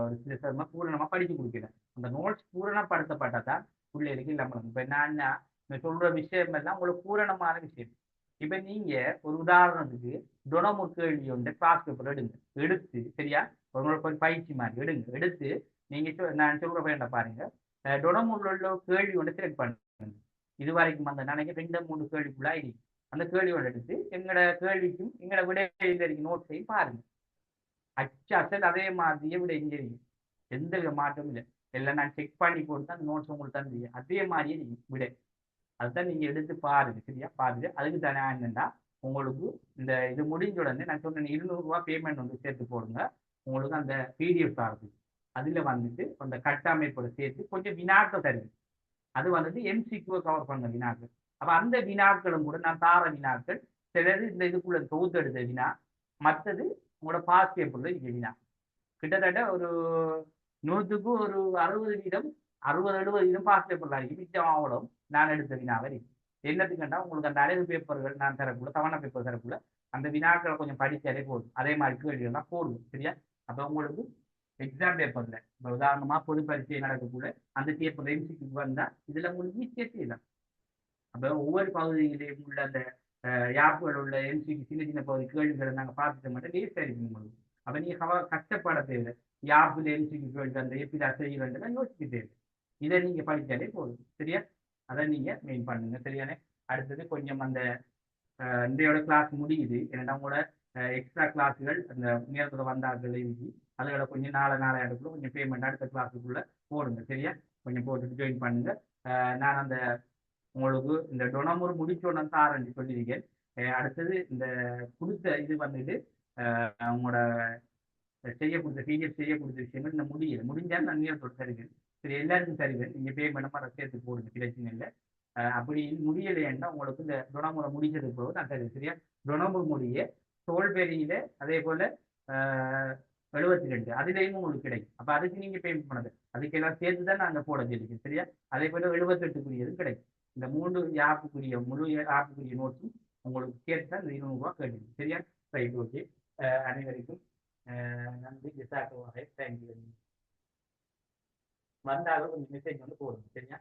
A: ஒரு சில சமயம் பூரணமா படிச்சு கொடுக்கல. அந்த நோட்ஸ் பூரணப்படுத்தப்பட்டதான் பிள்ளைகளுக்கு இல்லாம. இப்ப நான் சொல்ற விஷயம் எல்லாம் உங்களுக்கு பூரணமான விஷயம். இப்ப நீங்க ஒரு உதாரணத்துக்கு டொனமு கேள்வி ஒன்று கிளாஸ் பேப்பர் எடுத்து சரியா உங்களுக்கு ஒரு பயிற்சி மாதிரி எடுத்து நீங்க நான் சொல்ற வேண்ட பாருங்க. டொனமுள்ள உள்ள கேள்வி ஒன்று செலக்ட் பண்ணுங்க. இது வரைக்கும் அந்த நினைக்க 2-3 கேள்விக்குள்ள ஆயிடுச்சு. அந்த கேள்வி ஒன்று எடுத்து எங்களோட கேள்விக்கும் எங்களோட விடையில நோட்ஸையும் பாருங்க. அச்சல் அதே மாதிரியே விட இங்க இருக்கு. எந்த வித மாற்றமும் இல்லை. எல்லாம் நான் செக் பண்ணி போட்டு அந்த நோட்ஸ் உங்களுக்கு தான் அதே மாதிரியே விட அதுதான் நீங்க எடுத்து பாருங்க. சரியா? பாருங்க. அதுக்கு தானே என்னன்னா உங்களுக்கு இந்த இது முடிஞ்ச உடனே நான் சொன்னேன் 200 ரூபாய் பேமெண்ட் வந்து சேர்த்து போடுங்க. உங்களுக்கு அந்த பிடிஎஃப் ஆகுது. அதுல வந்துட்டு அந்த கட்டமைப்போட சேர்த்து கொஞ்சம் வினாக்கள் தருது. அது வந்துட்டு எம்சிக்யூ கவர் பண்ண வினாக்கள். அப்ப அந்த வினாக்களும் கூட நான் தார வினாக்கள் சிலது இந்த இதுக்குள்ள தொகுத்து எடுத்த வினா மற்றது உங்களோட பாஸ் பேப்பர்ல இருக்க வினா கிட்டத்தட்ட ஒரு 100க்கு ஒரு 60% 60-70% பாஸ் பேப்பர்ல இருக்கு. மிச்சம் ஆவலும் நான் எடுத்த வினாவை என்னத்துக்குண்டா உங்களுக்கு அந்த அரைவு பேப்பர்கள் நான் தரக்குள்ள தவணை பேப்பர் தரக்குள்ள அந்த வினாக்களை கொஞ்சம் படிச்சாலே போதும். அதே மாதிரி கேள்விகள்லாம் போடுவோம். சரியா? அப்ப உங்களுக்கு எக்ஸாம் பேப்பர்ல இப்போ உதாரணமா பொது பரீட்சை நடக்கக்கூட அந்த பேப்பர் எம்சிக்கு வந்தா இதுல உங்களுக்கு ஈஸியாக செய்யலாம். அப்போ ஒவ்வொரு பகுதியிலேயும் உள்ள அந்த யாப்புகள் உள்ள எம்சிக்கு சின்ன சின்ன பகுதி கேள்விகளை நாங்கள் பார்த்துட்டு மட்டும் லேசாக இருக்கும் உங்களுக்கு. அப்போ நீங்க கஷ்டப்பட தேவை. யாப்புல எம்சிக்கு கேள்வி அந்த எப்படி செய்யறதுலாம் யோசிக்க தேவை. இதை நீங்க படிச்சாலே போதும். சரியா? அதை நீங்க மெயின் பண்ணுங்க. சரியானே? அடுத்தது கொஞ்சம் அந்த இன்றையோட கிளாஸ் முடியுது. ஏன்னா உங்களோட எக்ஸ்ட்ரா கிளாஸுகள் அந்த நேரத்தில் வந்தார்கள் எழுதி அதோட கொஞ்சம் நாளை இடத்துல கொஞ்சம் பேமெண்ட் அடுத்த கிளாஸுக்குள்ள போடுங்க. சரியா? கொஞ்சம் போட்டுட்டு ஜாயின் பண்ணுங்க. நான் அந்த உங்களுக்கு இந்த டொனமுர் முடிச்சோன்னு தாரன்னு சொல்லியிருக்கேன். அடுத்தது இந்த கொடுத்த இது வந்துட்டு உங்களோட செய்ய கொடுத்த பிடிஎஃப் செய்ய கொடுத்த விஷயங்கள் இந்த முடிஞ்சாலும் நான் நேரத்தோடு தருவேன். சரி, எல்லாருக்கும் தருவேன். நீங்க பேமெண்ட் மாதிரி சேர்த்து போடுங்க, பிரச்சனை இல்லை. அப்படி முடியலைன்னா உங்களுக்கு இந்த டொனமுறை முடிஞ்சதுக்கு போது நான் தருவேன். சரியா? டொனமுர் முடிய தோல்பெரியில அதே போல 72 அதுலேயும் உங்களுக்கு கிடைக்கும். அப்ப அதுக்கு நீங்க பேமெண்ட் பண்ணது அதுக்கெல்லாம் சேர்த்து தான் நாங்கள் போட சொல்லியிருக்கேன். சரியா? அதே போல 78க்குரியது கிடைக்கும். இந்த 3 ஆப்புக்குரிய முழு ஆப்புக்குரிய நோட்ஸும் உங்களுக்கு சேர்த்து தான் இந்த 200 ரூபா கேட்டு. சரியா? Right, okay. அனைவருக்கும் நன்றி. ஜிசாக்கு தேங்க்யூ. வந்தாலும் கொஞ்சம் மெசேஜ் வந்து போடுங்க. சரியா?